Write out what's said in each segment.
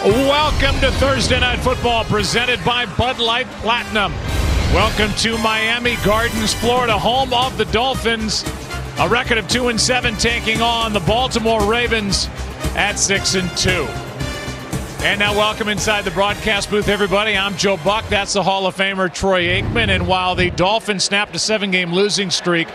Welcome to Thursday Night Football, presented by Bud Light Platinum. Welcome to Miami Gardens, Florida, home of the Dolphins. A record of 2-7, taking on the Baltimore Ravens at 6-2. And now welcome inside the broadcast booth, everybody. I'm Joe Buck. That's the Hall of Famer Troy Aikman. And while the Dolphins snapped a 7-game losing streak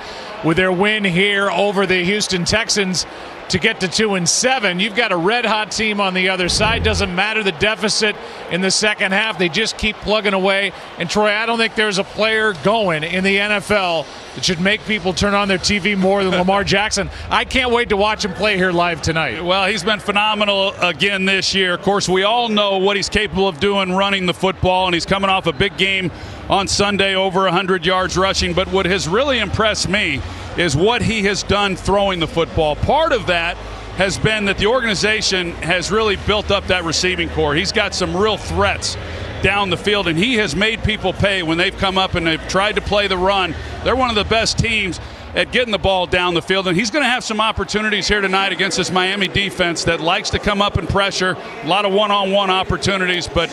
with their win here over the Houston Texans to get to 2-7, you've got a red-hot team on the other side. Doesn't matter the deficit in the second half. They just keep plugging away. And, Troy, I don't think there's a player going in the NFL that should make people turn on their TV more than Lamar Jackson. I can't wait to watch him play here live tonight. Well, he's been phenomenal again this year. Of course, we all know what he's capable of doing running the football, and he's coming off a big game on Sunday, over 100 yards rushing. But what has really impressed me is what he has done throwing the football. Part of that has been that the organization has really built up that receiving core. He's got some real threats down the field, and he has made people pay when they've come up and they've tried to play the run. They're one of the best teams at getting the ball down the field, and he's going to have some opportunities here tonight against this Miami defense that likes to come up and pressure. A lot of one-on-one opportunities, but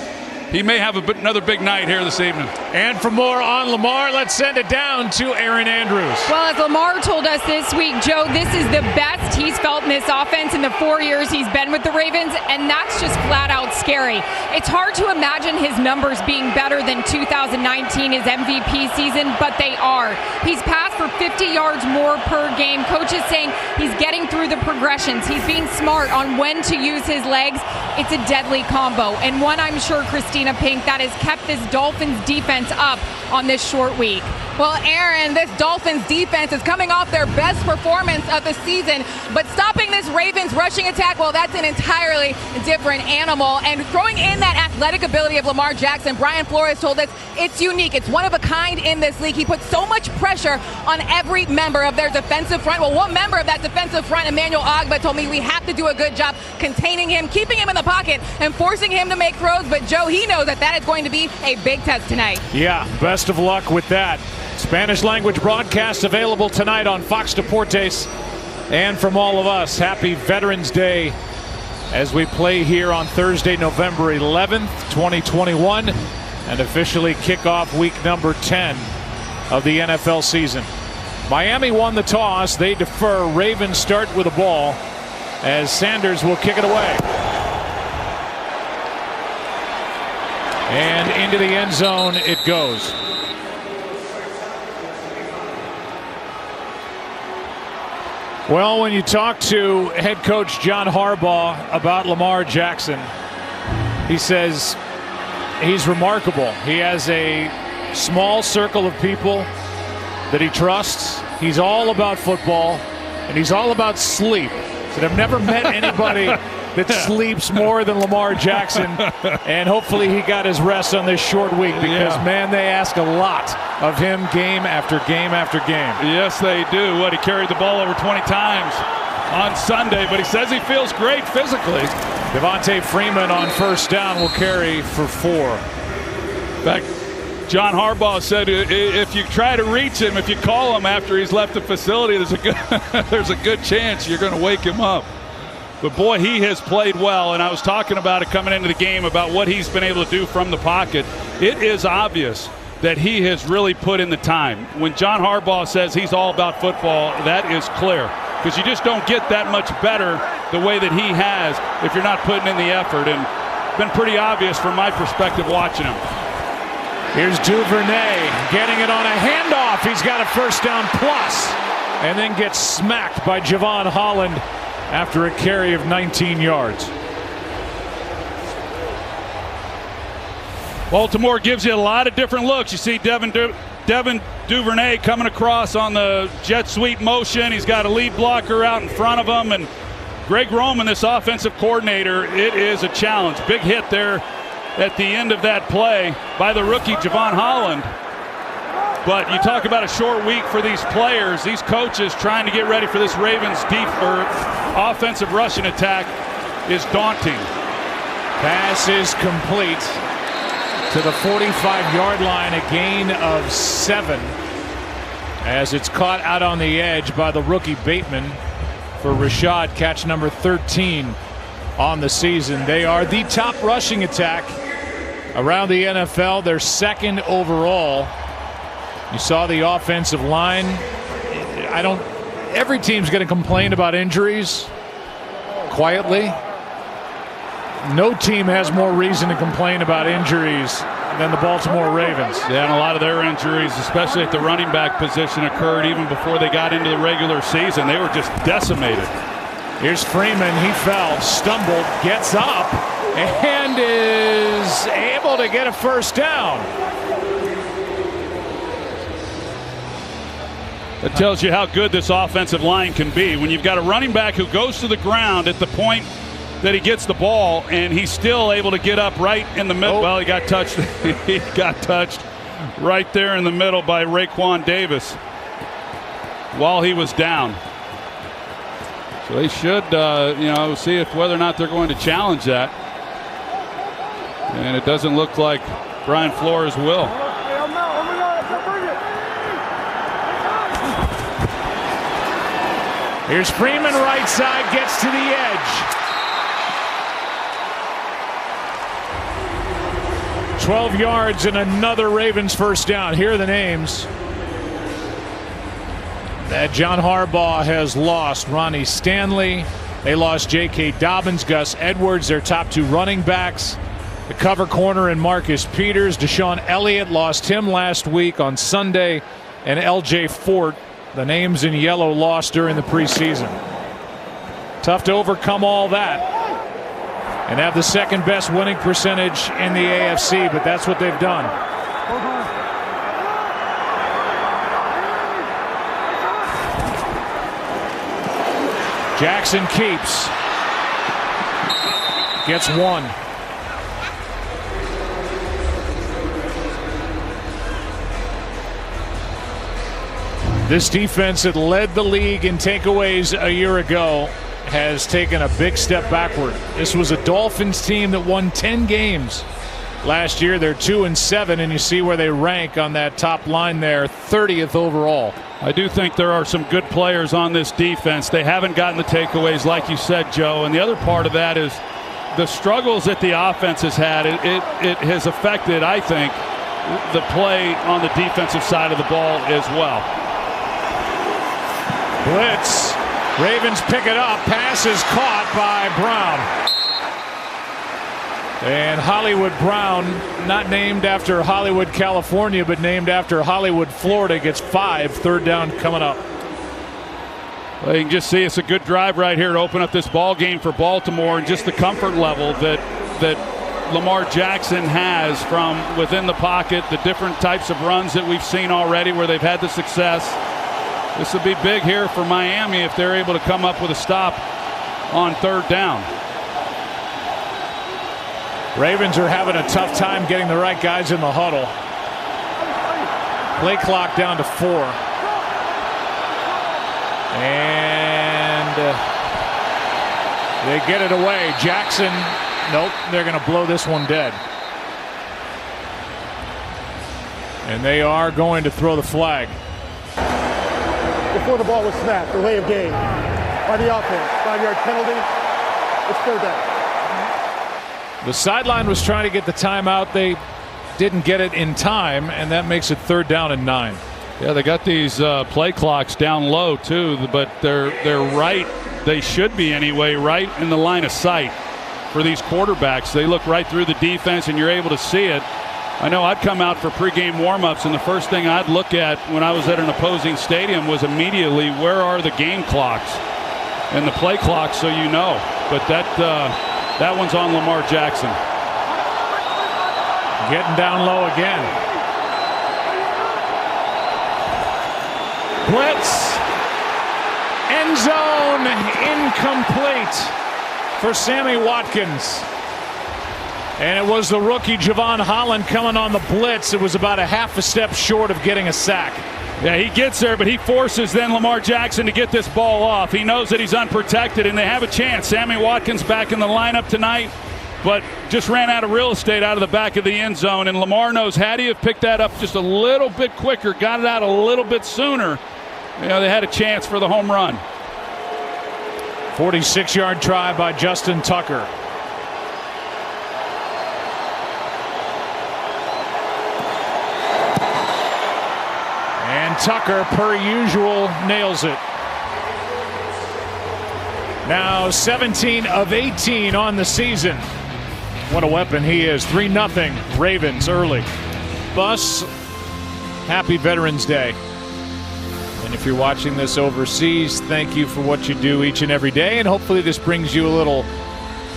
he may have another big night here this evening. And for more on Lamar, let's send it down to Aaron Andrews. Well, as Lamar told us this week, Joe, this is the best he's felt in this offense in the 4 years he's been with the Ravens, and that's just flat out scary. It's hard to imagine his numbers being better than 2019, his MVP season, but they are. He's passed for 50 yards more per game. Coaches saying he's getting through the progressions. He's being smart on when to use his legs. It's a deadly combo, and one I'm sure Christina Pink that has kept this Dolphins defense up on this short week. Well, Aaron, this Dolphins defense is coming off their best performance of the season, but stopping this Ravens rushing attack, well, that's an entirely different animal. And throwing in that athletic ability of Lamar Jackson, Brian Flores told us it's unique. It's one of a kind in this league. He puts so much pressure on every member of their defensive front. Well, one member of that defensive front, Emmanuel Ogbah, told me we have to do a good job containing him, keeping him in the pocket, and forcing him to make throws. But, Joe, he knows that is going to be a big test tonight. Yeah, best of luck with that. Spanish language broadcast available tonight on Fox Deportes. And from all of us, happy Veterans Day as we play here on Thursday, November 11th, 2021, and officially kick off week number 10 of the NFL season. Miami won the toss. They defer. Ravens start with the ball as Sanders will kick it away. And into the end zone it goes. Well, when you talk to head coach John Harbaugh about Lamar Jackson, he says he's remarkable. He has a small circle of people that he trusts. He's all about football, and he's all about sleep. But I've never met anybody that sleeps more than Lamar Jackson, and hopefully he got his rest on this short week because, man, they ask a lot of him game after game after game. Yes, they do. He carried the ball over 20 times on Sunday, but he says he feels great physically. Devontae Freeman on first down will carry for 4. In fact, John Harbaugh said if you try to reach him, if you call him after he's left the facility, there's a good chance you're going to wake him up. But, boy, he has played well, and I was talking about it coming into the game about what he's been able to do from the pocket. It is obvious that he has really put in the time. When John Harbaugh says he's all about football, that is clear, because you just don't get that much better the way that he has if you're not putting in the effort, and it's been pretty obvious from my perspective watching him. Here's Duvernay getting it on a handoff. He's got a first down plus, and then gets smacked by Javon Holland after a carry of 19 yards. Baltimore gives you a lot of different looks. You see Devin Duvernay coming across on the jet sweep motion. He's got a lead blocker out in front of him. And Greg Roman, this offensive coordinator, it is a challenge. Big hit there at the end of that play by the rookie Javon Holland. But you talk about a short week for these players, these coaches trying to get ready for this Ravens offensive rushing attack is daunting. Pass is complete to the 45-yard line, a gain of 7 as it's caught out on the edge by the rookie Bateman for Rashad, catch number 13 on the season. They are the top rushing attack around the NFL. They're second overall. You saw the offensive line. Every team's going to complain about injuries quietly. No team has more reason to complain about injuries than the Baltimore Ravens. Yeah, and a lot of their injuries, especially at the running back position, occurred even before they got into the regular season. They were just decimated. Here's Freeman. He fell, stumbled, gets up, and is able to get a first down. That tells you how good this offensive line can be. When you've got a running back who goes to the ground at the point that he gets the ball, and he's still able to get up right in the middle. Well, he got touched. He got touched right there in the middle by Raekwon Davis while he was down. So they should, see if whether or not they're going to challenge that. And it doesn't look like Brian Flores will. Here's Freeman, right side, gets to the edge. 12 yards and another Ravens first down. Here are the names that John Harbaugh has lost. Ronnie Stanley. They lost J.K. Dobbins, Gus Edwards, their top two running backs. The cover corner and Marcus Peters. Deshaun Elliott, lost him last week on Sunday. And L.J. Fort, the names in yellow, lost during the preseason. Tough to overcome all that and have the second best winning percentage in the AFC, but that's what they've done. Jackson keeps. Gets one. This defense that led the league in takeaways a year ago has taken a big step backward. This was a Dolphins team that won 10 games last year. They're 2-7, and you see where they rank on that top line there, 30th overall. I do think there are some good players on this defense. They haven't gotten the takeaways, like you said, Joe. And the other part of that is the struggles that the offense has had. It has affected, I think, the play on the defensive side of the ball as well. Blitz. Ravens pick it up. Pass is caught by Brown. And Hollywood Brown, not named after Hollywood, California, but named after Hollywood, Florida, gets 5. Third down coming up. Well, you can just see it's a good drive right here to open up this ball game for Baltimore, and just the comfort level that Lamar Jackson has from within the pocket, the different types of runs that we've seen already where they've had the success. This will be big here for Miami if they're able to come up with a stop on third down. Ravens are having a tough time getting the right guys in the huddle. Play clock down to 4. And they get it away. Jackson, nope, they're going to blow this one dead. And they are going to throw the flag. Before the ball was snapped, delay of game by the offense. 5-yard penalty. It's third down. The sideline was trying to get the timeout. They didn't get it in time, and that makes it third down and 9. Yeah, they got these play clocks down low too, but they're right. They should be anyway, right in the line of sight for these quarterbacks. They look right through the defense, and you're able to see it. I know I'd come out for pregame warmups, and the first thing I'd look at when I was at an opposing stadium was immediately where are the game clocks and the play clocks, so you know. But that one's on Lamar Jackson. Getting down low again. Blitz. End zone incomplete for Sammy Watkins. And it was the rookie Javon Holland coming on the blitz. It was about a half a step short of getting a sack. Yeah, he gets there, but he forces then Lamar Jackson to get this ball off. He knows that he's unprotected, and they have a chance. Sammy Watkins back in the lineup tonight, but just ran out of real estate out of the back of the end zone. And Lamar knows, had he have picked that up just a little bit quicker, got it out a little bit sooner, they had a chance for the home run. 46-yard try by Justin Tucker. And Tucker, per usual, nails it. Now 17 of 18 on the season. What a weapon he is. 3-0 Ravens early. Bus, happy Veterans Day. And if you're watching this overseas, thank you for what you do each and every day. And hopefully this brings you a little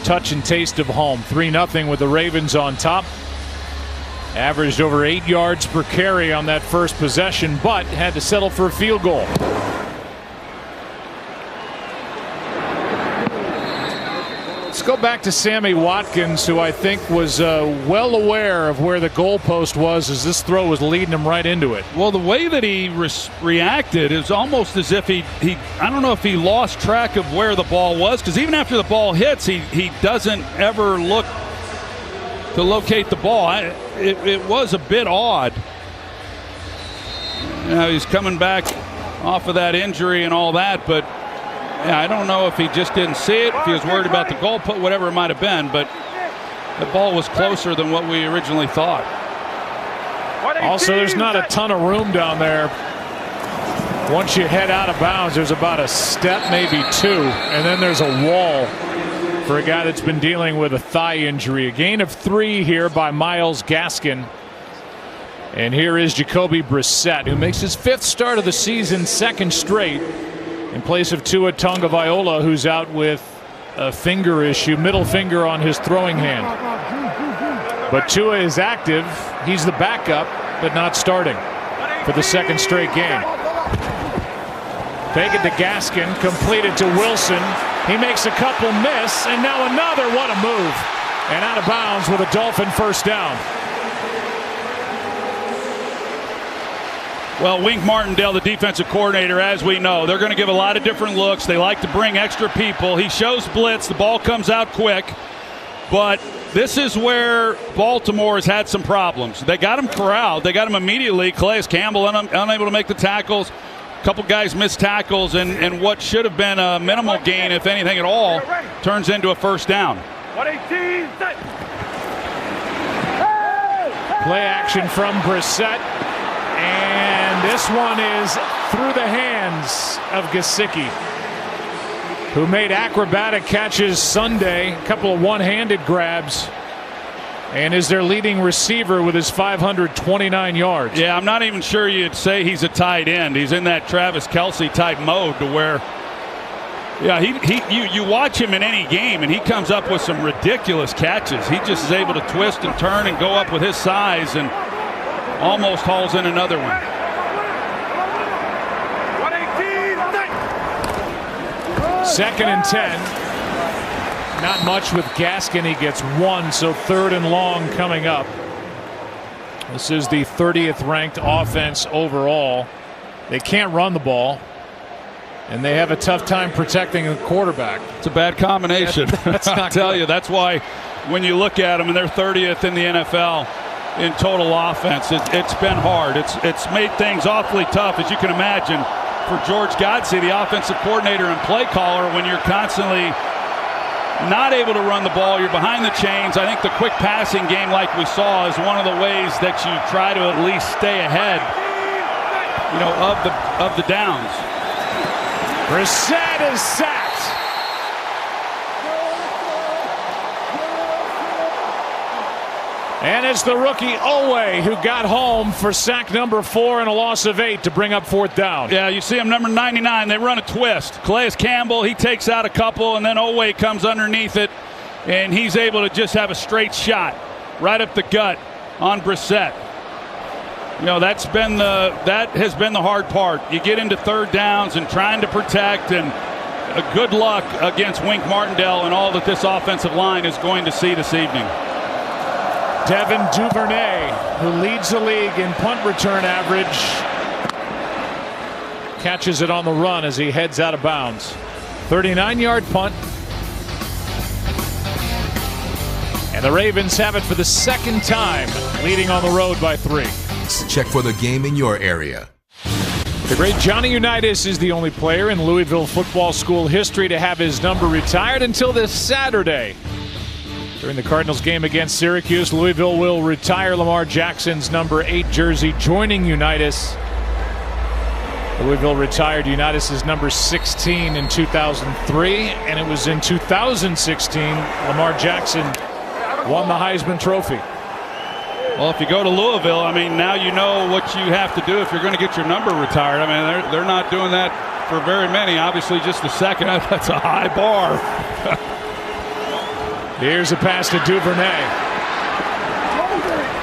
touch and taste of home. 3-0 with the Ravens on top. Averaged over 8 yards per carry on that first possession, but had to settle for a field goal. Let's go back to Sammy Watkins, who I think was well aware of where the goalpost was as this throw was leading him right into it. Well, the way that he reacted is almost as if he I don't know if he lost track of where the ball was, because even after the ball hits, he doesn't ever look to locate the ball. It was a bit odd. You know, he's coming back off of that injury and all that, but yeah, I don't know if he just didn't see it, if he was worried about the goal, whatever it might have been, but the ball was closer than what we originally thought. Also, there's not a ton of room down there. Once you head out of bounds, there's about a step, maybe two, and then there's a wall for a guy that's been dealing with a thigh injury. A gain of 3 here by Myles Gaskin. And here is Jacoby Brissett, who makes his 5th start of the season, 2nd straight, in place of Tua Tagovailoa, who's out with a finger issue, middle finger on his throwing hand. But Tua is active. He's the backup, but not starting for the 2nd straight game. Take it to Gaskin, completed to Wilson. He makes a couple miss, and now another. What a move. And out of bounds with a Dolphin first down. Well, Wink Martindale, the defensive coordinator, as we know, they're going to give a lot of different looks. They like to bring extra people. He shows blitz. The ball comes out quick. But this is where Baltimore has had some problems. They got him corralled. They got him immediately. Calais Campbell unable to make the tackles. A couple guys missed tackles, and what should have been a minimal gain, if anything at all, turns into a first down. Play action from Brissett. And this one is through the hands of Gesicki, who made acrobatic catches Sunday, a couple of one-handed grabs, and is their leading receiver with his 529 yards. Yeah, I'm not even sure you'd say he's a tight end. He's in that Travis Kelce type mode to where, yeah, you watch him in any game and he comes up with some ridiculous catches. He just is able to twist and turn and go up with his size and almost hauls in another one. Second and 10. Not much with Gaskin. He gets 1, so 3rd and long coming up. This is the 30th ranked offense overall. They can't run the ball, and they have a tough time protecting the quarterback. It's a bad combination. That's not I'll tell you, that's why when you look at them and they're 30th in the NFL in total offense, it's been hard. It's made things awfully tough, as you can imagine, for George Godsey, the offensive coordinator and play caller, when you're constantly not able to run the ball. You're behind the chains. I think the quick passing game, like we saw, is one of the ways that you try to at least stay ahead, you know, of the downs. Brissett is sacked. And it's the rookie Owe who got home for sack number 4 and a loss of 8 to bring up 4th down. Yeah, you see him, number 99. They run a twist. Calais Campbell, he takes out a couple, and then Owe comes underneath it, and he's able to just have a straight shot right up the gut on Brissett. You know, that has been the hard part. You get into 3rd downs and trying to protect, and good luck against Wink Martindale and all that this offensive line is going to see this evening. Devin Duvernay, who leads the league in punt return average, catches it on the run as he heads out of bounds. 39-yard punt. And the Ravens have it for the 2nd time, leading on the road by 3. Check for the game in your area. The great Johnny Unitas is the only player in Louisville football school history to have his number retired until this Saturday. During the Cardinals game against Syracuse, Louisville will retire Lamar Jackson's number 8 jersey, joining Unitas. Louisville retired Unitas' number 16 in 2003, and it was in 2016 Lamar Jackson won the Heisman Trophy. Well, if you go to Louisville, I mean, now you know what you have to do if you're going to get your number retired. I mean, they're not doing that for very many. Obviously, just a second. That's a high bar. Here's a pass to Duvernay.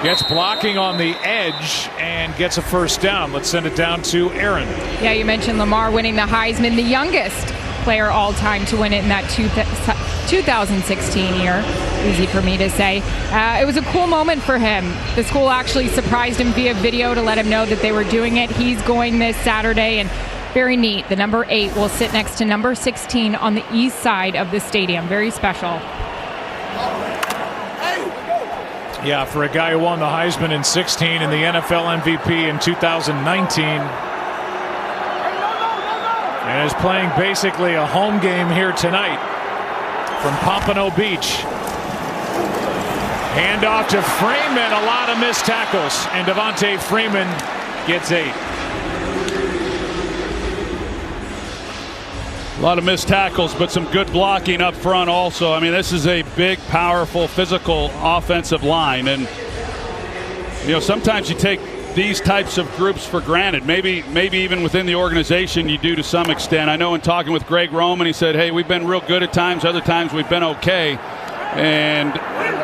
Gets blocking on the edge and gets a first down. Let's send it down to Aaron. Yeah, you mentioned Lamar winning the Heisman, the youngest player all time to win it in that 2016 year. Easy for me to say. It was a cool moment for him. The school actually surprised him via video to let him know that they were doing it. He's going this Saturday, and very neat. The number 8 will sit next to number 16 on the east side of the stadium. Very special. Yeah, for a guy who won the Heisman in 16 and the NFL MVP in 2019. And is playing basically a home game here tonight from Pompano Beach. Handoff to Freeman, a lot of missed tackles, and Devontae Freeman gets 8. A lot of missed tackles, but some good blocking up front also. I mean, this is a big, powerful, physical offensive line. And, you know, sometimes you take these types of groups for granted. Maybe even within the organization you do to some extent. I know in talking with Greg Roman, he said, hey, we've been real good at times. Other times we've been okay. And,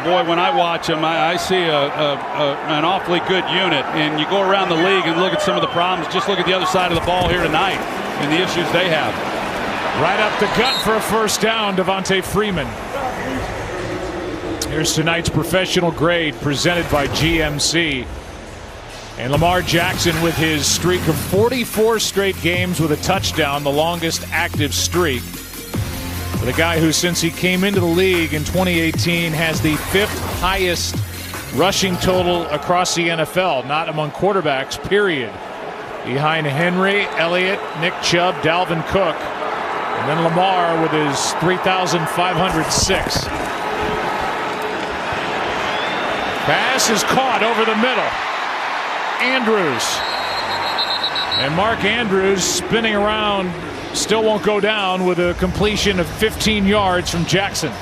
boy, when I watch them, I see an awfully good unit. And you go around the league and look at some of the problems. Just look at the other side of the ball here tonight and the issues they have. Right up the gut for a first down, Devontae Freeman. Here's tonight's professional grade presented by GMC. And Lamar Jackson with his streak of 44 straight games with a touchdown, the longest active streak. For the guy who, since he came into the league in 2018, has the 5th highest rushing total across the NFL, not among quarterbacks, period. Behind Henry, Elliott, Nick Chubb, Dalvin Cook. And then Lamar with his 3,506. Pass is caught over the middle. Andrews. And Mark Andrews spinning around, still won't go down with a completion of 15 yards from Jackson.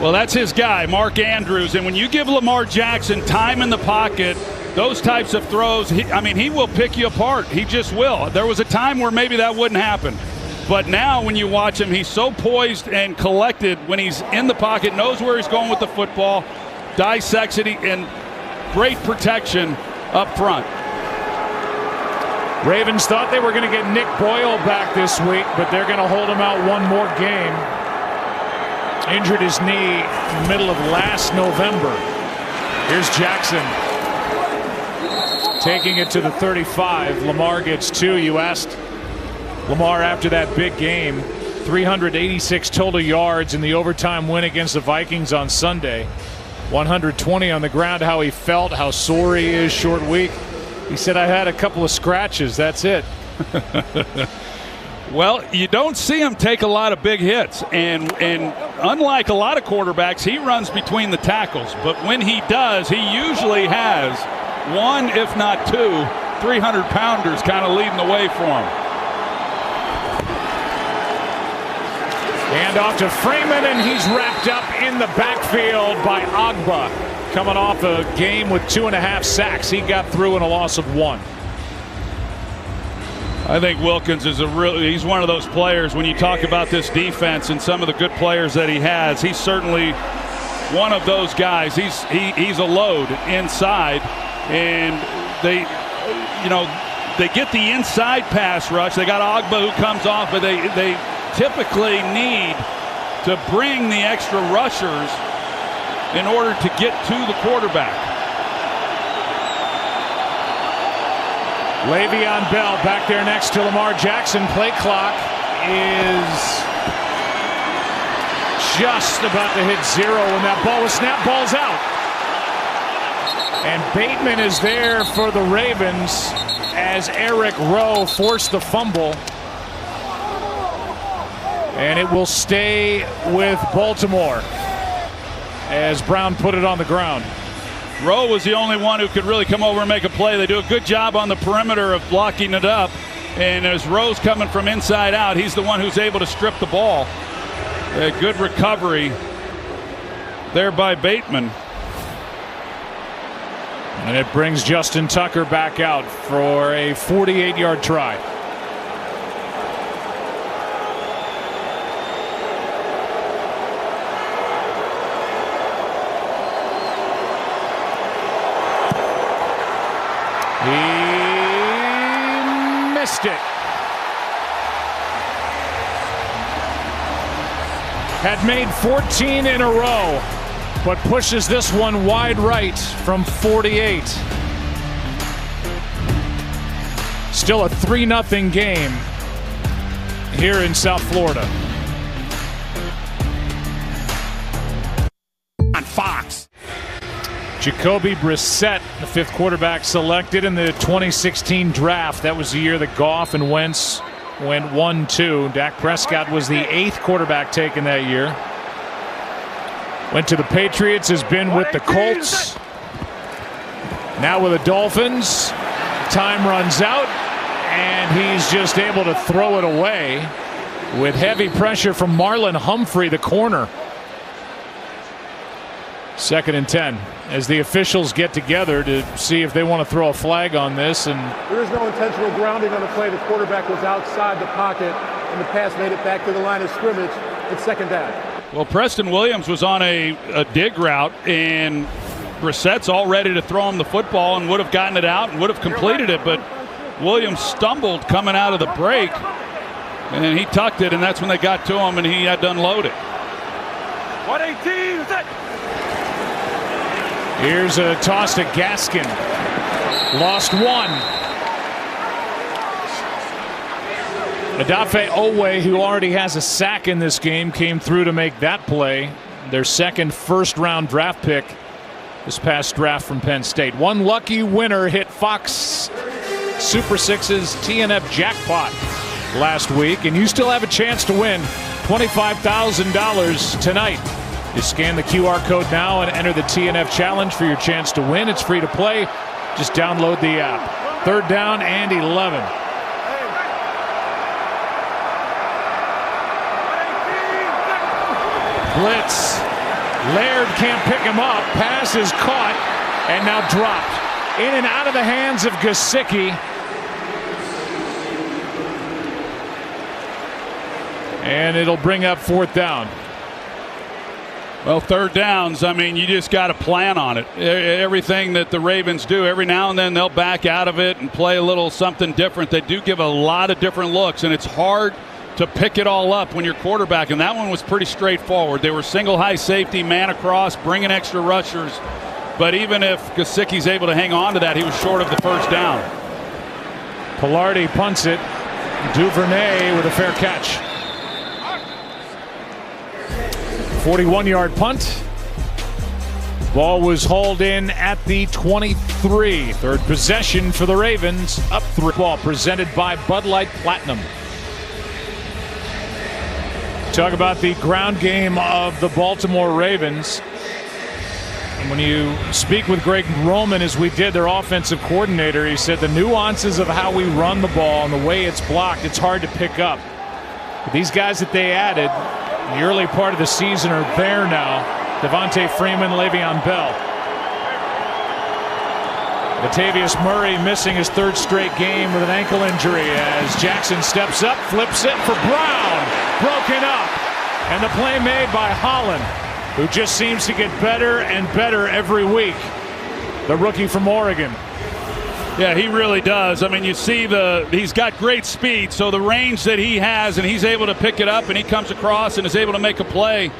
Well, that's his guy, Mark Andrews. And when you give Lamar Jackson time in the pocket, those types of throws, he will pick you apart. He just will. There was a time where maybe that wouldn't happen. But now when you watch him, he's so poised and collected when he's in the pocket, knows where he's going with the football, dissects it, and great protection up front. Ravens thought they were going to get Nick Boyle back this week, but they're going to hold him out one more game. Injured his knee in the middle of last November. Here's Jackson. Taking it to the 35. Lamar gets 2. You asked Lamar after that big game, 386 total yards in the overtime win against the Vikings on Sunday. 120 on the ground, how he felt, how sore he is, short week. He said, I had a couple of scratches, that's it. Well, you don't see him take a lot of big hits, and unlike a lot of quarterbacks, he runs between the tackles. But when he does, he usually has one, if not 2, 300-pounders kind of leading the way for him. And off to Freeman, and he's wrapped up in the backfield by Agba. Coming off a game with 2.5 sacks. He got through in a loss of 1. I think Wilkins is he's one of those players when you talk about this defense and some of the good players that he has. He's certainly one of those guys. He's a load inside, and they get the inside pass rush. They got Agba who comes off, but they typically need to bring the extra rushers in order to get to the quarterback. Le'Veon Bell back there next to Lamar Jackson. Play clock is just about to hit 0 when that ball was snapped. Ball's out. And Bateman is there for the Ravens. as Eric Rowe forced the fumble. And it will stay with Baltimore as Brown put it on the ground. Rowe was the only one who could really come over and make a play. They do a good job on the perimeter of blocking it up. And as Rowe's coming from inside out, he's the one who's able to strip the ball. A good recovery there by Bateman. And it brings Justin Tucker back out for a 48-yard try. He missed it. Had made 14 in a row, but pushes this one wide right from 48. Still a 3-0 game here in South Florida. On Fox. Jacoby Brissett, the 5th quarterback selected in the 2016 draft. That was the year that Goff and Wentz went 1-2. Dak Prescott was the 8th quarterback taken that year. Went to the Patriots, has been with the Colts. Now with the Dolphins. Time runs out, and he's just able to throw it away with heavy pressure from Marlon Humphrey, the corner. 2nd and 10 as the officials get together to see if they want to throw a flag on this. And there is no intentional grounding on the play. The quarterback was outside the pocket, and the pass made it back to the line of scrimmage. It's 2nd down. Well, Preston Williams was on a dig route, and Brissett's all ready to throw him the football and would have gotten it out and would have completed it, but Williams stumbled coming out of the break, and he tucked it, and that's when they got to him, and he had to unload it. 118, is it? Here's a toss to Gaskin. Lost one. Odafe Owe, who already has a sack in this game, came through to make that play. Their 2nd first-round draft pick this past draft from Penn State. One lucky winner hit Fox Super 6's TNF jackpot last week, and you still have a chance to win $25,000 tonight. You scan the QR code now and enter the TNF challenge for your chance to win. It's free to play. Just download the app. 3rd down and 11. Blitz. Laird can't pick him up. Pass is caught and now dropped. In and out of the hands of Gesicki. And it'll bring up 4th down. Well, 3rd downs, I mean, you just got to plan on it. Everything that the Ravens do, every now and then they'll back out of it and play a little something different. They do give a lot of different looks, and it's hard to pick it all up when you're quarterback, and that one was pretty straightforward. They were single high safety, man across, bringing extra rushers. But even if Gesicki's able to hang on to that, he was short of the 1st down. Pilardi punts it. Duvernay with a fair catch. 41-yard punt. Ball was hauled in at the 23. 3rd possession for the Ravens. Up 3. Ball presented by Bud Light Platinum. Talk about the ground game of the Baltimore Ravens. And when you speak with Greg Roman, as we did, their offensive coordinator, he said the nuances of how we run the ball and the way it's blocked, it's hard to pick up. But these guys that they added in the early part of the season are there now. Devontae Freeman, Le'Veon Bell. Latavius Murray missing his 3rd straight game with an ankle injury as Jackson steps up, flips it for Brown. Broken up. And the play made by Holland, who just seems to get better and better every week. The rookie from Oregon. Yeah, he really does. I mean, you see he's got great speed, so the range that he has, and he's able to pick it up, and he comes across and is able to make a play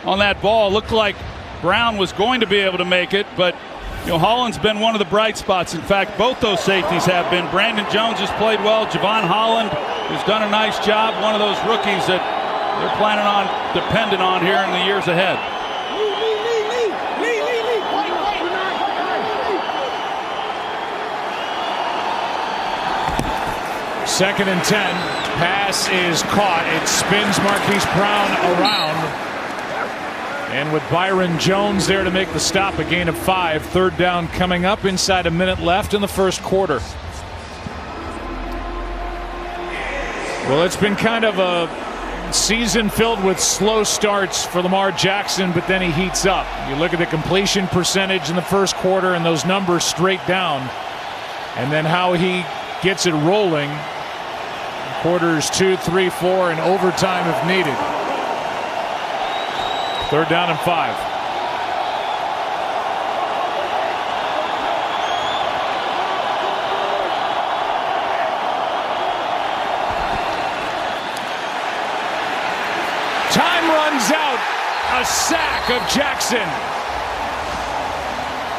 on that ball. Looked like Brown was going to be able to make it, but Holland's been one of the bright spots. In fact, both those safeties have been. Brandon Jones has played well. Javon Holland has done a nice job. One of those rookies that they're planning on, dependent on here in the years ahead. 2nd and 10. Pass is caught. It spins Marquise Brown around. And with Byron Jones there to make the stop, a gain of 5. 3rd down coming up, inside a minute left in the first quarter. Well, it's been kind of a season filled with slow starts for Lamar Jackson, but then he heats up. You look at the completion percentage in the first quarter and those numbers straight down, and then how he gets it rolling. Quarters 2, 3, 4, and overtime if needed. 3rd down and 5. Time runs out. A sack of Jackson.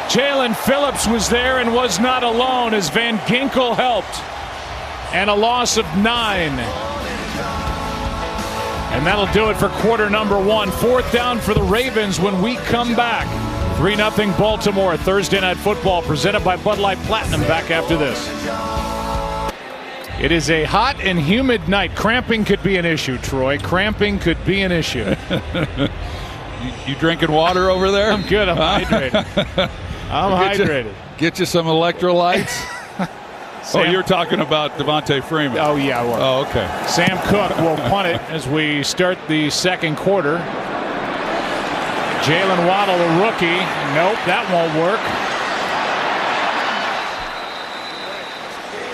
Jalen Phillips was there and was not alone as Van Ginkel helped. And a loss of 9. And that'll do it for quarter number 1. 4th down for the Ravens when we come back. 3-0 Baltimore. Thursday Night Football presented by Bud Light Platinum. Back after this. It is a hot and humid night. Cramping could be an issue, Troy. Cramping could be an issue. You drinking water over there? I'm good. I'm hydrated. I'm hydrated. Get you some electrolytes. Oh, you're talking about Devontae Freeman. Oh, yeah. Oh, okay. Sam Cook will punt it as we start the second quarter. Jalen Waddle, the rookie. Nope, that won't work.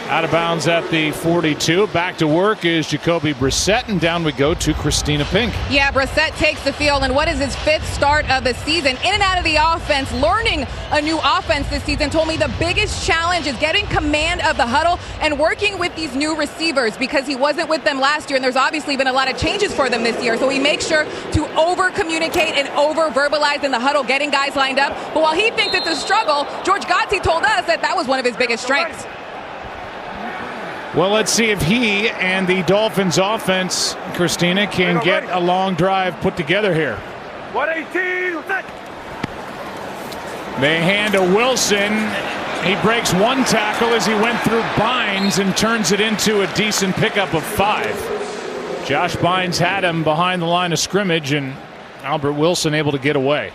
Out of bounds at the 42. Back to work is Jacoby Brissett, and down we go to Christina Pink. Yeah, Brissett takes the field, and what is his 5th start of the season? In and out of the offense, learning a new offense this season. Told me the biggest challenge is getting command of the huddle and working with these new receivers because he wasn't with them last year, and there's obviously been a lot of changes for them this year. So he makes sure to over-communicate and over-verbalize in the huddle, getting guys lined up. But while he thinks it's a struggle, George Godsey told us that that was one of his biggest strengths. Well, let's see if he and the Dolphins offense, Christina, can get a long drive put together here. 118. They hand to Wilson. He breaks 1 tackle as he went through Bynes and turns it into a decent pickup of 5. Josh Bynes had him behind the line of scrimmage, and Albert Wilson able to get away.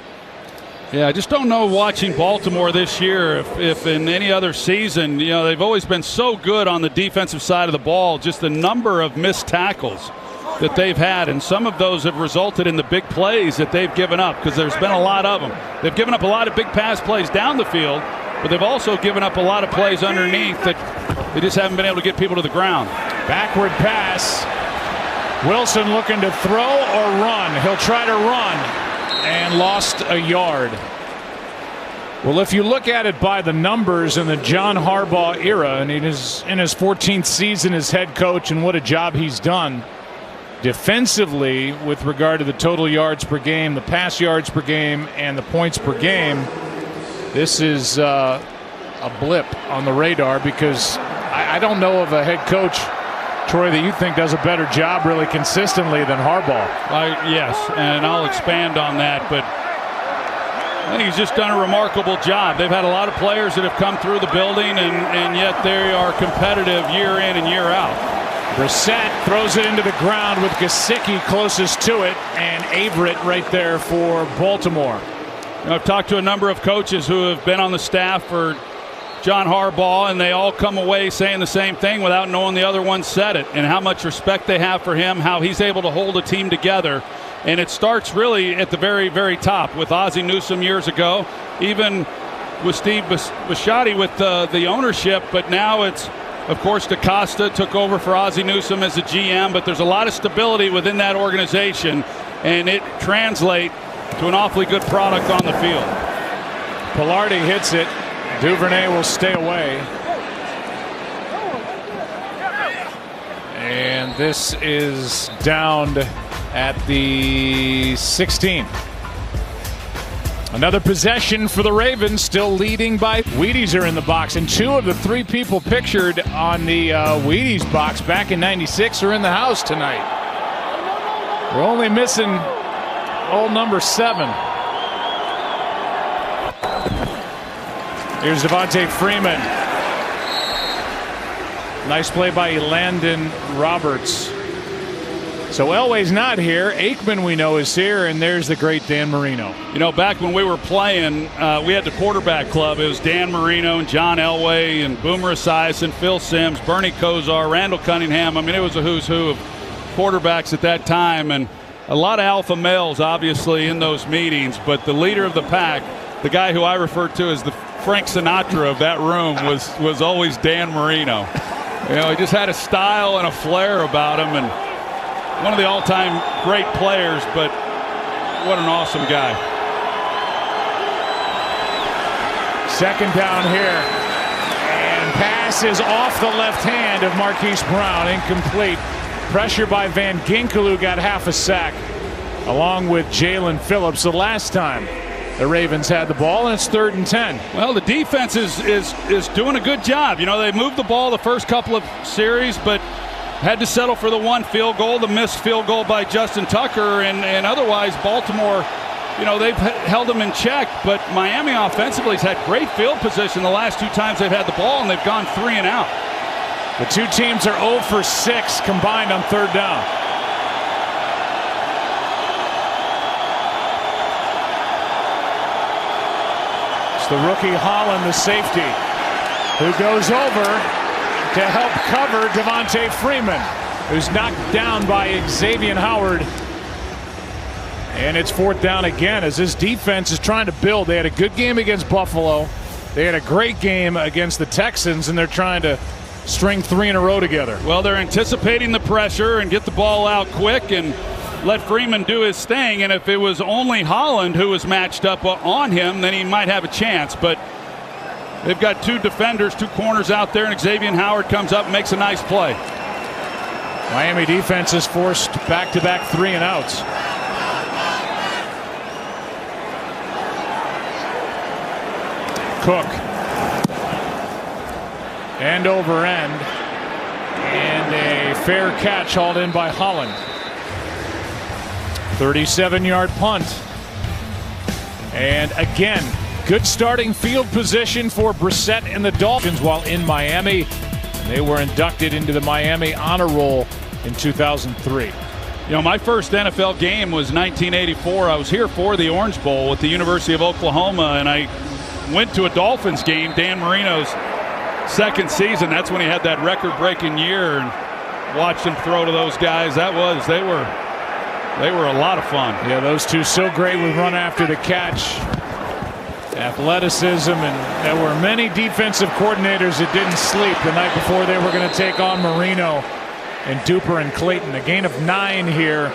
Yeah, I just don't know watching Baltimore this year if in any other season, you know, they've always been so good on the defensive side of the ball, just the number of missed tackles that they've had, and some of those have resulted in the big plays that they've given up because there's been a lot of them. They've given up a lot of big pass plays down the field, but they've also given up a lot of plays underneath that they just haven't been able to get people to the ground. Backward pass. Wilson looking to throw or run. He'll try to run. And lost a yard. Well, if you look at it by the numbers in the John Harbaugh era, and he is in his 14th season as head coach, and what a job he's done defensively with regard to the total yards per game, the pass yards per game, and the points per game, this is a blip on the radar because I don't know of a head coach, Troy, that you think does a better job really consistently than Harbaugh. Yes, and I'll expand on that, but I think he's just done a remarkable job. They've had a lot of players that have come through the building, and yet they are competitive year in and year out. Brissett throws it into the ground with Gesicki closest to it, and Averett right there for Baltimore. You know, I've talked to a number of coaches who have been on the staff for John Harbaugh, and they all come away saying the same thing without knowing the other one said it, and how much respect they have for him, how he's able to hold a team together. And it starts really at the very, very top with Ozzie Newsome years ago, even with Steve Bisciotti with the ownership, but now it's, of course, DaCosta took over for Ozzie Newsome as a GM, but there's a lot of stability within that organization, and it translates to an awfully good product on the field. Pilardi hits it. Duvernay will stay away. And this is downed at the 16. Another possession for the Ravens, still leading by Wheaties are in the box. And 2 of the 3 people pictured on the Wheaties box back in '96 are in the house tonight. We're only missing old number 7. Here's Devontae Freeman. Nice play by Landon Roberts. So Elway's not here. Aikman, we know, is here, and there's the great Dan Marino. You know, back when we were playing, we had the quarterback club. It was Dan Marino and John Elway and Boomer Esiason, Phil Simms, Bernie Kosar, Randall Cunningham. I mean, it was a who's who of quarterbacks at that time, and a lot of alpha males, obviously, in those meetings. But the leader of the pack, the guy who I refer to as the Frank Sinatra of that room, was always Dan Marino. You know, he just had a style and a flair about him, and one of the all-time great players, but what an awesome guy. Second down here. And pass is off the left hand of Marquise Brown. Incomplete. Pressure by Van Ginkel, who got half a sack, along with Jalen Phillips. The last time the Ravens had the ball, and it's 3rd and 10. Well, the defense is doing a good job. You know, they moved the ball the first couple of series, but had to settle for the one field goal, the missed field goal by Justin Tucker, and otherwise Baltimore, you know, they've held them in check. But Miami offensively has had great field position the last 2 times they've had the ball, and they've gone 3 and out. The two teams are 0 for 6 combined on 3rd down. It's the rookie Holland, the safety, who goes over to help cover Devontae Freeman, who's knocked down by Xavier Howard. And it's 4th down again as this defense is trying to build. They had a good game against Buffalo. They had a great game against the Texans, and they're trying to string 3 in a row together. Well, they're anticipating the pressure and get the ball out quick and let Freeman do his thing. And if it was only Holland who was matched up on him, then he might have a chance. But they've got 2 defenders, 2 corners out there, and Xavier Howard comes up and makes a nice play. Miami defense has forced back-to-back 3 and outs. Cook. End over end. And a fair catch hauled in by Holland. 37-yard punt. And again, good starting field position for Brissett and the Dolphins while in Miami. They were inducted into the Miami Honor Roll in 2003. You know, my first NFL game was 1984. I was here for the Orange Bowl with the University of Oklahoma, and I went to a Dolphins game, Dan Marino's second season. That's when he had that record-breaking year, and watched him throw to those guys. They were a lot of fun. Yeah, those two so great with run after the catch. Athleticism, and there were many defensive coordinators that didn't sleep the night before they were going to take on Marino and Duper and Clayton. A gain of 9 here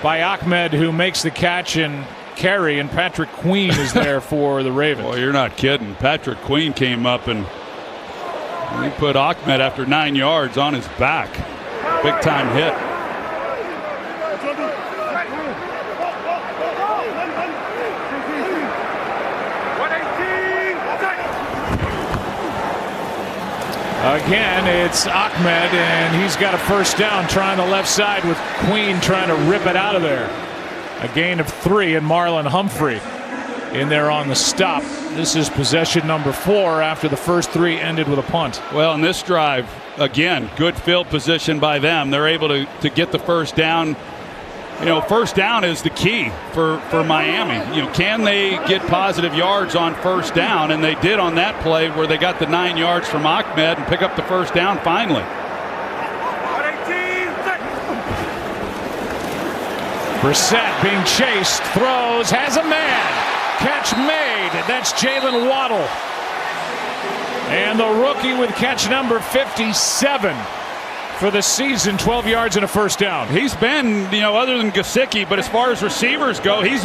by Ahmed, who makes the catch and carry, and Patrick Queen is there for the Ravens. Boy, you're not kidding. Patrick Queen came up and he put Ahmed after 9 yards on his back. Big time hit. Again, it's Ahmed, and he's got a first down trying the left side with Queen trying to rip it out of there. A gain of 3, and Marlon Humphrey in there on the stop. This is possession number 4 after the first 3 ended with a punt. Well, in this drive, again, good field position by them. They're able to get the first down. You know, first down is the key for Miami. You know, can they get positive yards on first down? And they did on that play where they got the 9 yards from Ahmed and pick up the first down finally. Brissett being chased, throws, has a man. Catch made. That's Jalen Waddle. And the rookie with catch number 57 for the season, 12 yards and a first down. He's been, you know, other than Gesicki, but as far as receivers go, he's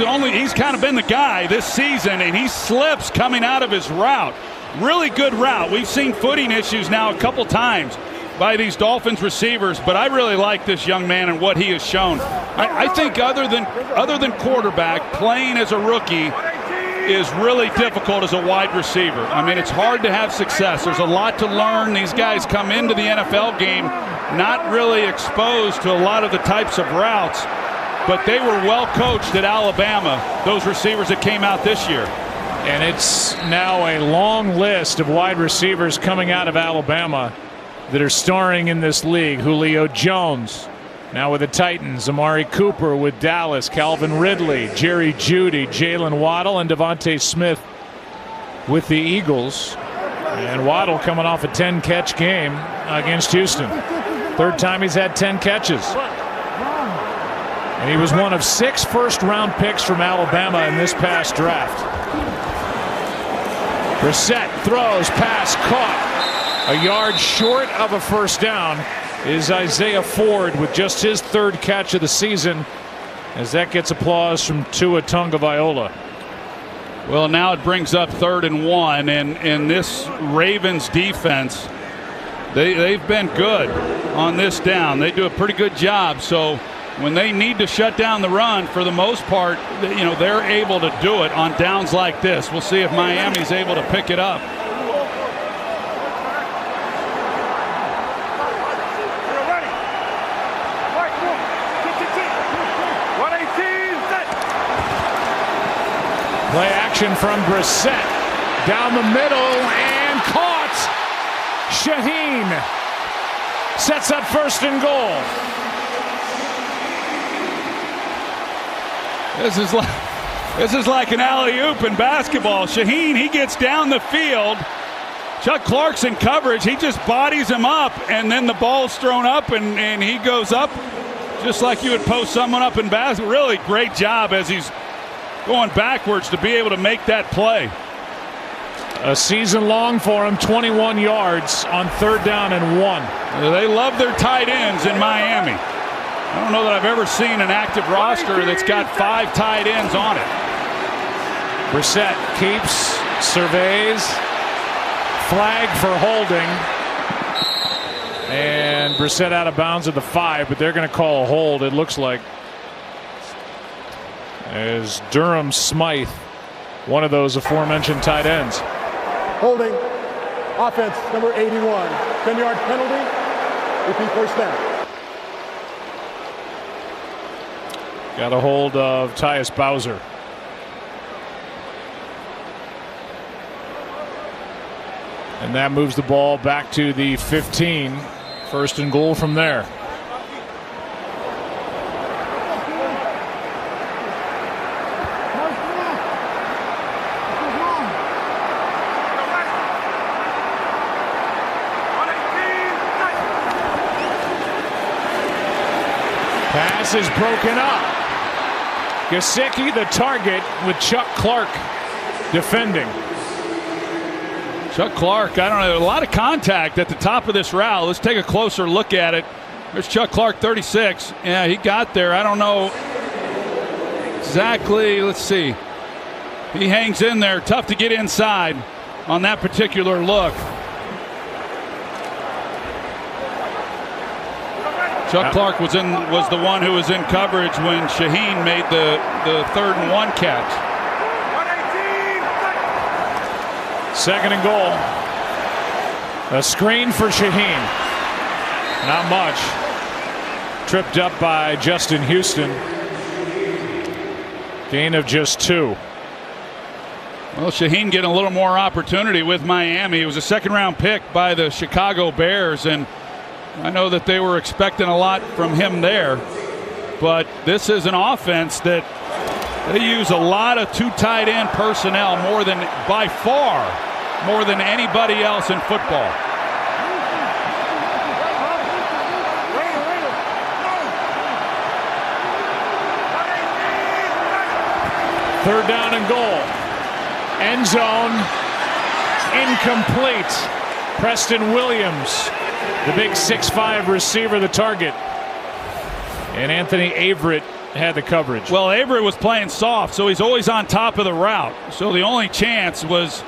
kind of been the guy this season, and he slips coming out of his route. Really good route. We've seen footing issues now a couple times by these Dolphins receivers, but I really like this young man and what he has shown. I think other than quarterback, playing as a rookie is really difficult as a wide receiver. I mean, it's hard to have success. There's a lot to learn. These guys come into the NFL game not really exposed to a lot of the types of routes, but they were well coached at Alabama, those receivers that came out this year. And it's now a long list of wide receivers coming out of Alabama that are starring in this league. Julio Jones now with the Titans, Amari Cooper with Dallas, Calvin Ridley, Jerry Jeudy, Jalen Waddle, and Devontae Smith with the Eagles. And Waddle coming off a 10-catch game against Houston. Third time he's had 10 catches. And he was one of 6 first-round picks from Alabama in this past draft. Brissett throws, pass caught. A yard short of a first down is Isaiah Ford with just his 3rd catch of the season, as that gets applause from Tua Tagovailoa. Well, now it brings up 3rd and 1, and this Ravens defense, they've been good on this down. They do a pretty good job. So when they need to shut down the run, for the most part, they're able to do it on downs like this. We'll see if Miami's able to pick it up. Play action from Brissett. Down the middle and caught. Shaheen sets up 1st and goal. This is like an alley-oop in basketball. Shaheen, he gets down the field. Chuck Clark's in coverage. He just bodies him up, and then the ball's thrown up, and he goes up just like you would post someone up in basketball. Really great job as he's going backwards to be able to make that play. A season long for him, 21 yards on 3rd down and 1. They love their tight ends in Miami. I don't know that I've ever seen an active roster that's got 5 tight ends on it. Brissett keeps, surveys, flag for holding. And Brissett out of bounds at the 5, but they're going to call a hold, it looks like. As Durham Smythe, one of those aforementioned tight ends. Holding. Offense, number 81. 10-yard penalty. Repeat first down. Got a hold of Tyus Bowser. And that moves the ball back to the 15. 1st and goal from there. Pass is broken up. Gesicki the target with Chuck Clark defending. Chuck Clark, I don't know, a lot of contact at the top of this route. Let's take a closer look at it. There's Chuck Clark, 36. Yeah, he got there. I don't know exactly. Let's see. He hangs in there. Tough to get inside on that particular look. Chuck Clark was the one who was in coverage when Shaheen made the 3rd and 1 catch. 2nd and goal. A screen for Shaheen. Not much. Tripped up by Justin Houston. Gain of just 2. Well, Shaheen getting a little more opportunity with Miami. He was a 2nd-round pick by the Chicago Bears, and I know that they were expecting a lot from him there, but this is an offense that they use a lot of 2 tight end personnel, by far more than anybody else in football. Third down and goal. End zone incomplete. Preston Williams, the big 6'5" receiver, the target. And Anthony Averett had the coverage. Well, Averett was playing soft, so he's always on top of the route. So the only chance was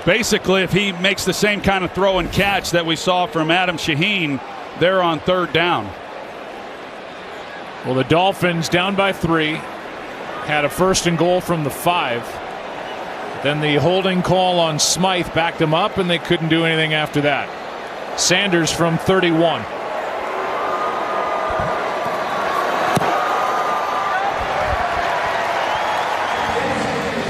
basically if he makes the same kind of throw and catch that we saw from Adam Shaheen there on 3rd down. Well, the Dolphins down by 3. Had a 1st and goal from the 5. Then the holding call on Smythe backed them up, and they couldn't do anything after that. Sanders from 31.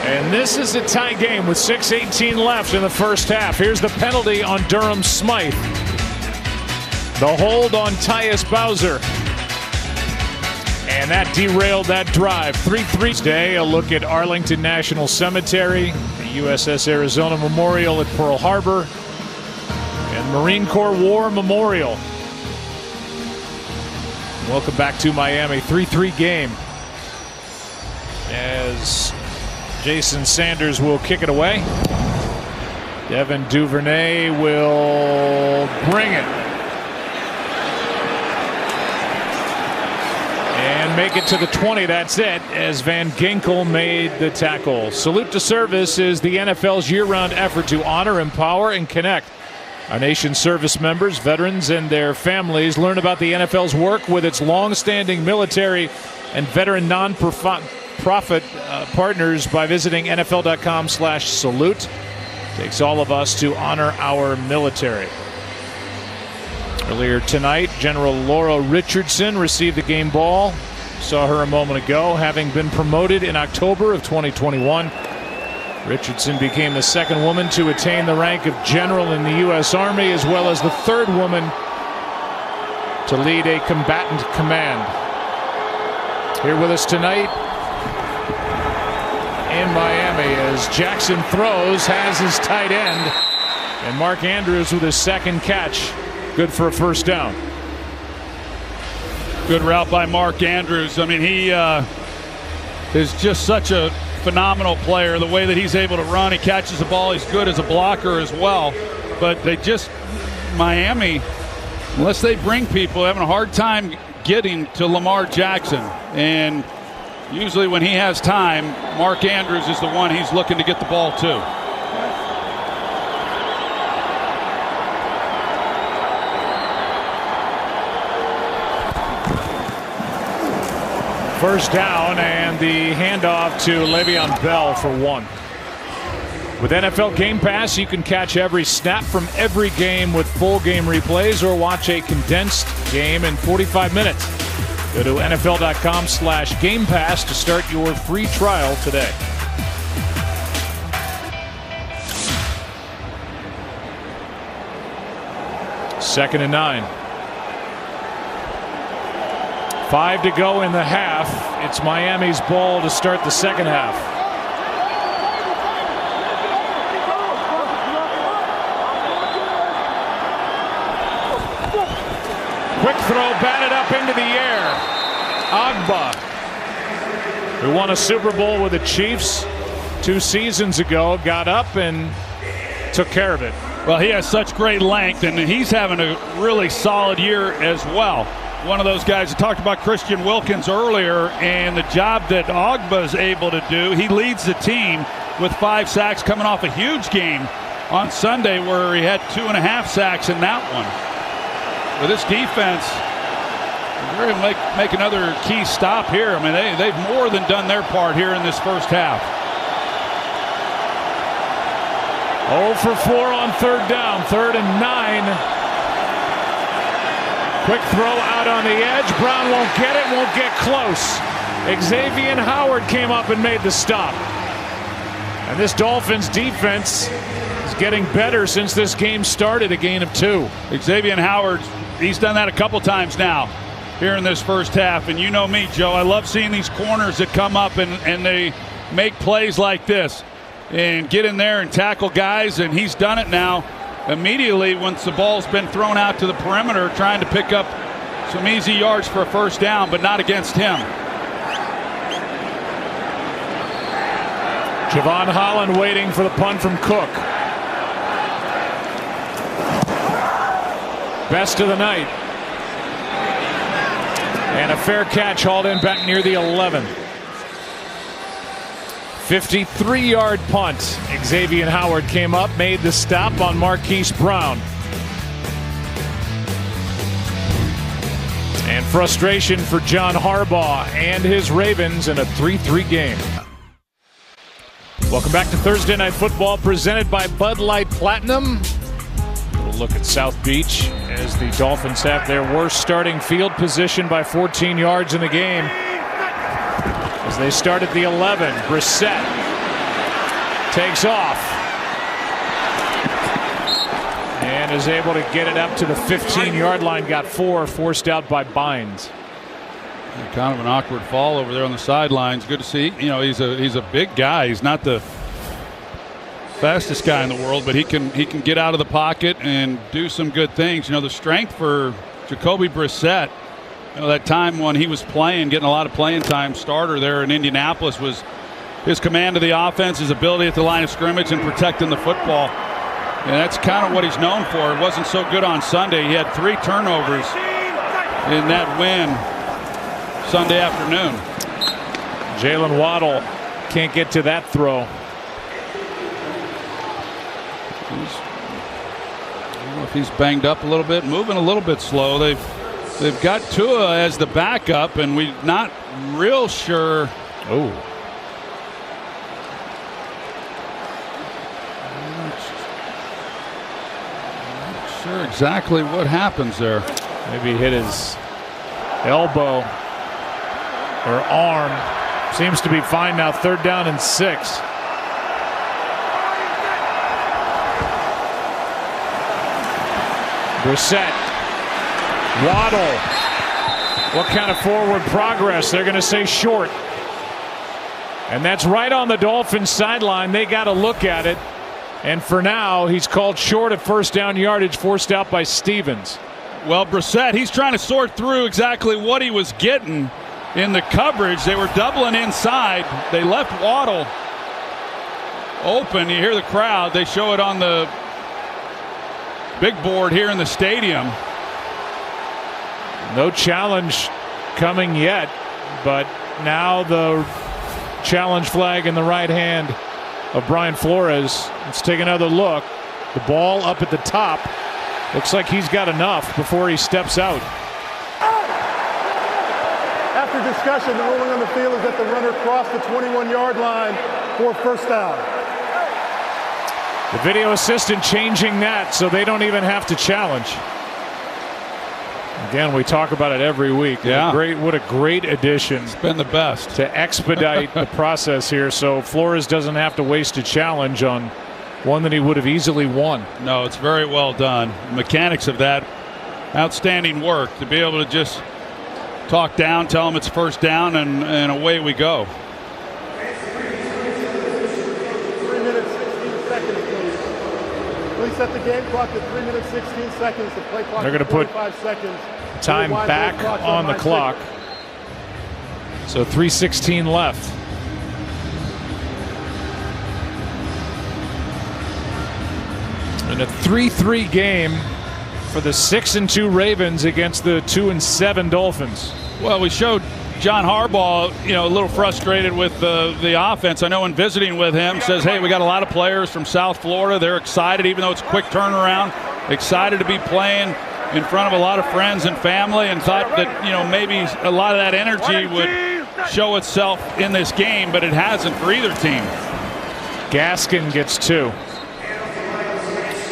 And this is a tie game with 6:18 left in the first half. Here's the penalty on Durham Smythe. The hold on Tyus Bowser. And that derailed that drive. 3-3 day. A look at Arlington National Cemetery, the USS Arizona Memorial at Pearl Harbor, and Marine Corps War Memorial. Welcome back to Miami. 3-3 game. As Jason Sanders will kick it away. Devin Duvernay will bring it. And make it to the 20. That's it, as Van Ginkel made the tackle. Salute to Service is the NFL's year-round effort to honor, empower, and connect our nation's service members, veterans, and their families. Learn about the NFL's work with its long-standing military and veteran non-profit partners by visiting NFL.com/salute. Takes all of us to honor our military. Earlier tonight, General Laura Richardson received the game ball. Saw her a moment ago, having been promoted in October of 2021. Richardson became the second woman to attain the rank of general in the U.S. Army, as well as the third woman to lead a combatant command. Here with us tonight in Miami as Jackson throws, has his tight end, and Mark Andrews with his second catch. Good for a first down. Good route by Mark Andrews. I mean, he is just such a phenomenal player. The way that he's able to run, he catches the ball. He's good as a blocker as well. But Miami, unless they bring people, having a hard time getting to Lamar Jackson. And usually when he has time, Mark Andrews is the one he's looking to get the ball to. First down, and the handoff to Le'Veon Bell for 1. With NFL Game Pass, you can catch every snap from every game with full game replays or watch a condensed game in 45 minutes. Go to NFL.com/Game Pass to start your free trial today. Second and 9. 5 to go in the half. It's Miami's ball to start the second half. Quick throw, batted up into the air. Agba, who won a Super Bowl with the Chiefs 2 seasons ago, got up and took care of it. Well, he has such great length, and he's having a really solid year as well. One of those guys that talked about Christian Wilkins earlier and the job that Agba is able to do. He leads the team with 5 sacks, coming off a huge game on Sunday where he had 2.5 sacks in that one. With this defense, they're going to make another key stop here. I mean, they've more than done their part here in this first half. 0 for 4 on third down, 3rd and 9. Quick throw out on the edge. Brown won't get it, won't get close. Xavier Howard came up and made the stop. And this Dolphins defense is getting better since this game started, a gain of 2. Xavier Howard, he's done that a couple times now here in this first half. And you know me, Joe, I love seeing these corners that come up and they make plays like this and get in there and tackle guys, and he's done it now. Immediately once the ball's been thrown out to the perimeter, trying to pick up some easy yards for a first down, but not against him. Javon Holland waiting for the punt from Cook. Best of the night. And a fair catch hauled in back near the 11. 53-yard punt. Xavier Howard came up, made the stop on Marquise Brown. And frustration for John Harbaugh and his Ravens in a 3-3 game. Welcome back to Thursday Night Football, presented by Bud Light Platinum. We'll look at South Beach as the Dolphins have their worst starting field position by 14 yards in the game. As they start at the 11, Brissett takes off. And and is able to get it up to the 15-yard line. Got 4, forced out by Bynes. Kind of an awkward fall over there on the sidelines. Good to see. You know, he's a big guy. He's not the fastest guy in the world, but he can get out of the pocket and do some good things. You know, the strength for Jacoby Brissett, you know, that time when he was playing, getting a lot of playing time, starter there in Indianapolis, was his command of the offense, his ability at the line of scrimmage and protecting the football. And that's kind of what he's known for. It wasn't so good on Sunday. He had 3 turnovers in that win Sunday afternoon. Jalen Waddle can't get to that throw. I don't know if he's banged up a little bit, moving a little bit slow. They've got Tua as the backup, and we're not real sure. Oh. Not sure exactly what happens there. Maybe he hit his elbow or arm. Seems to be fine now. 3rd down and 6. Brissett, Waddle. What kind of forward progress? They're going to say short. And that's right on the Dolphins sideline. They got to look at it. And for now, he's called short of 1st down yardage, forced out by Stevens. Well, Brissett, he's trying to sort through exactly what he was getting in the coverage. They were doubling inside. They left Waddle open. You hear the crowd. They show it on the big board here in the stadium. No challenge coming yet, but now the challenge flag in the right hand of Brian Flores. Let's take another look. The ball up at the top. Looks like he's got enough before he steps out. After discussion, the ruling on the field is that the runner crossed the 21-yard line for 1st down. The video assistant changing that so they don't even have to challenge. Again, we talk about it every week. Yeah. What a great addition. It's been the best to expedite the process here, so Flores doesn't have to waste a challenge on one that he would have easily won. No, it's very well done. The mechanics of that, outstanding work to be able to just talk down, tell him it's 1st down, and away we go. 3 minutes, 16 seconds, please. Please set the game clock to 3 minutes, 16 seconds. The play clock. They're going to put 45 seconds. time back on the clock. So 3:16 left. And a 3-3 game for the 6-2 Ravens against the 2-7 Dolphins. Well, we showed John Harbaugh, you know, a little frustrated with the offense. I know in visiting with him, says, hey, we got a lot of players from South Florida. They're excited, even though it's a quick turnaround, excited to be playing in front of a lot of friends and family, and thought that, you know, maybe a lot of that energy would show itself in this game, but it hasn't for either team. Gaskin gets 2.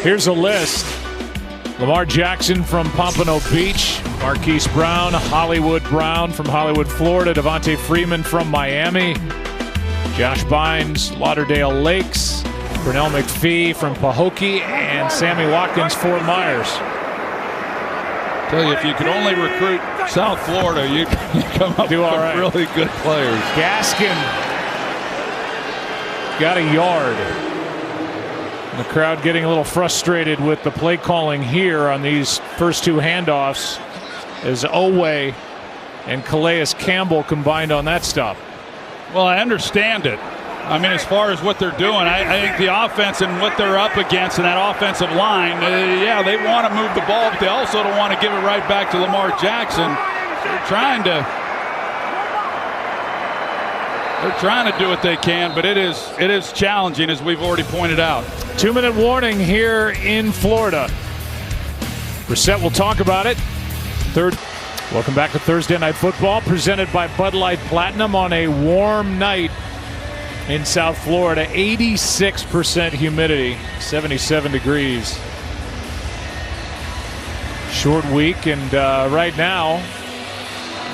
Here's a list. Lamar Jackson from Pompano Beach, Marquise Brown, Hollywood Brown from Hollywood, Florida, Devontae Freeman from Miami, Josh Bynes, Lauderdale Lakes, Pernell McPhee from Pahokee, and Sammy Watkins, Fort Myers. Tell you, if you could only recruit South Florida, you come up with right. Really good players. Gaskin got a yard. The crowd getting a little frustrated with the play calling here on these first 2 handoffs as Owe and Calais Campbell combined on that stop. Well, I understand it. I mean, as far as what they're doing, I think the offense and what they're up against in that offensive line, yeah, they want to move the ball, but they also don't want to give it right back to Lamar Jackson. They're trying to do what they can, but it is challenging, as we've already pointed out. 2-minute warning here in Florida. Brissett will talk about it. Welcome back to Thursday Night Football, presented by Bud Light Platinum on a warm night in South Florida. 86% humidity, 77 degrees. Short week, and right now,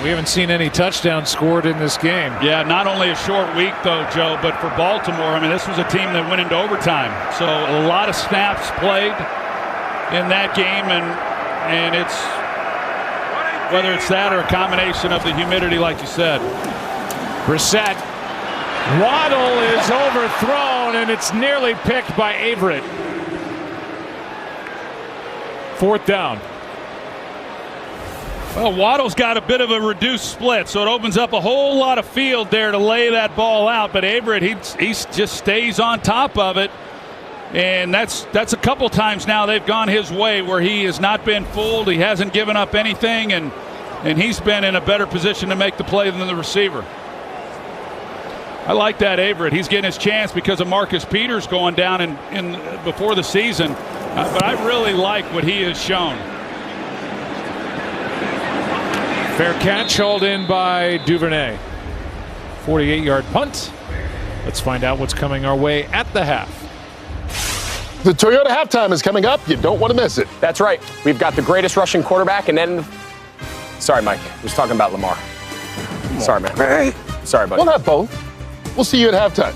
we haven't seen any touchdowns scored in this game. Yeah, not only a short week, though, Joe, but for Baltimore, I mean, this was a team that went into overtime. So a lot of snaps played. in that game, and it's whether it's that or a combination of the humidity, like you said. Brissett. Waddle is overthrown, and it's nearly picked by Averett. 4th down. Well, Waddle's got a bit of a reduced split, so it opens up a whole lot of field there to lay that ball out. But Averett, he just stays on top of it, and that's a couple times now they've gone his way where he has not been fooled. He hasn't given up anything, and he's been in a better position to make the play than the receiver. I like that Averett. He's getting his chance because of Marcus Peters going down in before the season, but I really like what he has shown. Fair catch, hauled in by Duvernay. 48-yard punt. Let's find out what's coming our way at the half. The Toyota halftime is coming up. You don't want to miss it. That's right. We've got the greatest rushing quarterback, and then... Sorry, Mike. I was talking about Lamar. Sorry, man. Sorry, buddy. We'll have both. We'll see you at halftime.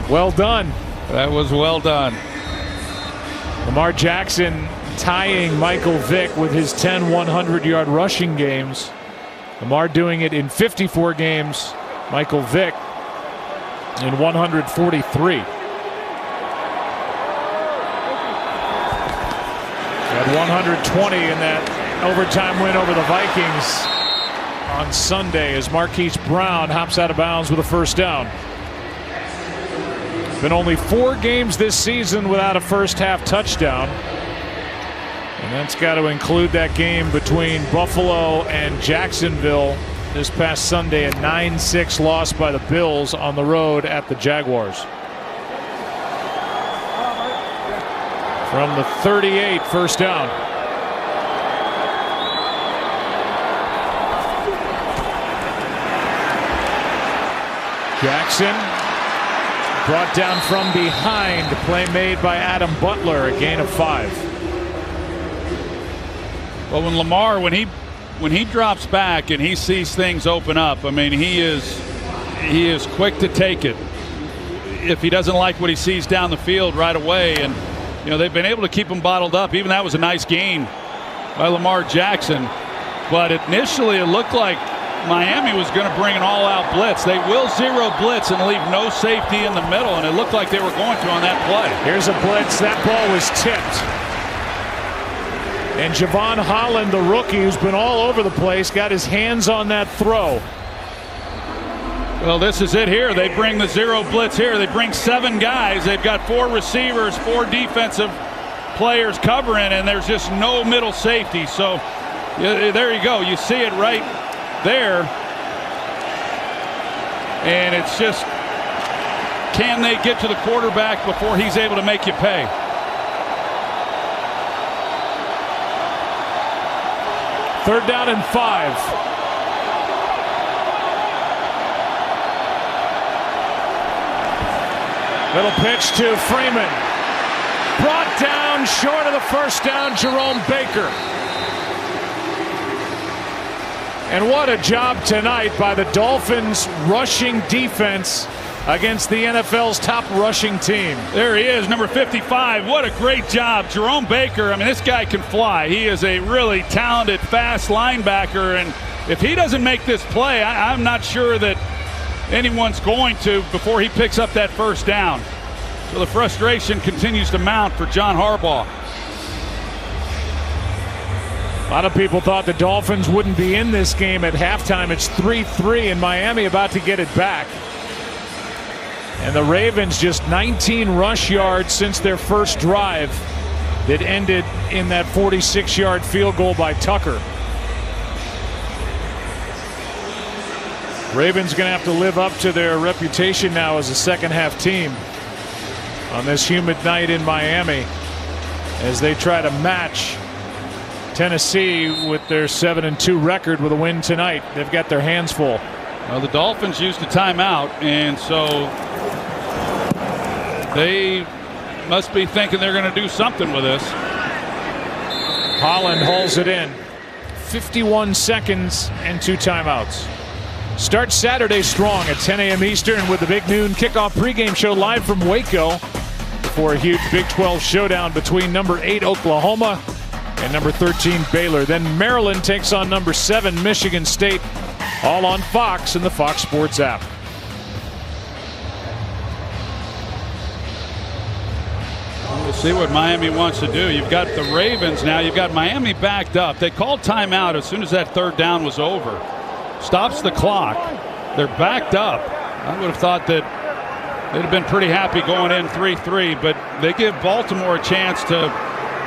Well done. That was well done. Lamar Jackson tying Michael Vick with his 10 100-yard rushing games. Lamar doing it in 54 games. Michael Vick in 143. Had 120 in that overtime win over the Vikings on Sunday as Marquise Brown hops out of bounds with a 1st down. Been only 4 games this season without a first-half touchdown. And that's got to include that game between Buffalo and Jacksonville this past Sunday, a 9-6 loss by the Bills on the road at the Jaguars. From the 38, 1st down. Jackson brought down from behind. Play made by Adam Butler, a gain of 5. Well, when Lamar, when he drops back and he sees things open up, I mean, he is quick to take it if he doesn't like what he sees down the field right away. And you know, they've been able to keep him bottled up. Even that was a nice gain by Lamar Jackson. But initially it looked like Miami was going to bring an all-out blitz. They will zero blitz and leave no safety in the middle, and it looked like they were going to on that play. Here's a blitz. That ball was tipped. And Javon Holland, the rookie, who's been all over the place, got his hands on that throw. Well, this is it here. They bring the zero blitz here. They bring 7 guys. They've got 4 receivers, 4 defensive players covering, and there's just no middle safety. So there you go. You see it right there. And it's just, can they get to the quarterback before he's able to make you pay? Third down and 5. Little pitch to Freeman. Brought down short of the 1st down, Jerome Baker. And what a job tonight by the Dolphins rushing defense against the NFL's top rushing team. There he is, number 55. What a great job. Jerome Baker, I mean, this guy can fly. He is a really talented, fast linebacker, and if he doesn't make this play, I'm not sure that anyone's going to before he picks up that 1st down. So the frustration continues to mount for John Harbaugh. A lot of people thought the Dolphins wouldn't be in this game at halftime. It's 3-3 and Miami about to get it back. And the Ravens just 19 rush yards since their first drive that ended in that 46-yard field goal by Tucker. Ravens going to have to live up to their reputation now as a second-half team on this humid night in Miami as they try to match Tennessee with their 7-2 record with a win tonight. They've got their hands full. Well, the Dolphins used a timeout, and so they must be thinking they're going to do something with this. Holland hauls it in. 51 seconds and 2 timeouts. Start Saturday strong at 10 a.m. Eastern with the Big Noon Kickoff pregame show live from Waco. for a huge Big 12 showdown between number 8 Oklahoma and number 13 Baylor. Then Maryland takes on number 7 Michigan State, all on Fox and the Fox Sports app. We'll see what Miami wants to do. You've got the Ravens now. You've got Miami backed up. They called timeout as soon as that third down was over. Stops the clock. They're backed up. I would have thought that they'd have been pretty happy going in 3-3, but they give Baltimore a chance to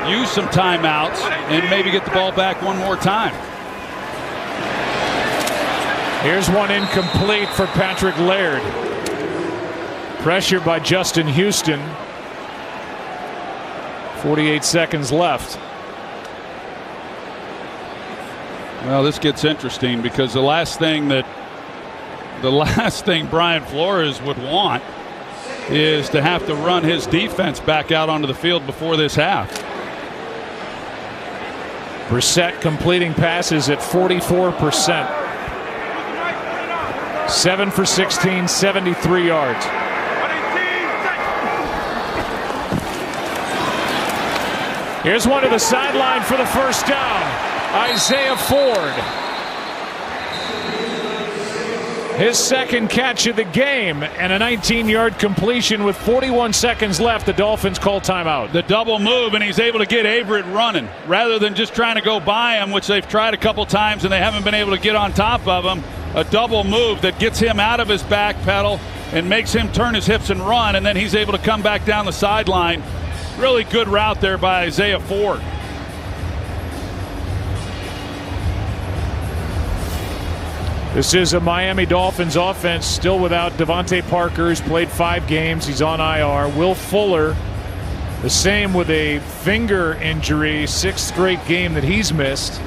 use some timeouts and maybe get the ball back one more time. Here's one incomplete for Patrick Laird. Pressure by Justin Houston. 48 seconds left. Well, this gets interesting because the last thing Brian Flores would want is to have to run his defense back out onto the field before this half. Brissett completing passes at 44%. 7 for 16, 73 yards. Here's one to the sideline for the first down. Isaiah Ford. His second catch of the game and a 19-yard completion with 41 seconds left. The Dolphins call timeout. The double move, and he's able to get Averett running rather than just trying to go by him, which they've tried a couple times and they haven't been able to get on top of him. A double move that gets him out of his back pedal and makes him turn his hips and run, and then he's able to come back down the sideline. Really good route there by Isaiah Ford. This is a Miami Dolphins offense still without Devontae Parker, who's played 5 games. He's on IR. Will Fuller, the same with a finger injury, 6th straight game that he's missed.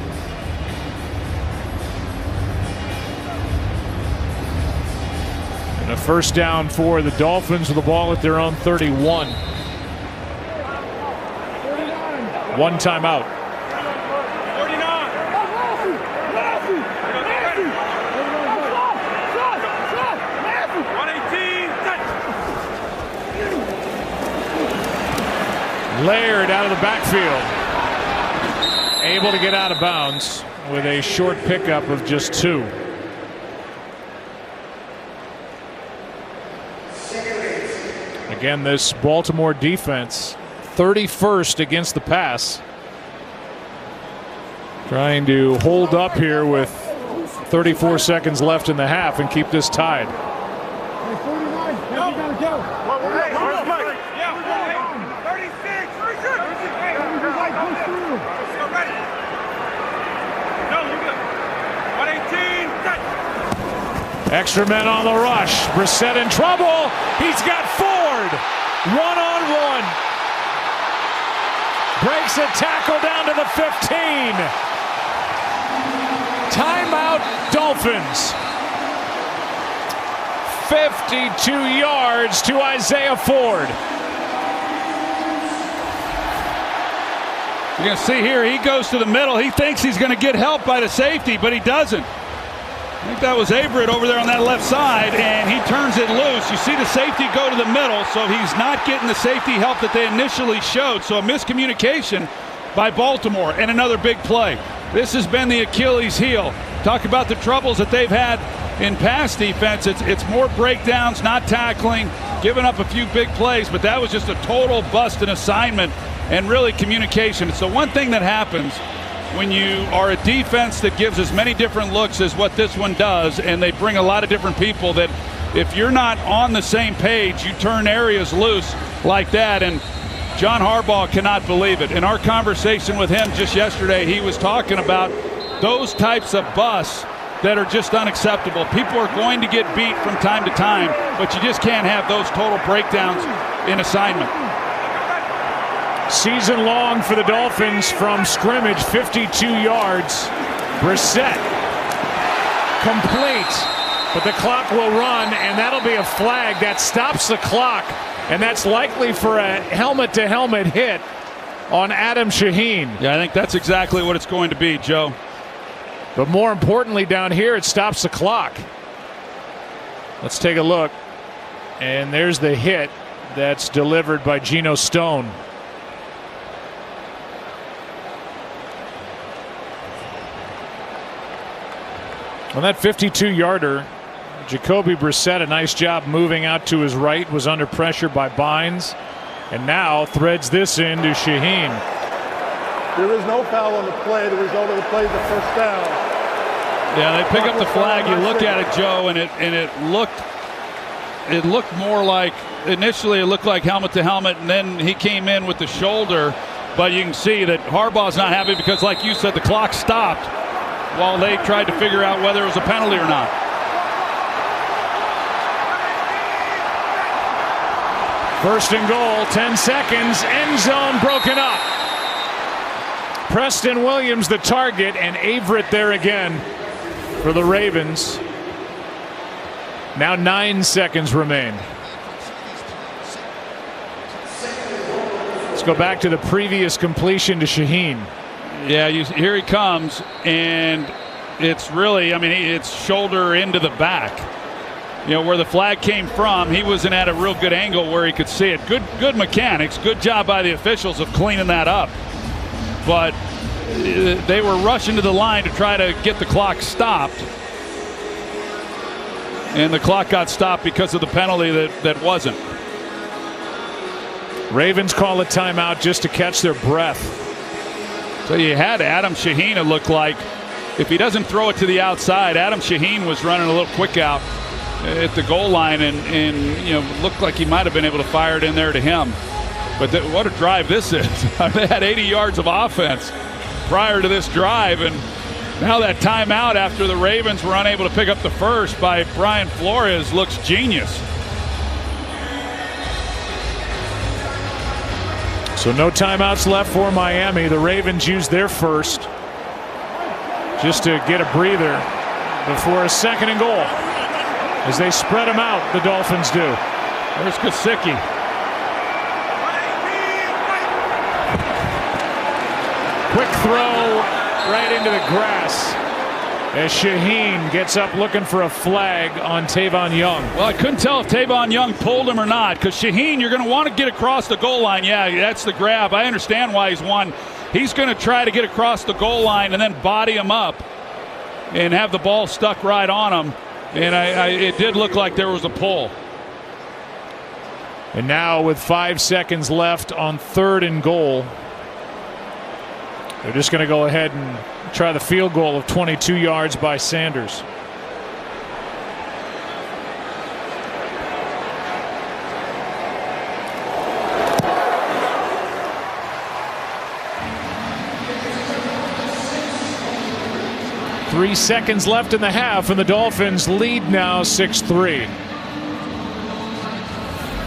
And a first down for the Dolphins with the ball at their own 31. One timeout. 49. Laird out of the backfield. Able to get out of bounds with a short pickup of just 2. Again, this Baltimore defense 31st against the pass. Trying to hold up here with 34 seconds left in the half and keep this tied. Extra men on the rush. Brissett in trouble. He's got Ford. 1-on-1. Breaks a tackle down to the 15. Timeout, Dolphins. 52 yards to Isaiah Ford. You're going to see here, he goes to the middle. He thinks he's going to get help by the safety, but he doesn't. I think that was Averett over there on that left side, and he turns it loose. You see the safety go to the middle, so he's not getting the safety help that they initially showed. So a miscommunication by Baltimore, and another big play. This has been the Achilles heel. Talk about the troubles that they've had in pass defense. It's more breakdowns, not tackling, giving up a few big plays, but that was just a total bust in assignment and really communication. It's the one thing that happens when you are a defense that gives as many different looks as what this one does, and they bring a lot of different people, that if you're not on the same page, you turn areas loose like that. And John Harbaugh cannot believe it. In our conversation with him just yesterday, he was talking about those types of busts that are just unacceptable. People are going to get beat from time to time, but you just can't have those total breakdowns in assignment. Season long for the Dolphins from scrimmage, 52 yards. Brissett complete, but the clock will run, and that'll be a flag that stops the clock, and that's likely for a helmet-to-helmet hit on Adam Shaheen. Yeah, I think that's exactly what it's going to be, Joe. But more importantly, down here, it stops the clock. Let's take a look, and there's the hit. that's delivered by Geno Stone. On that 52-yarder, Jacoby Brissett, a nice job moving out to his right, was under pressure by Bynes, and now threads this into Shaheen. There is no foul on the play. The result of the play is the first down. Yeah, they pick up the flag. You look at it, Joe, and it looked more like, initially it looked like helmet to helmet, and then he came in with the shoulder. But you can see that Harbaugh's not happy because, like you said, the clock stopped while they tried to figure out whether it was a penalty or not. First and goal, 10 seconds, end zone broken up. Preston Williams the target, and Averett there again for the Ravens. Now 9 seconds remain. Let's go back to the previous completion to Shaheen. Yeah, here he comes, and it's really, I mean, it's shoulder into the back. You know, where the flag came from, he wasn't at a real good angle where he could see it. Good mechanics, good job by the officials of cleaning that up. But they were rushing to the line to try to get the clock stopped. And the clock got stopped because of the penalty that wasn't. Ravens call a timeout just to catch their breath. So you had Adam Shaheen, it looked like. If he doesn't throw it to the outside, Adam Shaheen was running a little quick out at the goal line, and you know, looked like he might have been able to fire it in there to him. But what a drive this is. They had 80 yards of offense prior to this drive, and now that timeout after the Ravens were unable to pick up the first by Brian Flores looks genius. So no timeouts left for Miami. The Ravens used their first just to get a breather before a second and goal. As they spread them out, the Dolphins do. There's Gesicki. Quick throw right into the grass as Shaheen gets up looking for a flag on Tavon Young. Well, I couldn't tell if Tavon Young pulled him or not, because Shaheen, you're going to want to get across the goal line. Yeah, that's the grab. I understand why he's won. He's going to try to get across the goal line and then body him up and have the ball stuck right on him. And it did look like there was a pull. And now with 5 seconds left on 3rd and goal, they're just going to go ahead and try the field goal of 22 yards by Sanders. Three seconds left in the half, and the Dolphins lead now 6-3.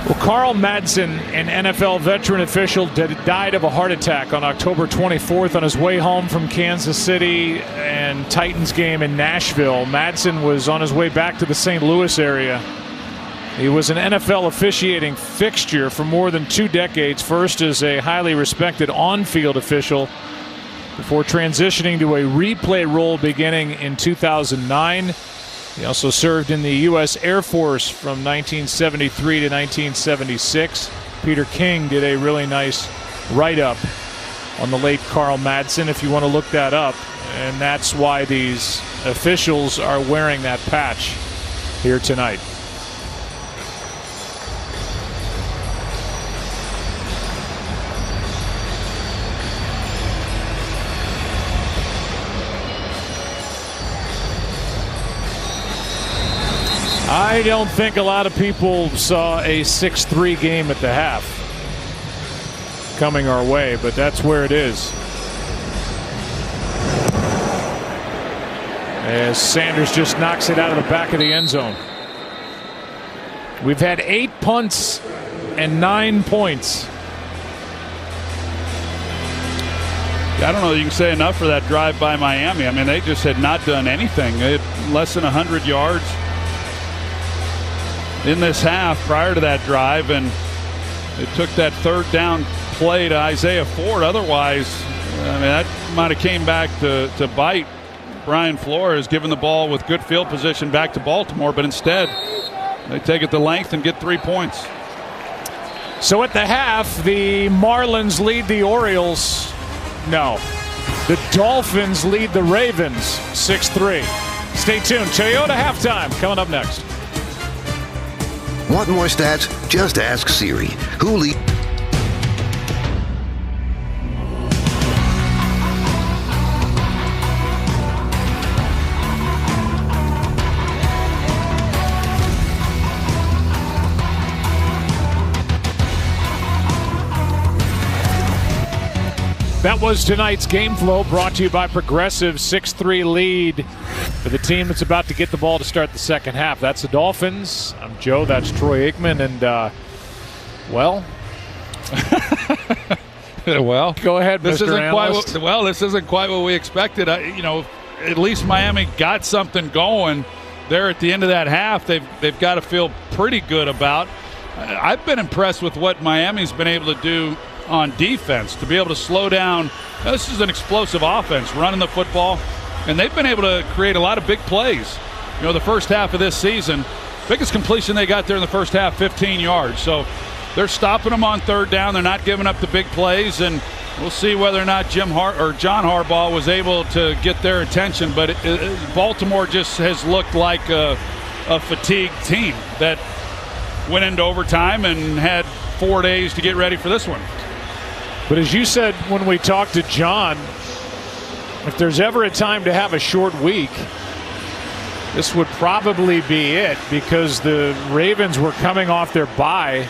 Well, Carl Madsen, an NFL veteran official, died of a heart attack on October 24th on his way home from Kansas City and Titans game in Nashville. Madsen was on his way back to the St. Louis area. He was an NFL officiating fixture for more than 2 decades, first as a highly respected on-field official before transitioning to a replay role beginning in 2009. He also served in the U.S. Air Force from 1973 to 1976. Peter King did a really nice write-up on the late Carl Madsen, if you want to look that up. And that's why these officials are wearing that patch here tonight. I don't think a lot of people saw a 6-3 game at the half coming our way, but that's where it is. As Sanders just knocks it out of the back of the end zone. We've had 8 punts and 9 points. I don't know that you can say enough for that drive by Miami. I mean, they just had not done anything. They had less than 100 yards in this half prior to that drive, and it took that 3rd down play to Isaiah Ford. Otherwise, I mean, that might have came back to bite Brian Flores, giving the ball with good field position back to Baltimore, but instead they take it the length and get 3 points. So at the half, the Marlins lead the Orioles. No. The Dolphins lead the Ravens 6-3. Stay tuned. Toyota halftime coming up next. Want more stats? Just ask Siri. Who leads? That was tonight's game flow, brought to you by Progressive. 6-3 lead for the team that's about to get the ball to start the second half. That's the Dolphins. I'm Joe. That's Troy Aikman. And, well, go ahead, Mr. Analyst. This isn't quite what we expected. At least Miami got something going there at the end of that half. They've got to feel pretty good about. I've been impressed with what Miami's been able to do on defense, to be able to slow down. This is an explosive offense, running the football, and they've been able to create a lot of big plays. The first half of this season, biggest completion they got there in the first half, 15 yards. So they're stopping them on third down. They're not giving up the big plays, and we'll see whether or not John Harbaugh was able to get their attention. But Baltimore just has looked like a fatigued team that went into overtime and had 4 days to get ready for this one. But as you said when we talked to John, if there's ever a time to have a short week, this would probably be it, because the Ravens were coming off their bye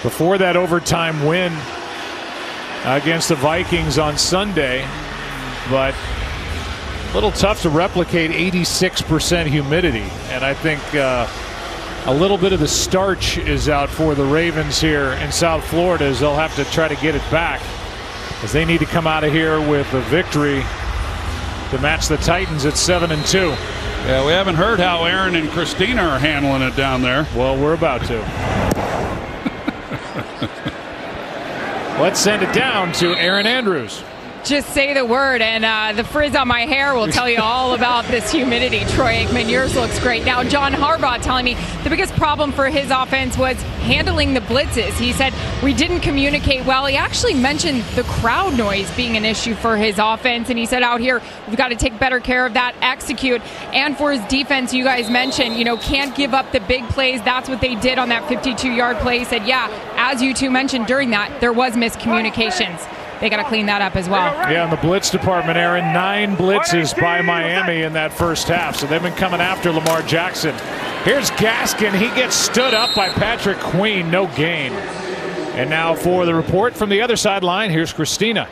before that overtime win against the Vikings on Sunday. But a little tough to replicate 86% humidity. And I think a little bit of the starch is out for the Ravens here in South Florida, as they'll have to try to get it back, as they need to come out of here with a victory to match the Titans at 7-2. Yeah, we haven't heard how Aaron and Christina are handling it down there. Well, we're about to. Let's send it down to Aaron Andrews. Just say the word, and the frizz on my hair will tell you all about this humidity. Troy Aikman, yours looks great. Now, John Harbaugh telling me the biggest problem for his offense was handling the blitzes. He said we didn't communicate well. He actually mentioned the crowd noise being an issue for his offense, and he said out here we've got to take better care of that, execute. And for his defense, you guys mentioned, can't give up the big plays. That's what they did on that 52-yard play. He said, yeah, as you two mentioned during that, there was miscommunications. They got to clean that up as well. Yeah, in the blitz department, Aaron, 9 blitzes by Miami in that first half. So they've been coming after Lamar Jackson. Here's Gaskin. He gets stood up by Patrick Queen. No gain. And now for the report from the other sideline, here's Christina.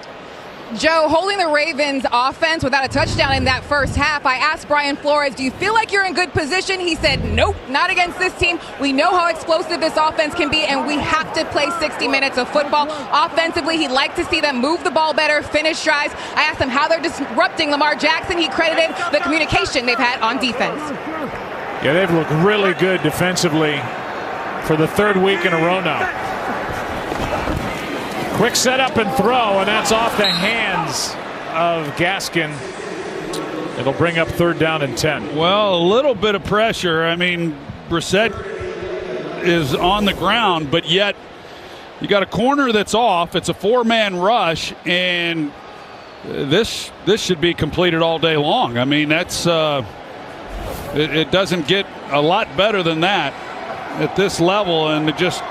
Joe, holding the Ravens offense without a touchdown in that first half, I asked Brian Flores, do you feel like you're in good position? He said, nope, not against this team. We know how explosive this offense can be, and we have to play 60 minutes of football. Offensively, he'd like to see them move the ball better, finish drives. I asked him how they're disrupting Lamar Jackson. He credited the communication they've had on defense. Yeah, they've looked really good defensively for the third week in a row now. Quick setup and throw, and that's off the hands of Gaskin. It'll bring up third down and 10. Well, a little bit of pressure. I mean, Brissett is on the ground, but yet you got a corner that's off. It's a 4-man rush, and this should be completed all day long. I mean, that's it doesn't get a lot better than that at this level, and it just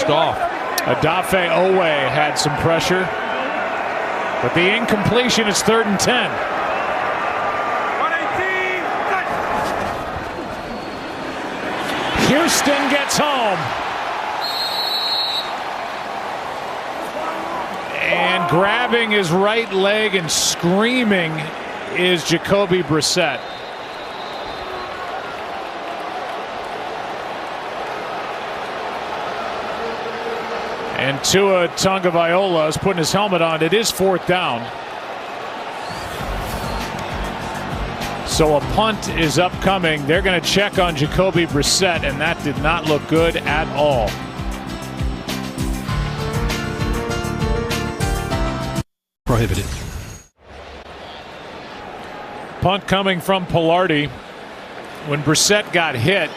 off. Adafe Owe had some pressure, but the incompletion is 3rd and 10. 118. Houston gets home. And grabbing his right leg and screaming is Jacoby Brissett. And Tua Tagovailoa is putting his helmet on. It is 4th down. So a punt is upcoming. They're going to check on Jacoby Brissett, and that did not look good at all. Prohibited. Punt coming from Pilardi. When Brissett got hit,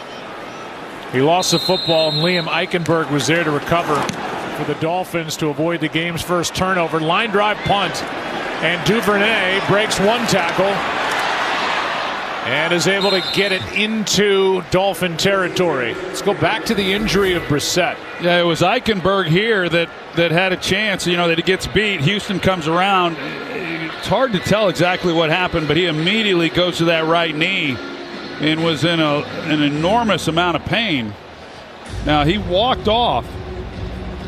He lost the football, and Liam Eichenberg was there to recover for the Dolphins to avoid the game's first turnover. Line drive punt, and Duvernay breaks one tackle and is able to get it into Dolphin territory. Let's go back to the injury of Brissett. Yeah, it was Eichenberg here that had a chance, that he gets beat. Houston comes around. It's hard to tell exactly what happened, but he immediately goes to that right knee and was in an enormous amount of pain. Now, he walked off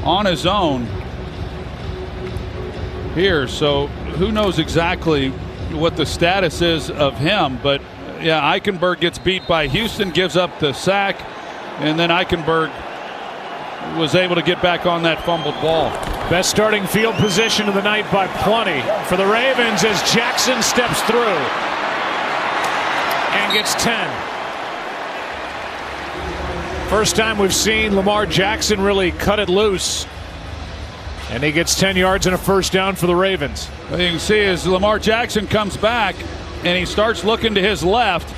on his own here, so who knows exactly what the status is of him, but yeah, Eichenberg gets beat by Houston, gives up the sack, and then Eichenberg was able to get back on that fumbled ball. Best starting field position of the night by plenty for the Ravens as Jackson steps through and gets 10. First time we've seen Lamar Jackson really cut it loose. And he gets 10 yards and a first down for the Ravens. What you can see is Lamar Jackson comes back and he starts looking to his left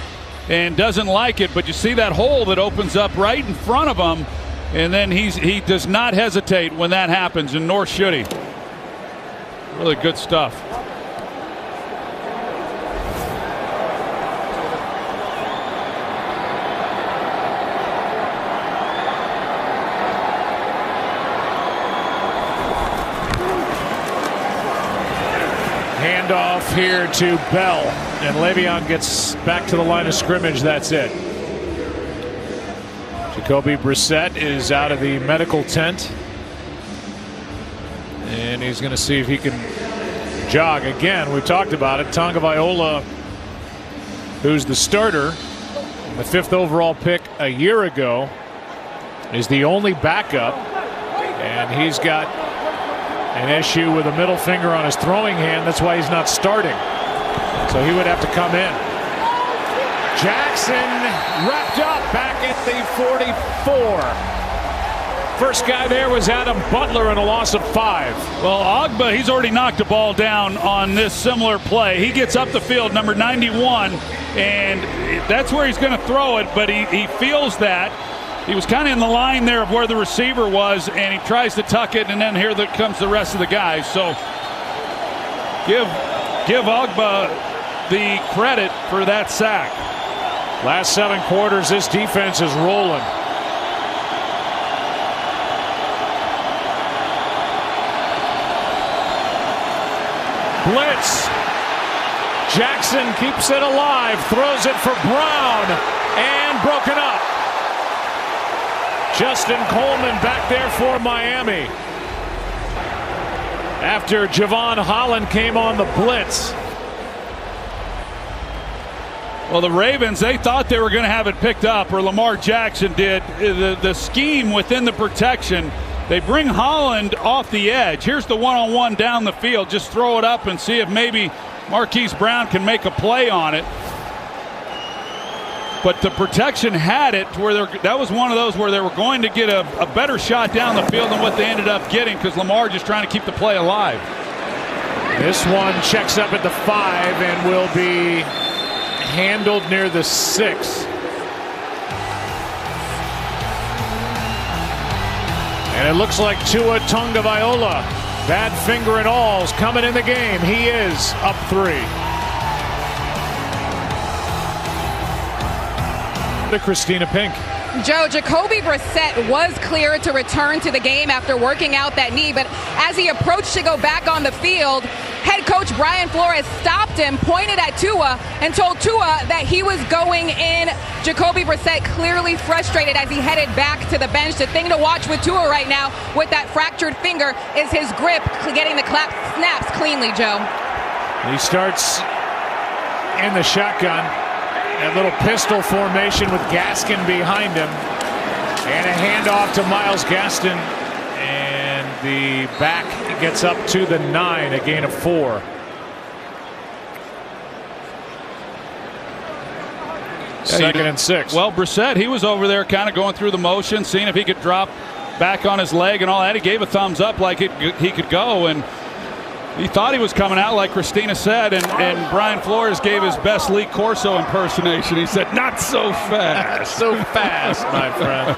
and doesn't like it, but you see that hole that opens up right in front of him, and then he does not hesitate when that happens, and nor should he. Really good stuff. Handoff here to Bell, and Le'Veon gets back to the line of scrimmage. That's it. Jacoby Brissett is out of the medical tent, and he's going to see if he can jog again. We've talked about it. Tagovailoa, who's the starter, the 5th overall pick a year ago, is the only backup, and he's got an issue with a middle finger on his throwing hand. That's why he's not starting. So he would have to come in. Jackson wrapped up back at the 44. First guy there was Adam Butler in a loss of 5. Well, Ogba, he's already knocked a ball down on this similar play. He gets up the field, number 91, and that's where he's going to throw it, but he feels that. He was kind of in the line there of where the receiver was, and he tries to tuck it, and then here comes the rest of the guys. So give Ogba the credit for that sack. Last 7 quarters, this defense is rolling. Blitz. Jackson keeps it alive, throws it for Brown, and broken up. Justin Coleman back there for Miami. After Javon Holland came on the blitz. Well, the Ravens, they thought they were going to have it picked up, or Lamar Jackson did. The scheme within the protection, they bring Holland off the edge. Here's the one-on-one down the field. Just throw it up and see if maybe Marquise Brown can make a play on it. But the protection had it where that was one of those where they were going to get a better shot down the field than what they ended up getting, because Lamar just trying to keep the play alive. This one checks up at the 5 and will be handled near the 6. And it looks like Tua Tagovailoa, bad finger and all, is coming in the game. He is up 3. To Christina Pink. Joe, Jacoby Brissett was cleared to return to the game after working out that knee, but as he approached to go back on the field, head coach Brian Flores stopped him, pointed at Tua, and told Tua that he was going in. Jacoby Brissett clearly frustrated as he headed back to the bench. The thing to watch with Tua right now with that fractured finger is his grip, getting the snaps cleanly, Joe. He starts in the shotgun. That little pistol formation with Gaskin behind him. And a handoff to Myles Gaskin. And the back gets up to the 9, a gain of 4. Second and 6. Well, Brissett, he was over there kind of going through the motion, seeing if he could drop back on his leg and all that. He gave a thumbs up like he could go. And He thought he was coming out, like Christina said, and Brian Flores gave his best Lee Corso impersonation. He said, "Not so fast." So fast, my friend.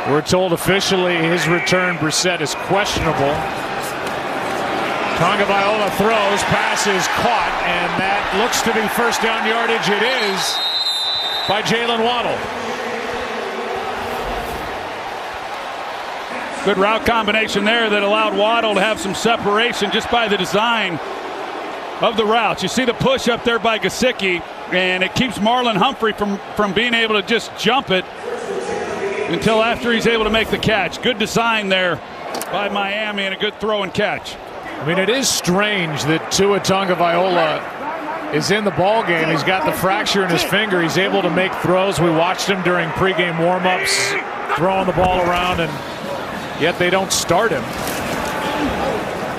We're told officially his return, Brissett, is questionable. Tagovailoa throws, pass is caught, and that looks to be first down yardage. It is by Jalen Waddle. Good route combination there that allowed Waddle to have some separation just by the design of the routes. You see the push up there by Gesicki, and it keeps Marlon Humphrey from being able to just jump it until after he's able to make the catch. Good design there by Miami and a good throw and catch. I mean, it is strange that Tua Tagovailoa is in the ball game. He's got the fracture in his finger. He's able to make throws. We watched him during pregame warm-ups throwing the ball around, and yet they don't start him.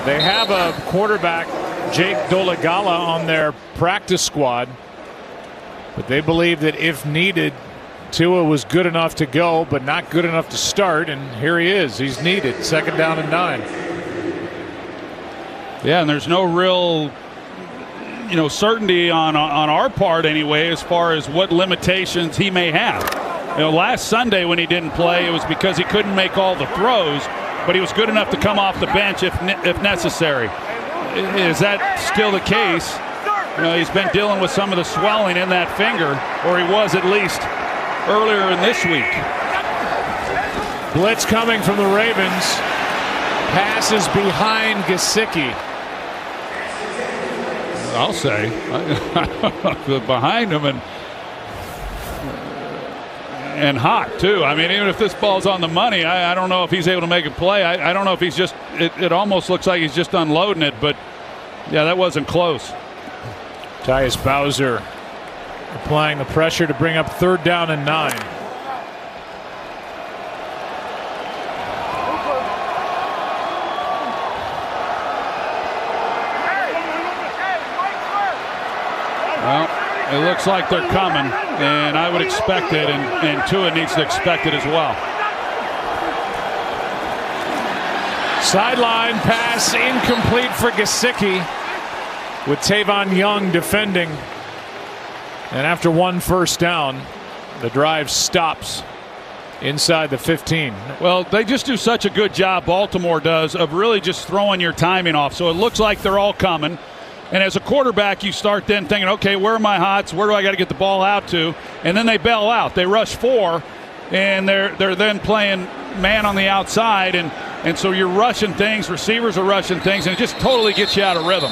They have a quarterback, Jake Dolegala, on their practice squad, but they believe that if needed, Tua was good enough to go, but not good enough to start, and here he is. He's needed. 2nd down and 9. Yeah, and there's no real, certainty on our part anyway as far as what limitations he may have. Last Sunday when he didn't play, it was because he couldn't make all the throws, but he was good enough to come off the bench if necessary. Is that still the case? He's been dealing with some of the swelling in that finger, or he was at least earlier in this week. Blitz coming from the Ravens. Passes behind Gesicki. I'll say behind him and hot too. I mean, even if this ball's on the money, I don't know if he's able to make a play. I don't know if he's just. It almost looks like he's just unloading it, but yeah, that wasn't close. Tyus Bowser applying the pressure to bring up 3rd down and 9. Well, it looks like they're coming, and I would expect it, and Tua needs to expect it as well. Sideline pass incomplete for Gesicki, with Tavon Young defending. And after 1 first down, the drive stops inside the 15. Well, they just do such a good job, Baltimore does, of really just throwing your timing off. So it looks like they're all coming. And as a quarterback, you start then thinking, okay, where are my hots? Where do I got to get the ball out to? And then they bail out. They rush 4, and they're then playing man on the outside. And so you're rushing things. Receivers are rushing things, and it just totally gets you out of rhythm.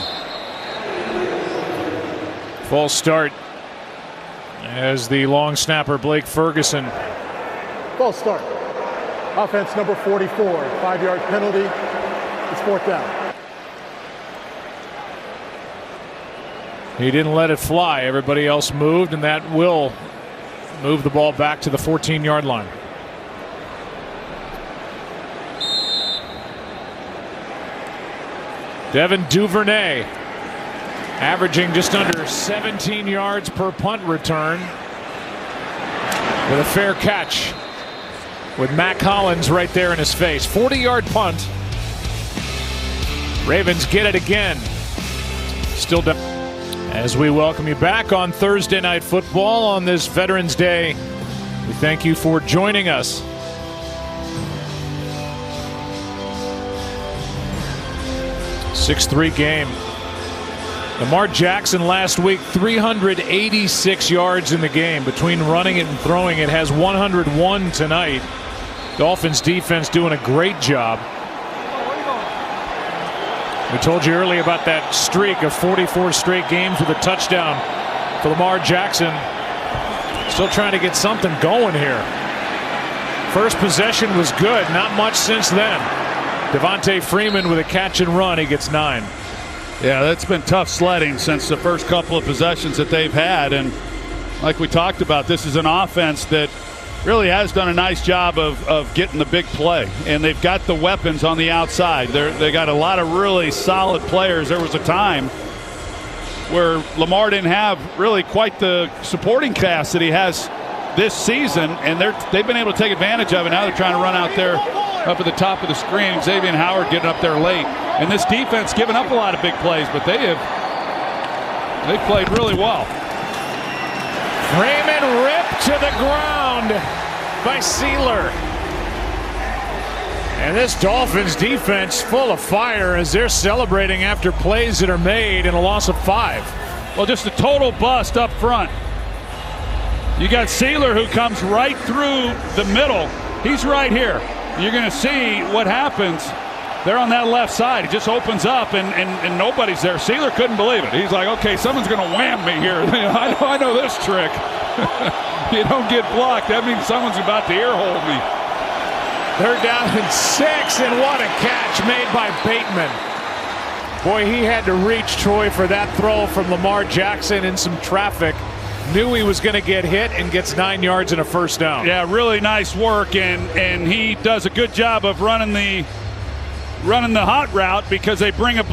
False start as the long snapper Blake Ferguson. False start. Offense number 44. 5-yard penalty. It's 4th down. He didn't let it fly. Everybody else moved, and that will move the ball back to the 14-yard line. Devin Duvernay averaging just under 17 yards per punt return with a fair catch with Mac Hollins right there in his face. 40-yard punt. Ravens get it again. Still down. As we welcome you back on Thursday Night Football on this Veterans Day, we thank you for joining us. (6-3) game. Lamar Jackson last week, 386 yards in the game. Between running it and throwing it, has 101 tonight. Dolphins defense doing a great job. We told you earlier about that streak of 44 straight games with a touchdown for Lamar Jackson. Still trying to get something going here. First possession was good. Not much since then. Devontae Freeman with a catch and run. He gets 9. Yeah, that's been tough sledding since the first couple of possessions that they've had. And like we talked about, this is an offense that really has done a nice job of getting the big play. And they've got the weapons on the outside. They got a lot of really solid players. There was a time where Lamar didn't have really quite the supporting cast that he has this season, and they've been able to take advantage of it. Now they're trying to run out there up at the top of the screen. Xavier Howard getting up there late. And this defense giving up a lot of big plays, but they've played really well. Raymond ripped to the ground by Sealer. And this Dolphins defense full of fire as they're celebrating after plays that are made in a loss of 5. Well, just a total bust up front. You got Sealer who comes right through the middle. He's right here. You're going to see what happens. They're on that left side. It just opens up, and nobody's there. Sealer couldn't believe it. He's like, okay, someone's going to wham me here. I know this trick. You don't get blocked. That means someone's about to ear hold me. They're down in 6, and what a catch made by Bateman. Boy, he had to reach, Troy, for that throw from Lamar Jackson in some traffic. Knew he was going to get hit and gets 9 yards and a first down. Yeah, really nice work, and he does a good job of running the hot route because they bring a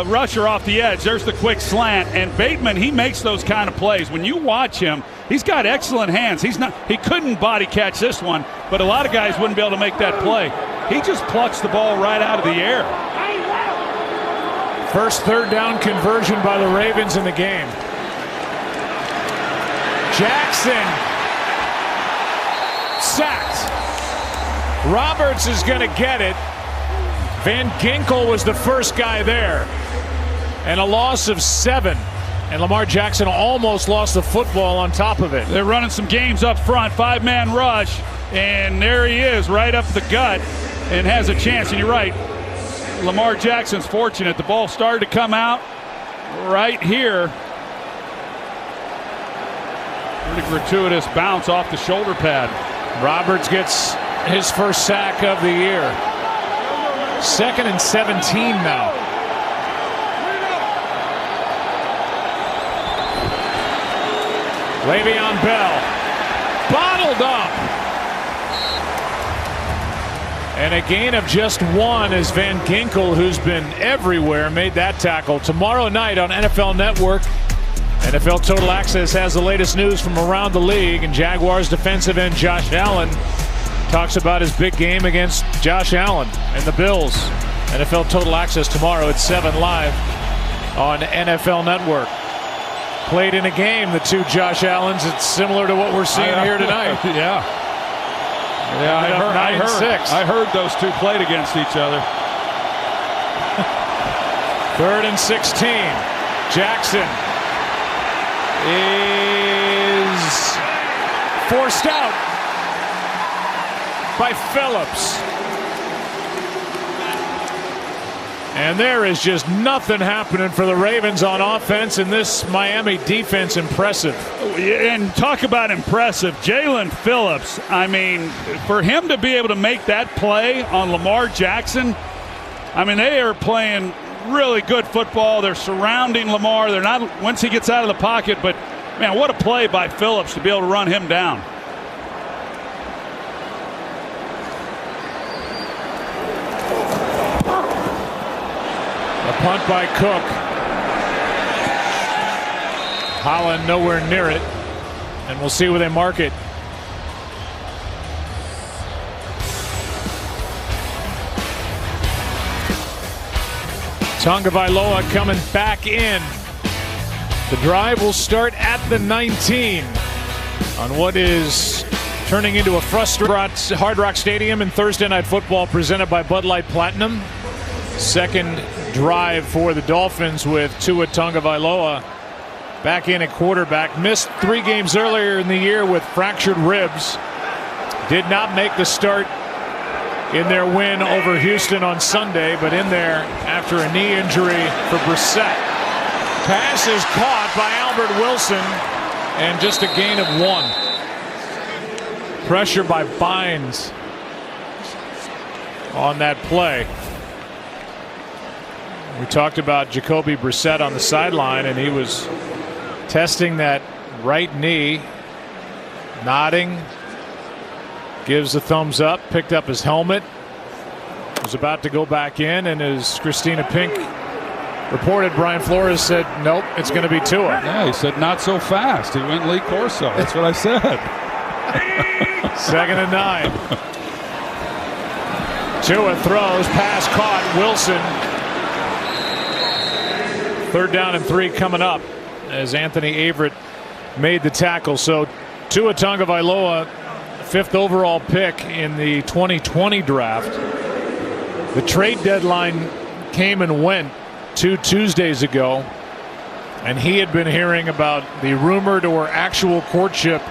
rusher off the edge. There's the quick slant, and Bateman, he makes those kind of plays. When you watch him, he's got excellent hands. He couldn't body catch this one, but a lot of guys wouldn't be able to make that play. He just plucks the ball right out of the air. First third down conversion by the Ravens in the game. Jackson sacked. Roberts is going to get it. Van Ginkel was the first guy there. And a loss of 7. And Lamar Jackson almost lost the football on top of it. They're running some games up front, 5-man rush, and there he is right up the gut and has a chance. And you're right, Lamar Jackson's fortunate. The ball started to come out right here. Pretty gratuitous bounce off the shoulder pad. Roberts gets his first sack of the year. 2nd and 17 now. Le'Veon Bell bottled up. And a gain of just 1 as Van Ginkel, who's been everywhere, made that tackle. Tomorrow night on NFL Network, NFL Total Access has the latest news from around the league, and Jaguars defensive end Josh Allen talks about his big game against Josh Allen and the Bills. NFL Total Access tomorrow at 7 live on NFL Network. Played in a game, the two Josh Allens. It's similar to what we're seeing here tonight. Yeah, I heard those two played against each other. 3rd and 16. Jackson is forced out by Phillips. And there is just nothing happening for the Ravens on offense, and this Miami defense impressive. And talk about impressive. Jalen Phillips, I mean, for him to be able to make that play on Lamar Jackson, I mean, they are playing really good football. They're surrounding Lamar. They're not, once he gets out of the pocket, but man, what a play by Phillips to be able to run him down. A punt by Cook. Holland nowhere near it, and we'll see where they mark it. Tagovailoa coming back in. The drive will start at the 19 on what is turning into a frustrating Hard Rock Stadium in Thursday Night Football presented by Bud Light Platinum. Second drive for the Dolphins with Tua Tagovailoa back in at quarterback. Missed 3 games earlier in the year with fractured ribs. Did not make the start in their win over Houston on Sunday, but in there after a knee injury for Brissett. Pass is caught by Albert Wilson, and just a gain of 1. Pressure by Bynes on that play. We talked about Jacoby Brissett on the sideline, and he was testing that right knee, nodding, gives a thumbs up, picked up his helmet, was about to go back in, and as Christina Pink reported, Brian Flores said, nope, it's going to be Tua. Yeah, he said not so fast. He went Lee Corso. That's what I said. 2nd and 9. Tua throws, pass caught, Wilson. 3rd down and 3 coming up as Anthony Averett made the tackle. So Tua Tagovailoa, 5th overall pick in the 2020 draft. The trade deadline came and went 2 Tuesdays ago, and he had been hearing about the rumored or actual courtship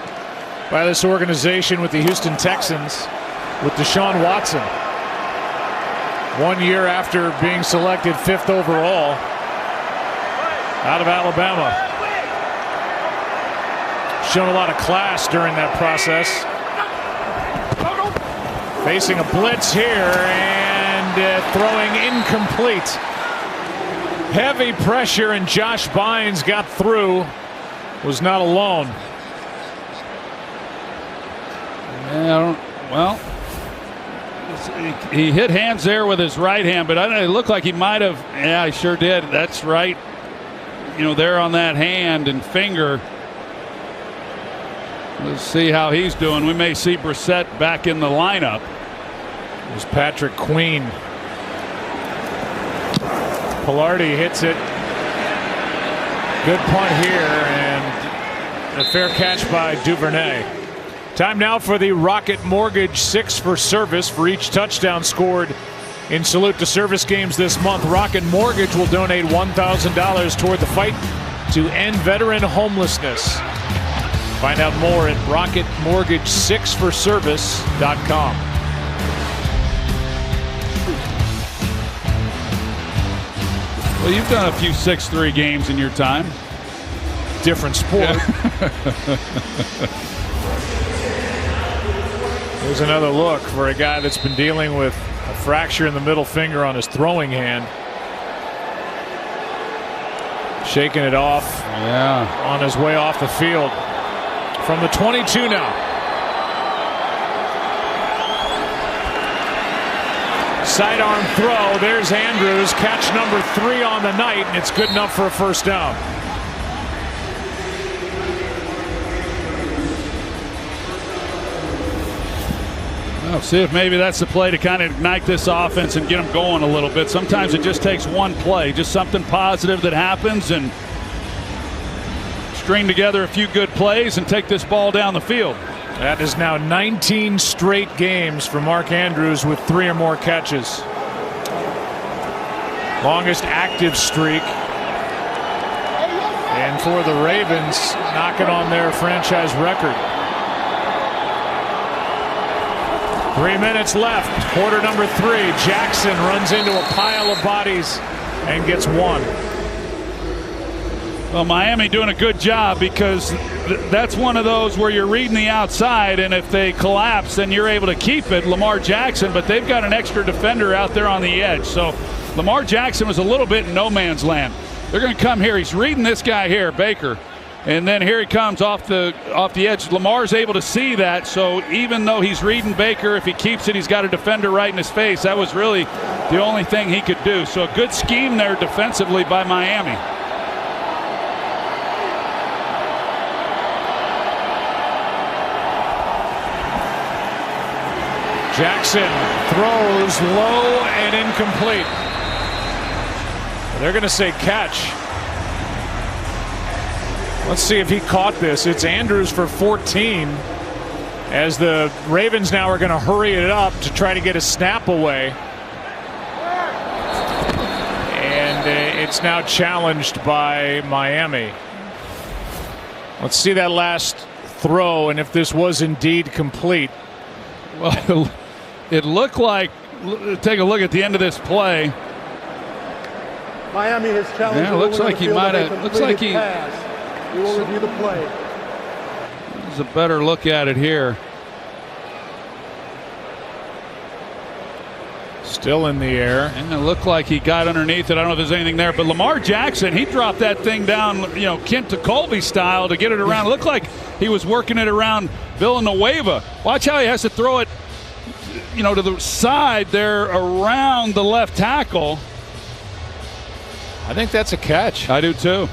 by this organization with the Houston Texans with Deshaun Watson. 1 year after being selected 5th overall out of Alabama. Shown a lot of class during that process. Facing a blitz here and throwing incomplete. Heavy pressure, and Josh Bynes got through. Was not alone. Yeah, well, he hit hands there with his right hand, but it looked like he might have. Yeah, he sure did. That's right. You know, there on that hand and finger. Let's see how he's doing. We may see Brissett back in the lineup. There's Patrick Queen. Pilardi hits it. Good punt here, and a fair catch by Duvernay. Time now for the Rocket Mortgage 6 for service. For each touchdown scored in Salute to Service games this month, Rocket Mortgage will donate $1,000 toward the fight to end veteran homelessness. Find out more at rocketmortgage6forservice.com. Well, you've done a few 6-3 games in your time. Different sport. Yeah. Here's another look for a guy that's been dealing with a fracture in the middle finger on his throwing hand. Shaking it off. Yeah. On his way off the field. From the 22 now. Sidearm throw. There's Andrews. Catch number 3 on the night, and it's good enough for a first down. Well, see if maybe that's the play to kind of ignite this offense and get them going a little bit. Sometimes it just takes one play, just something positive that happens, and string together a few good plays and take this ball down the field. That is now 19 straight games for Mark Andrews with 3 or more catches. Longest active streak. And for the Ravens, knocking on their franchise record. 3 minutes left. Quarter number 3. Jackson runs into a pile of bodies and gets 1. Well, Miami doing a good job, because that's one of those where you're reading the outside, and if they collapse, then you're able to keep it, Lamar Jackson, but they've got an extra defender out there on the edge. So Lamar Jackson was a little bit in no man's land. They're going to come here. He's reading this guy here, Baker, and then here he comes off the edge. Lamar's able to see that, so even though he's reading Baker, if he keeps it, he's got a defender right in his face. That was really the only thing he could do. So a good scheme there defensively by Miami. Jackson throws low and incomplete. They're going to say catch. Let's see if he caught this. It's Andrews for 14, as the Ravens now are going to hurry it up to try to get a snap away. And it's now challenged by Miami. Let's see that last throw, and if this was indeed complete. Well, it looked like, take a look at the end of this play. Miami has challenged. Yeah, it looks like he might have. Looks like he. Pass. We will review the play. There's a better look at it here. Still in the air. And it looked like he got underneath it. I don't know if there's anything there, but Lamar Jackson, he dropped that thing down, Kent to Colby style to get it around. It looked like he was working it around Villanueva. Watch how he has to throw it, to the side there around the left tackle. I think that's a catch. I do too.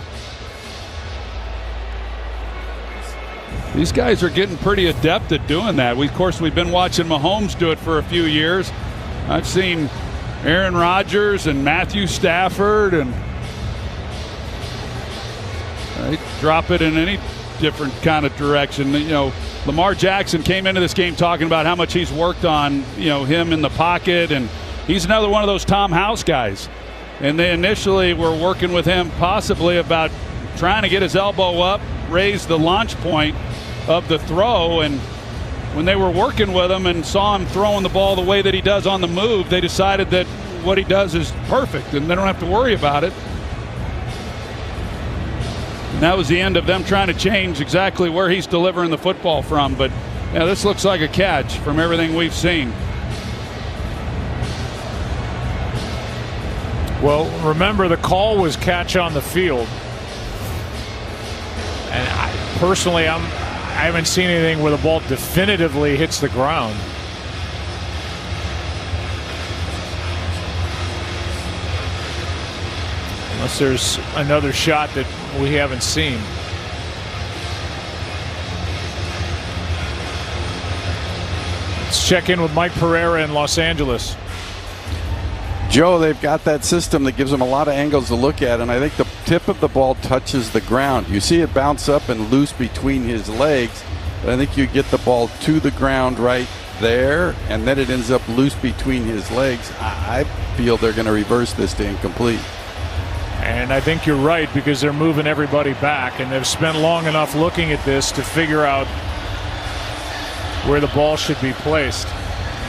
These guys are getting pretty adept at doing that. Of course, we've been watching Mahomes do it for a few years. I've seen Aaron Rodgers and Matthew Stafford, and they drop it in any different kind of direction. You know, Lamar Jackson came into this game talking about how much he's worked on, you know, him in the pocket, and he's another one of those Tom House guys. And they initially were working with him possibly about trying to get his elbow up, raise the launch point of the throw, and when they were working with him and saw him throwing the ball the way that he does on the move, they decided that what he does is perfect and they don't have to worry about it. And that was the end of them trying to change exactly where he's delivering the football from. But yeah, this looks like a catch from everything we've seen. Well, remember, the call was catch on the field. And I haven't seen anything where the ball definitively hits the ground. Unless there's another shot that we haven't seen. Let's check in with Mike Pereira in Los Angeles. Joe, they've got that system that gives them a lot of angles to look at, and I think the tip of the ball touches the ground. You see it bounce up and loose between his legs, but I think you get the ball to the ground right there, and then it ends up loose between his legs. I feel they're going to reverse this to incomplete. And I think you're right, because they're moving everybody back, and they've spent long enough looking at this to figure out where the ball should be placed.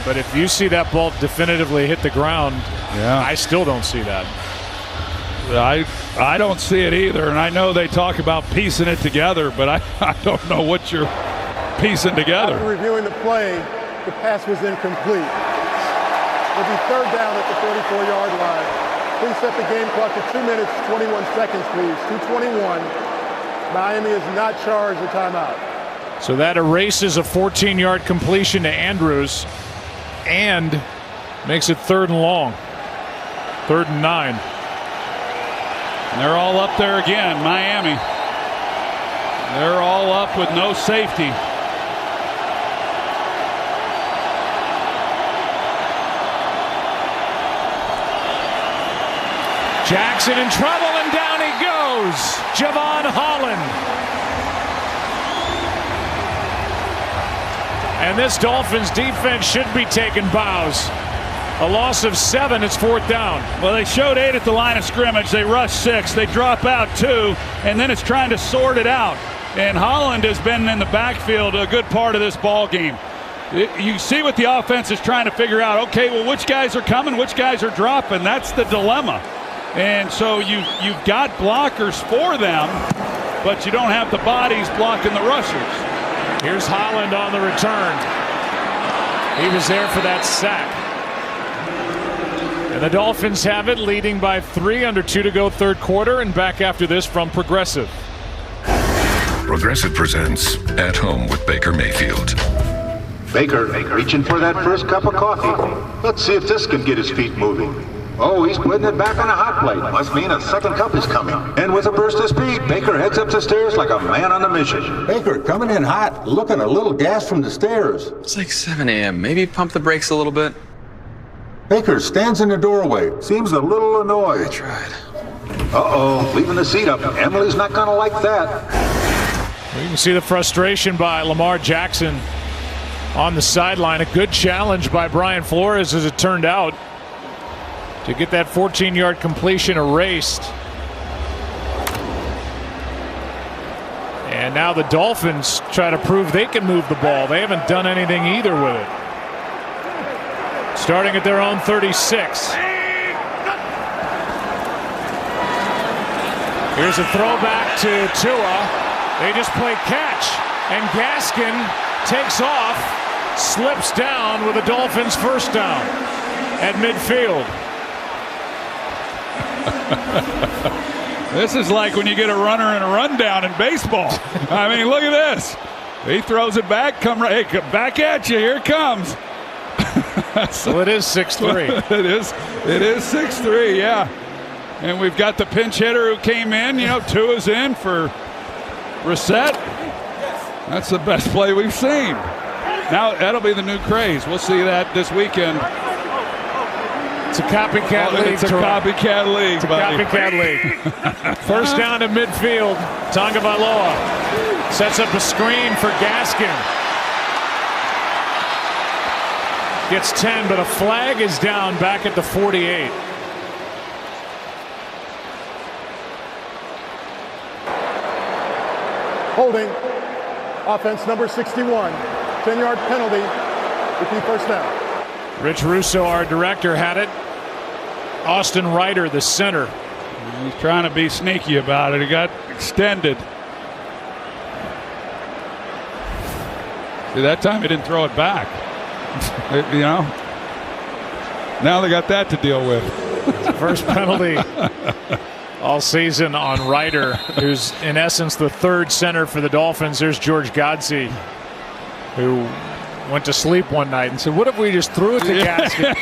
But if you see that ball definitively hit the ground, yeah, I still don't see that. I don't see it either, and I know they talk about piecing it together, but I don't know what you're piecing together. After reviewing the play, the pass was incomplete. It'll be third down at the 34-yard line. Please set the game clock to 2 minutes, 21 seconds, please. 2:21. Miami is not charged a timeout. So that erases a 14-yard completion to Andrews and makes it 3rd and long. 3rd and 9. And they're all up there again, Miami. They're all up with no safety. Jackson in trouble, and down he goes. Javon Holland. And this Dolphins defense should be taking bows. A loss of 7, it's 4th down. Well, they showed 8 at the line of scrimmage. They rush 6. They drop out 2, and then it's trying to sort it out. And Holland has been in the backfield a good part of this ball game. You see what the offense is trying to figure out. Okay, well, which guys are coming, which guys are dropping? That's the dilemma. And so you've got blockers for them, but you don't have the bodies blocking the rushers. Here's Holland on the return. He was there for that sack. And the Dolphins have it, leading by 3, under 2 to go, 3rd quarter, and back after this from Progressive. Progressive presents At Home with Baker Mayfield. Baker reaching for that first cup of coffee. Let's see if this can get his feet moving. Oh, he's putting it back on a hot plate. Must mean a second cup is coming. And with a burst of speed, Baker heads up the stairs like a man on a mission. Baker coming in hot, looking a little gas from the stairs. It's like 7 a.m. Maybe pump the brakes a little bit. Baker stands in the doorway. Seems a little annoyed. I tried. Uh-oh, leaving the seat up. Emily's not going to like that. Well, you can see the frustration by Lamar Jackson on the sideline. A good challenge by Brian Flores, as it turned out, to get that 14-yard completion erased. And now the Dolphins try to prove they can move the ball. They haven't done anything either with it. Starting at their own 36. Here's a throwback to Tua. They just play catch, and Gaskin takes off, slips down with a Dolphins first down at midfield. This is like when you get a runner in a rundown in baseball. I mean, look at this. He throws it back, hey, back at you. Here it comes. So it is 6-3. It is 6-3, yeah. And we've got the pinch hitter who came in. You know, Tua's in for Reset. That's the best play we've seen. Now that'll be the new craze. We'll see that this weekend It's a copycat league. It's a copycat league. It's a copycat league. First down to midfield. Tagovailoa sets up a screen for Gaskin. Gets 10, but a flag is down back at the 48. Holding. Offense number 61. 10-yard penalty. Repeat first down. Rich Russo, our director, had it. Austin Ryder, the center. He's trying to be sneaky about it. It got extended. See, that time he didn't throw it back. You know? Now they got that to deal with. First penalty all season on Ryder, who's in essence the third center for the Dolphins. There's George Godsey, who went to sleep one night and said, what if we just threw it to Gaskin?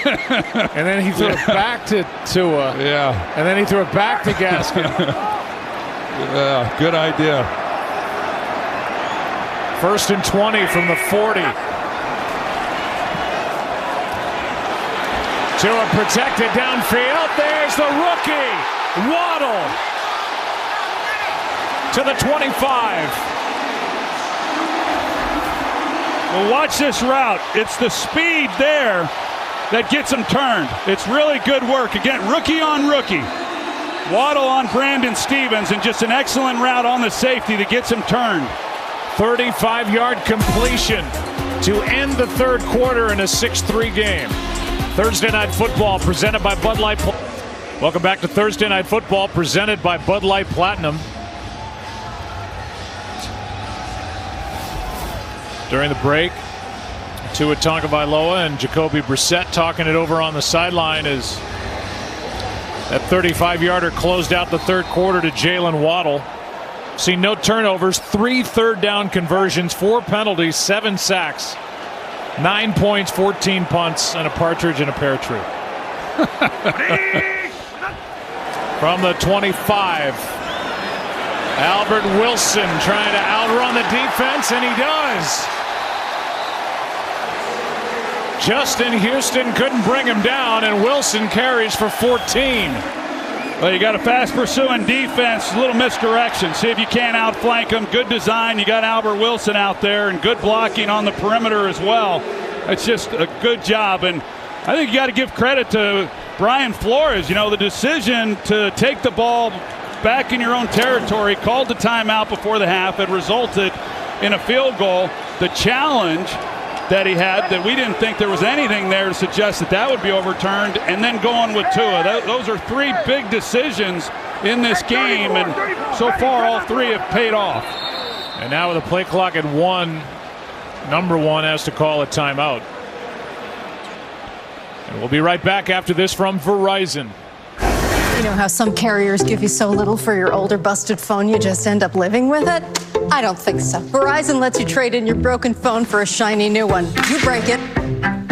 And then he threw it back to Tua. Yeah. And then he threw it back to Gaskin. Yeah, good idea. First and 20 from the 40. Tua protected downfield. There's the rookie, Waddle, to the 25. Well, watch this route. It's the speed there that gets him turned. It's really good work. Again, rookie on rookie. Waddle on Brandon Stevens, and just an excellent route on the safety that gets him turned. 35-yard completion to end the third quarter in a 6-3 game. Thursday Night Football presented by Bud Light. Welcome back to Thursday Night Football presented by Bud Light Platinum. During the break, Tua Tagovailoa and Jacoby Brissett talking it over on the sideline as that 35-yarder closed out the third quarter to Jalen Waddle. See no turnovers, 3 third-down conversions, 4 penalties, 7 sacks, 9 points, 14 punts, and a partridge in a pear tree. From the 25, Albert Wilson trying to outrun the defense, and he does. Justin Houston couldn't bring him down, and Wilson carries for 14. Well, you got a fast pursuing defense, a little misdirection. See if you can't outflank them. Good design. You got Albert Wilson out there, and good blocking on the perimeter as well. It's just a good job, and I think you got to give credit to Brian Flores. You know, the decision to take the ball back in your own territory, called the timeout before the half. It resulted in a field goal. The challenge that he had, that we didn't think there was anything there to suggest that that would be overturned, and then going with Tua. Those are 3 big decisions in this game, and so far all 3 have paid off. And now with a play clock at 1, number 1 has to call a timeout. And we'll be right back after this from Verizon. You know how some carriers give you so little for your older busted phone you just end up living with it? I don't think so. Verizon lets you trade in your broken phone for a shiny new one. You break it,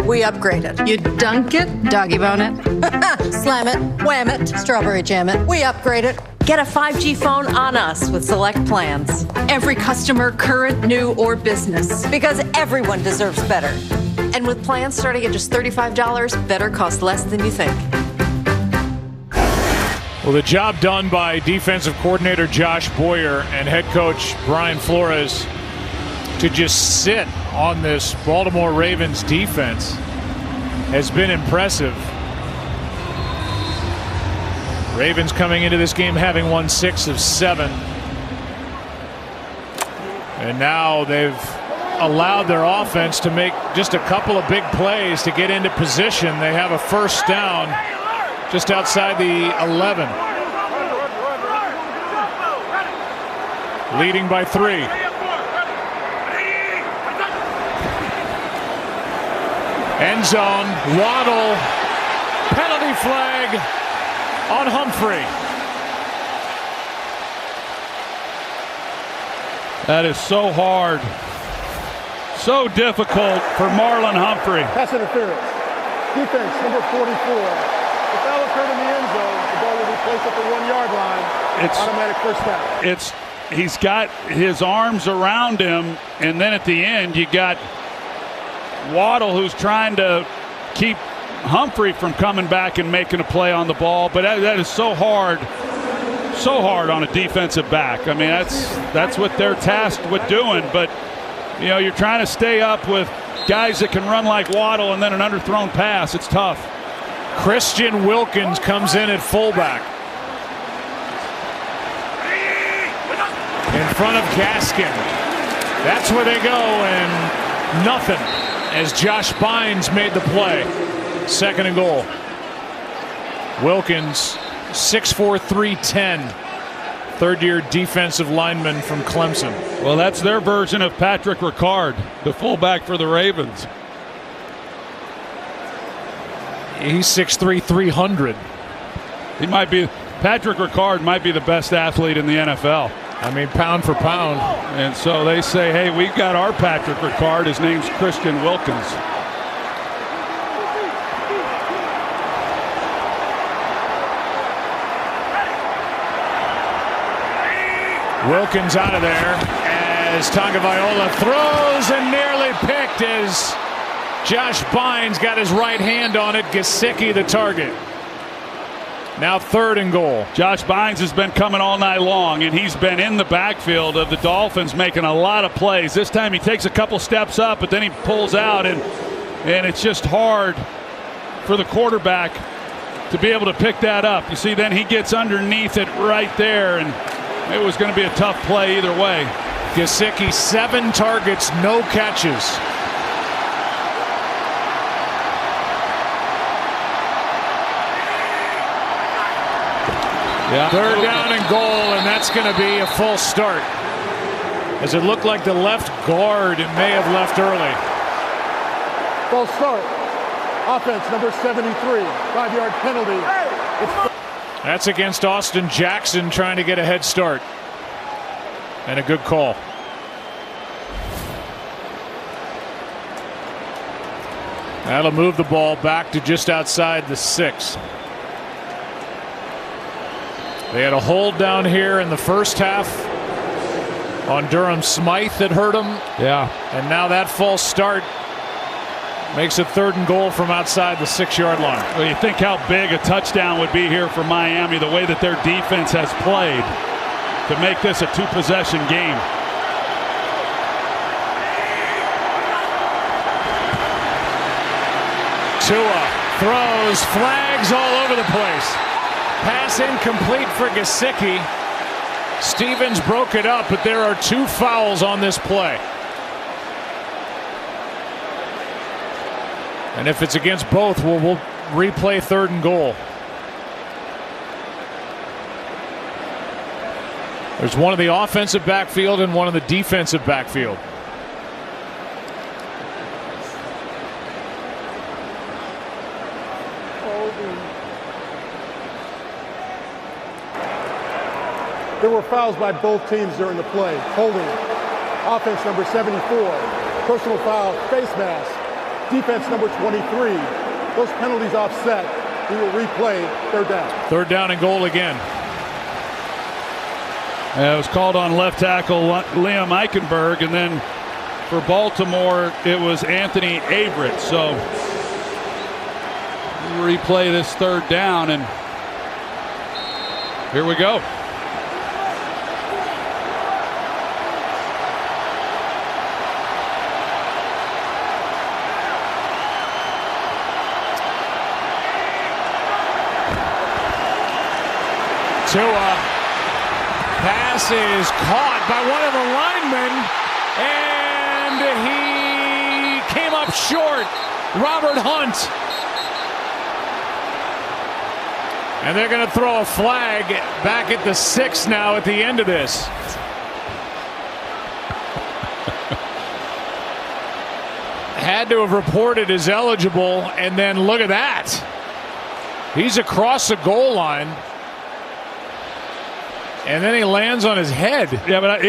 we upgrade it. You dunk it, doggy bone it, slam it, wham it, strawberry jam it, we upgrade it. Get a 5G phone on us with select plans. Every customer, current, new, or business. Because everyone deserves better. And with plans starting at just $35, better costs less than you think. Well, the job done by defensive coordinator Josh Boyer and head coach Brian Flores to just sit on this Baltimore Ravens defense has been impressive. Ravens coming into this game having won 6 of 7. And now they've allowed their offense to make just a couple of big plays to get into position. They have a first down just outside the 11. Leading by 3. End zone. Waddle. Penalty flag on Humphrey. That is so hard. So difficult for Marlon Humphrey. Pass interference. Defense number 44. If that occurred in the end zone, the ball will be placed at the 1-yard line. It's automatic first down. He's got his arms around him, and then at the end you got Waddle, who's trying to keep Humphrey from coming back and making a play on the ball, but that is so hard on a defensive back. I mean, that's what they're tasked with doing, but you're trying to stay up with guys that can run like Waddle and then an underthrown pass. It's tough. Christian Wilkins comes in at fullback. In front of Gaskin. That's where they go, and nothing as Josh Bynes made the play. 2nd and goal. Wilkins, 6'4", 310. Third-year defensive lineman from Clemson. Well, that's their version of Patrick Ricard, the fullback for the Ravens. He's 6'3", 300. Patrick Ricard might be the best athlete in the NFL. I mean, pound for pound. And so they say, hey, we've got our Patrick Ricard. His name's Christian Wilkins. Wilkins out of there as Tagovailoa throws and nearly picked as Josh Bynes got his right hand on it. Gesicki the target. Now 3rd and goal. Josh Bynes has been coming all night long, and he's been in the backfield of the Dolphins making a lot of plays. This time he takes a couple steps up, but then he pulls out, and it's just hard for the quarterback to be able to pick that up. You see, then he gets underneath it right there, and it was going to be a tough play either way. Gesicki, 7 targets, no catches. Yeah. 3rd down and goal, and that's going to be a false start. As it looked like the left guard may have left early. False start. Offense number 73. 5-yard penalty. That's against Austin Jackson trying to get a head start. And a good call. That'll move the ball back to just outside the 6. They had a hold down here in the first half on Durham Smythe that hurt him. Yeah. And now that false start makes it 3rd and goal from outside the 6-yard line. Well, you think how big a touchdown would be here for Miami, the way that their defense has played to make this a 2-possession game. Tua throws, flags all over the place. Pass incomplete for Gesicki. Stevens broke it up, but there are 2 fouls on this play. And if it's against both, we'll replay 3rd and goal. There's one in the offensive backfield and one in the defensive backfield. There were fouls by both teams during the play. Holding. Offense number 74. Personal foul, face mask. Defense number 23. Those penalties offset. We will replay 3rd down. 3rd down and goal again. It was called on left tackle Liam Eichenberg, and then for Baltimore it was Anthony Averett. So we'll replay this 3rd down, and here we go. Tua. Pass is caught by one of the linemen, and he came up short. Robert Hunt. And they're going to throw a flag back at the 6 now at the end of this. Had to have reported as eligible, and then look at that. He's across the goal line. And then he lands on his head. Yeah, but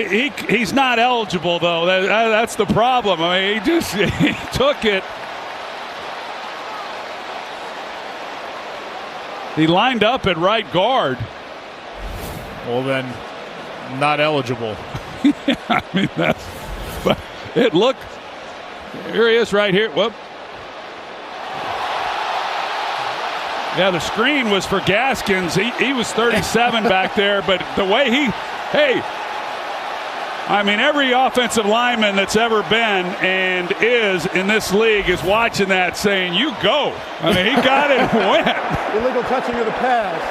he's not eligible, though. That's the problem. I mean, he took it. He lined up at right guard. Well, then, not eligible. Yeah, I mean, but it looked. Here he is right here. Whoop. Yeah, the screen was for Gaskins. He was 37 back there, but the way every offensive lineman that's ever been and is in this league is watching that saying, you go. I mean, he got it and went. Illegal touching of the pass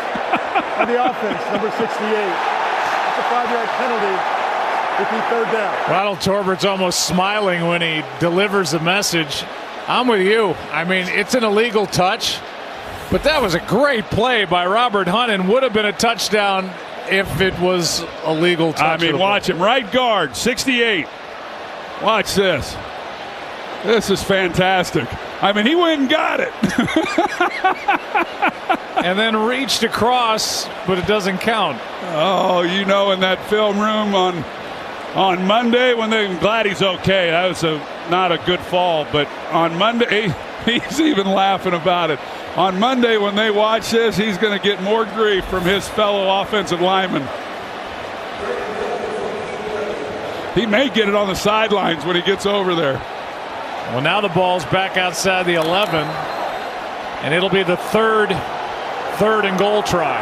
on the offense, number 68. That's a 5-yard penalty. Would be third down. Ronald Torbert's almost smiling when he delivers the message. I'm with you. I mean, it's an illegal touch, but that was a great play by Robert Hunt and would have been a touchdown if it was a legal touch. I mean, watch him. Right guard, 68. Watch this. This is fantastic. I mean, he went and got it. And then reached across, but it doesn't count. Oh, in that film room on Monday I'm glad he's okay. That was not a good fall, but on Monday he's even laughing about it. On Monday when they watch this, he's going to get more grief from his fellow offensive linemen. He may get it on the sidelines when he gets over there. Well, now the ball's back outside the 11, and it'll be the third and goal try.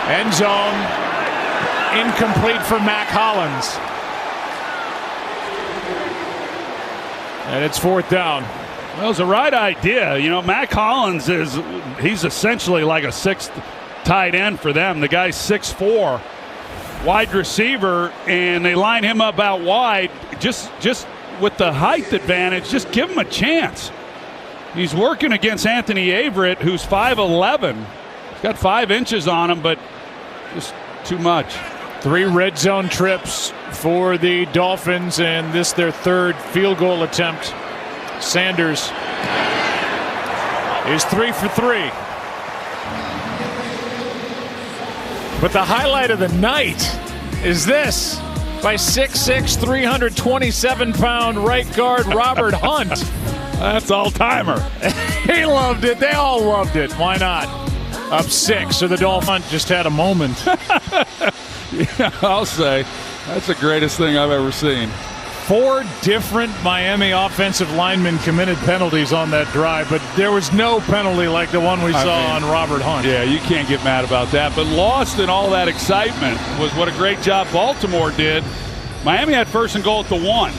End zone incomplete for Mac Hollins. And it's fourth down. Well, it was the right idea. Mac Hollins he's essentially like a sixth tight end for them. The guy's 6'4", wide receiver, and they line him up out wide just with the height advantage. Just give him a chance. He's working against Anthony Averett, who's 5'11". He's got 5 inches on him, but just too much. 3 red zone trips for the Dolphins, and this their third field goal attempt. Sanders is 3 for 3. But the highlight of the night is this by 6'6", 327-pound right guard Robert Hunt. That's all-timer. He loved it. They all loved it. Why not? Up 6, so the Dolphins just had a moment. Yeah, I'll say that's the greatest thing I've ever seen. 4 different Miami offensive linemen committed penalties on that drive, but there was no penalty like the one we saw on Robert Hunt. Yeah, you can't get mad about that. But lost in all that excitement was what a great job Baltimore did. Miami had first and goal at the 1,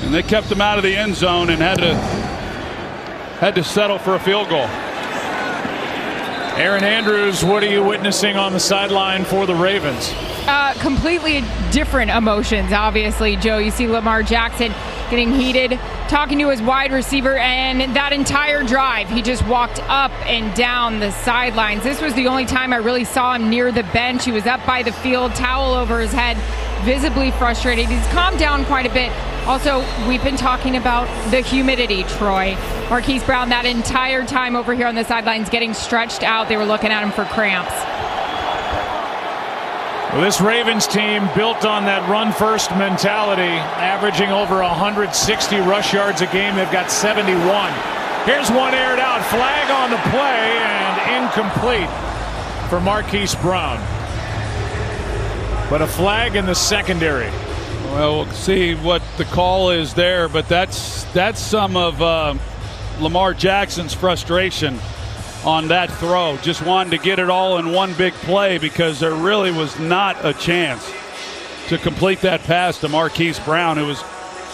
and they kept them out of the end zone and had to settle for a field goal. Aaron Andrews, what are you witnessing on the sideline for the Ravens? Completely different emotions, obviously, Joe. You see Lamar Jackson getting heated, talking to his wide receiver, and that entire drive, he just walked up and down the sidelines. This was the only time I really saw him near the bench. He was up by the field, towel over his head, visibly frustrated. He's calmed down quite a bit. Also, we've been talking about the humidity, Troy. Marquise Brown, that entire time over here on the sidelines getting stretched out. They were looking at him for cramps. Well, this Ravens team built on that run-first mentality, averaging over 160 rush yards a game. They've got 71. Here's one aired out. Flag on the play and incomplete for Marquise Brown. But a flag in the secondary. Well, we'll see what the call is there, but that's some of Lamar Jackson's frustration on that throw. Just wanted to get it all in one big play because there really was not a chance to complete that pass to Marquise Brown. It was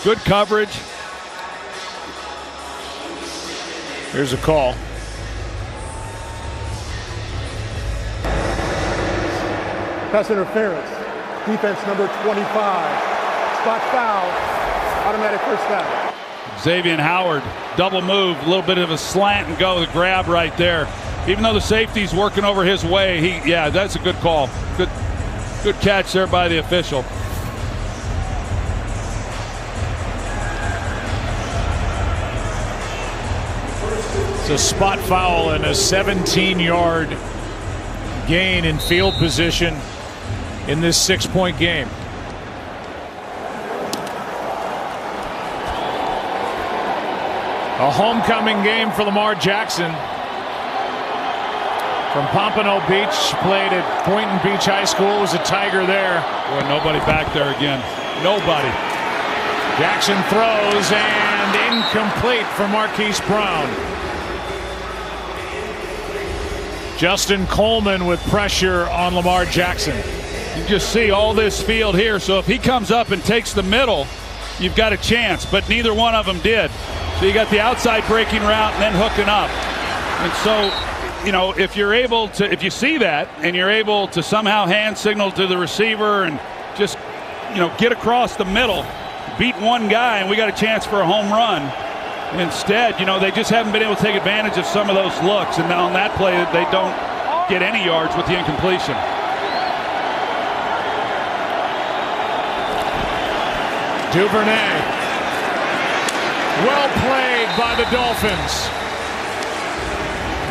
good coverage. Here's a call. Pass interference. Defense number 25. Spot foul. Automatic first down. Xavier Howard, double move, a little bit of a slant and go, the grab right there. Even though the safety's working over his way, that's a good call. Good catch there by the official. It's a spot foul and a 17-yard gain in field position in this 6-point game. A homecoming game for Lamar Jackson. From Pompano Beach, played at Boynton Beach High School, was a Tiger there. Boy, nobody back there again. Nobody. Jackson throws and incomplete for Marquise Brown. Justin Coleman with pressure on Lamar Jackson. You just see all this field here, so if he comes up and takes the middle, you've got a chance, but neither one of them did. So you got the outside breaking route and then hooking up. And so, you know, if you see that and you're able to somehow hand signal to the receiver and just, you know, get across the middle, beat one guy, and we got a chance for a home run. Instead, you know, they just haven't been able to take advantage of some of those looks. And then on that play, they don't get any yards with the incompletion. Duvernay. Well played by the Dolphins.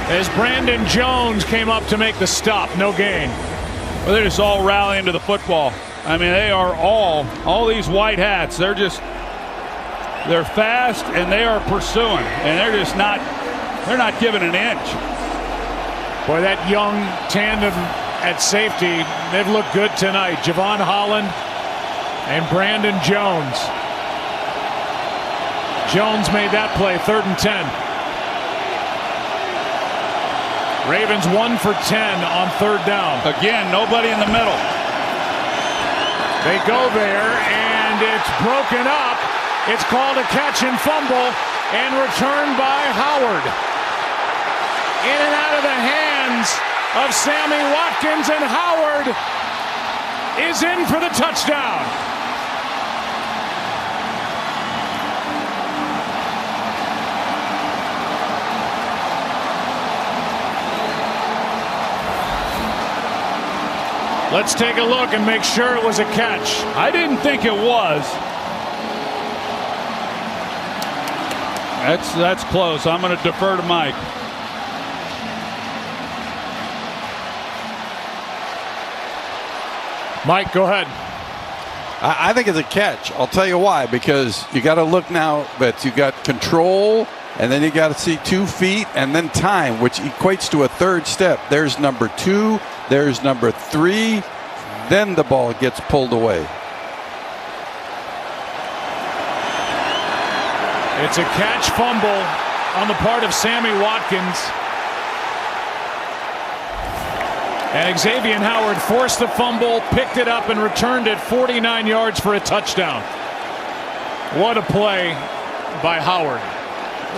As Brandon Jones came up to make the stop, no gain. Well, they're just all rallying to the football. I mean, they are all these white hats. They're fast and they are pursuing, and they're not giving an inch. Boy, that young tandem at safety, they've looked good tonight. Javon Holland and Brandon Jones. Jones made that play, 3rd and 10. Ravens 1 for 10 on 3rd down. Again, nobody in the middle. They go there, and it's broken up. It's called a catch and fumble, and returned by Howard. In and out of the hands of Sammy Watkins, and Howard is in for the touchdown. Let's take a look and make sure it was a catch. I didn't think it was. That's close. I'm going to defer to Mike. Mike, go ahead. I think it's a catch. I'll tell you why. Because you got to look now that you got control, and then you got to see 2 feet and then time, which equates to a 3rd step. There's number 2. There's number 3. Then the ball gets pulled away. It's a catch fumble on the part of Sammy Watkins. And Xavier Howard forced the fumble, picked it up, and returned it 49 yards for a touchdown. What a play by Howard.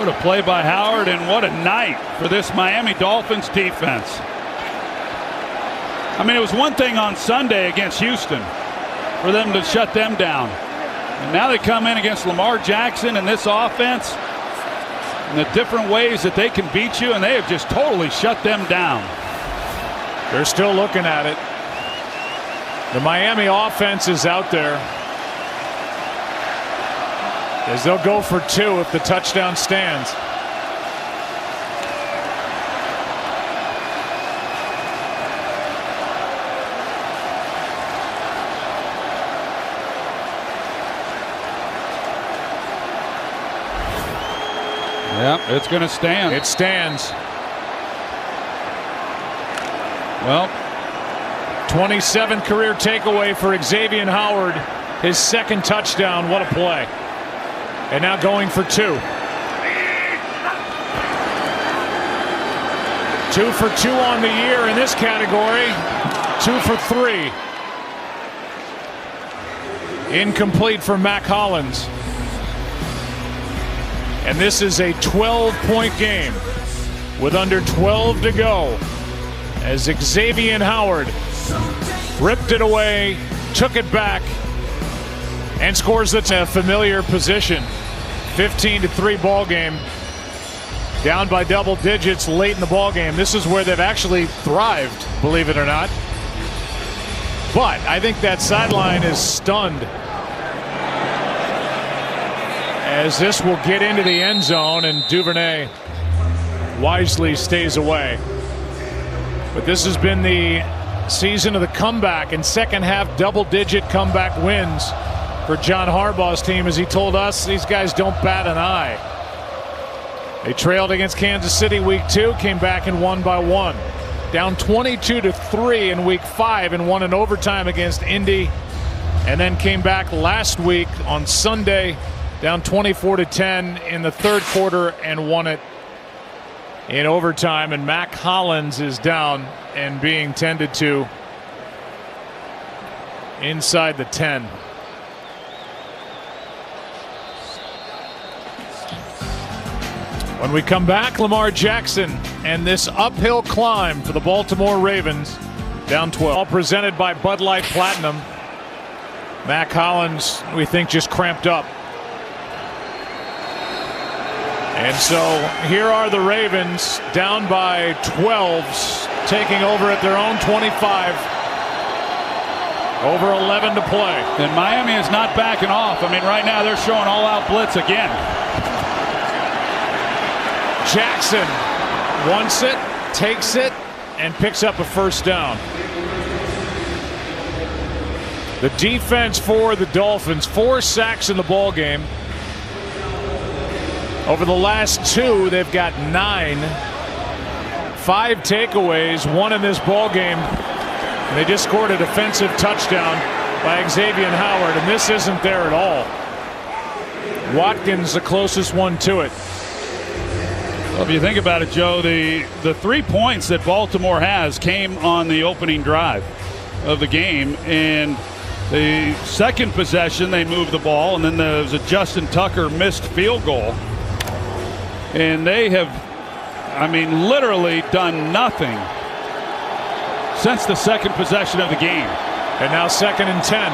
What a play by Howard, and what a night for this Miami Dolphins defense. I mean, it was one thing on Sunday against Houston for them to shut them down. And now they come in against Lamar Jackson and this offense and the different ways that they can beat you, and they have just totally shut them down. They're still looking at it. The Miami offense is out there, as they'll go for 2 if the touchdown stands. Yep, it's going to stand. It stands. Well, 27 career takeaway for Xavier Howard. His 2nd touchdown. What a play. And now going for 2. 2 for 2 on the year in this category. 2 for 3. Incomplete for Mac Hollins. And this is a 12-point game with under 12 to go, as Xavier Howard ripped it away, took it back, and scores the familiar position. 15-3 ball game. Down by double digits late in the ball game. This is where they've actually thrived, believe it or not. But I think that sideline is stunned, as this will get into the end zone, and Duvernay wisely stays away. But this has been the season of the comeback, and 2nd half double-digit comeback wins for John Harbaugh's team. As he told us, these guys don't bat an eye. They trailed against Kansas City week 2, came back and won by 1. down 22-3 in week 5 and won in overtime against Indy, and then came back last week on Sunday down 24-10 in the third quarter and won it in overtime. And Mac Hollins is down and being tended to inside the 10. When we come back, Lamar Jackson and this uphill climb for the Baltimore Ravens, down 12. All presented by Bud Light Platinum. Mac Hollins, we think, just cramped up. And so here are the Ravens down by 12s, taking over at their own 25. Over 11 to play. And Miami is not backing off. I mean, right now they're showing all-out blitz again. Jackson wants it, takes it, and picks up a first down. The defense for the Dolphins, 4 sacks in the ball game. Over the last 2, they've got 9. 5 takeaways, 1 in this ball game. And they just scored a defensive touchdown by Xavier Howard, and this isn't there at all. Watkins the closest one to it. Well, if you think about it, Joe, the 3 points that Baltimore has came on the opening drive of the game, and the second possession they moved the ball, and then there was a Justin Tucker missed field goal. And they have, I mean, literally done nothing since the second possession of the game. And now 2nd and 10.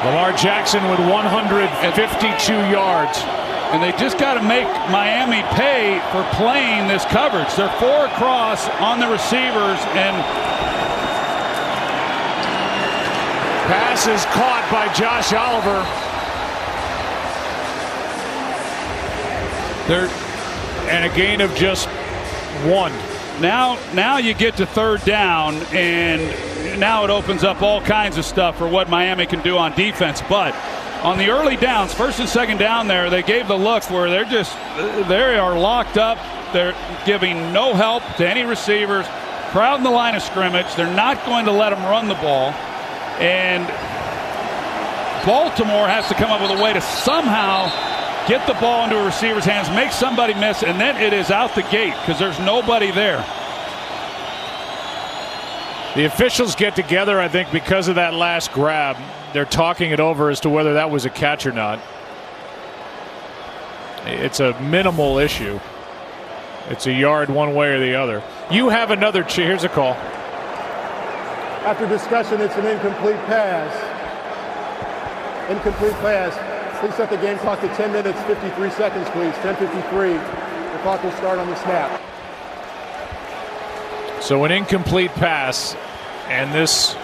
Lamar Jackson with 152 yards. And they just got to make Miami pay for playing this coverage. They're 4 across on the receivers, and pass is caught by Josh Oliver. And a gain of just 1. Now you get to 3rd down, and now it opens up all kinds of stuff for what Miami can do on defense. But on the early downs, 1st and 2nd down there, they gave the look where they are locked up. They're giving no help to any receivers, crowding the line of scrimmage. They're not going to let them run the ball. And Baltimore has to come up with a way to somehow get the ball into a receiver's hands, make somebody miss, and then it is out the gate because there's nobody there. The officials get together, I think, because of that last grab. They're talking it over as to whether that was a catch or not. It's a minimal issue. It's a yard one way or the other. You have another. Here's a call. After discussion, it's an incomplete pass. Incomplete pass. Please set the game clock to 10 minutes, 53 seconds, please. 10:53. The clock will start on the snap. So an incomplete pass, and this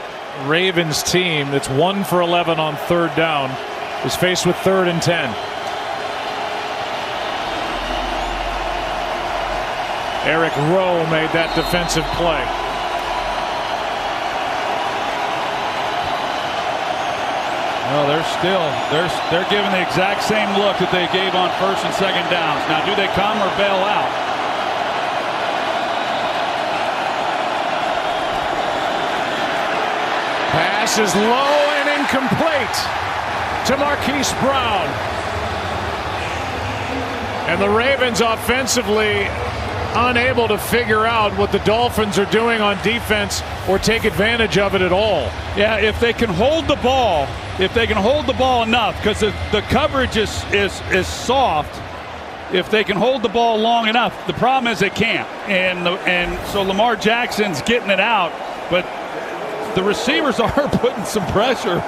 Ravens team that's 1 for 11 on 3rd down is faced with 3rd and 10. Eric Rowe made that defensive play. Well, they're giving the exact same look that they gave on 1st and 2nd downs. Now, do they come or bail out? Pass is low and incomplete to Marquise Brown. And the Ravens offensively unable to figure out what the Dolphins are doing on defense or take advantage of it at all. Yeah, if they can hold the ball, enough, because the coverage is soft. If they can hold the ball long enough, the problem is they can't. And so Lamar Jackson's getting it out, but the receivers are putting some pressure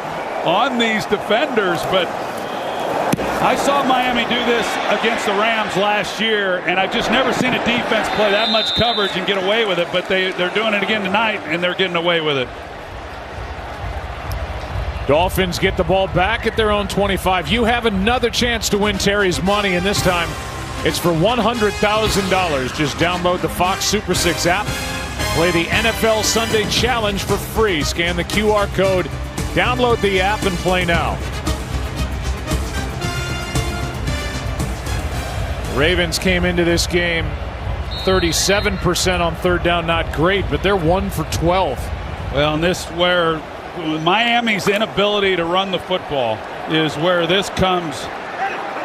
on these defenders. But I saw Miami do this against the Rams last year, and I've just never seen a defense play that much coverage and get away with it. But they're doing it again tonight, and they're getting away with it. Dolphins get the ball back at their own 25. You have another chance to win Terry's money, and this time it's for $100,000. Just download the Fox Super 6 app. Play the NFL Sunday Challenge for free. Scan the QR code, download the app, and play now. Ravens came into this game 37% on third down, not great, but they're 1 for 12. Well, and this where Miami's inability to run the football is where this comes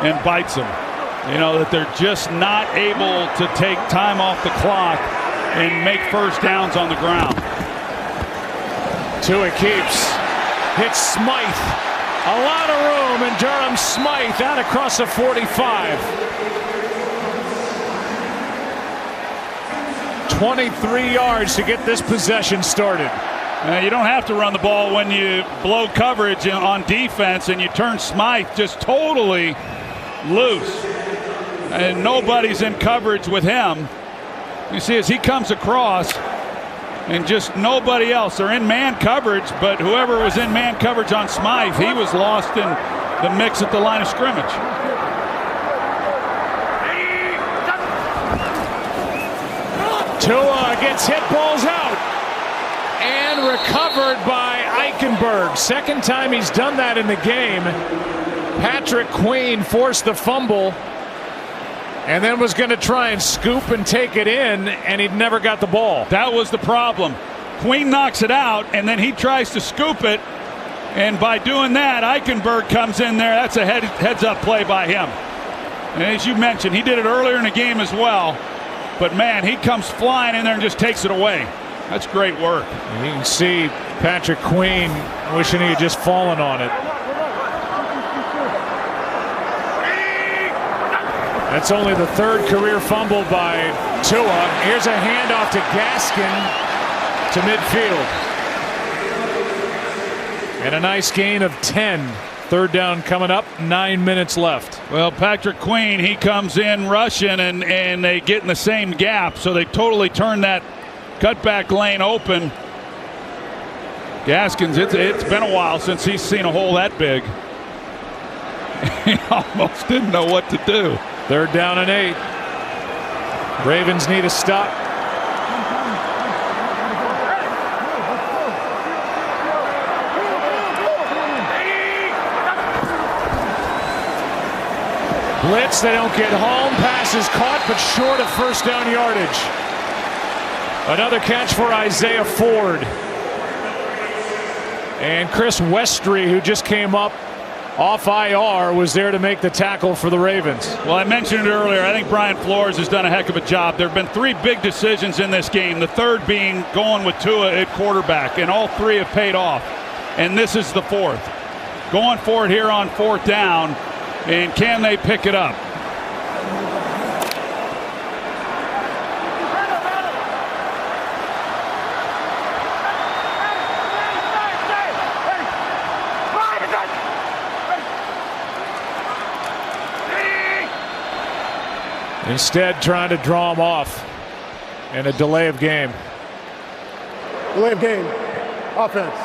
and bites them. You know, that they're just not able to take time off the clock and make first downs on the ground. Tua keeps, hits Smythe. A lot of room, and Durham Smythe out across the 45. 23 yards to get this possession started. You don't have to run the ball when you blow coverage on defense and you turn Smythe just totally loose. And nobody's in coverage with him. You see as he comes across and just nobody else. They're in man coverage, but whoever was in man coverage on Smythe, he was lost in the mix at the line of scrimmage. Tua gets hit, balls out, and recovered by Eichenberg. Second time he's done that in the game. Patrick Queen forced the fumble and then was going to try and scoop and take it in, and he never got the ball. That was the problem. Queen knocks it out, and then he tries to scoop it, and by doing that, Eichenberg comes in there. That's a heads-up play by him. And as you mentioned, he did it earlier in the game as well. But, man, he comes flying in there and just takes it away. That's great work. And you can see Patrick Queen wishing he had just fallen on it. That's only the third career fumble by Tua. Here's a handoff to Gaskin to midfield. And a nice gain of 10. Third down coming up, 9 minutes left. Well, Patrick Queen, he comes in rushing, and they get in the same gap, so they totally turn that cutback lane open. Gaskins, it's been a while since he's seen a hole that big. He almost didn't know what to do. Third down and 8. Ravens need a stop. Blitz, they don't get home. Pass is caught, but short of first down yardage. Another catch for Isaiah Ford. And Chris Westry, who just came up off IR, was there to make the tackle for the Ravens. Well, I mentioned it earlier. I think Brian Flores has done a heck of a job. There have been 3 big decisions in this game, the third being going with Tua at quarterback, and all 3 have paid off. And this is the 4th. Going for it here on 4th down. And can they pick it up? Instead, trying to draw him off and a delay of game. Delay of game. Offense.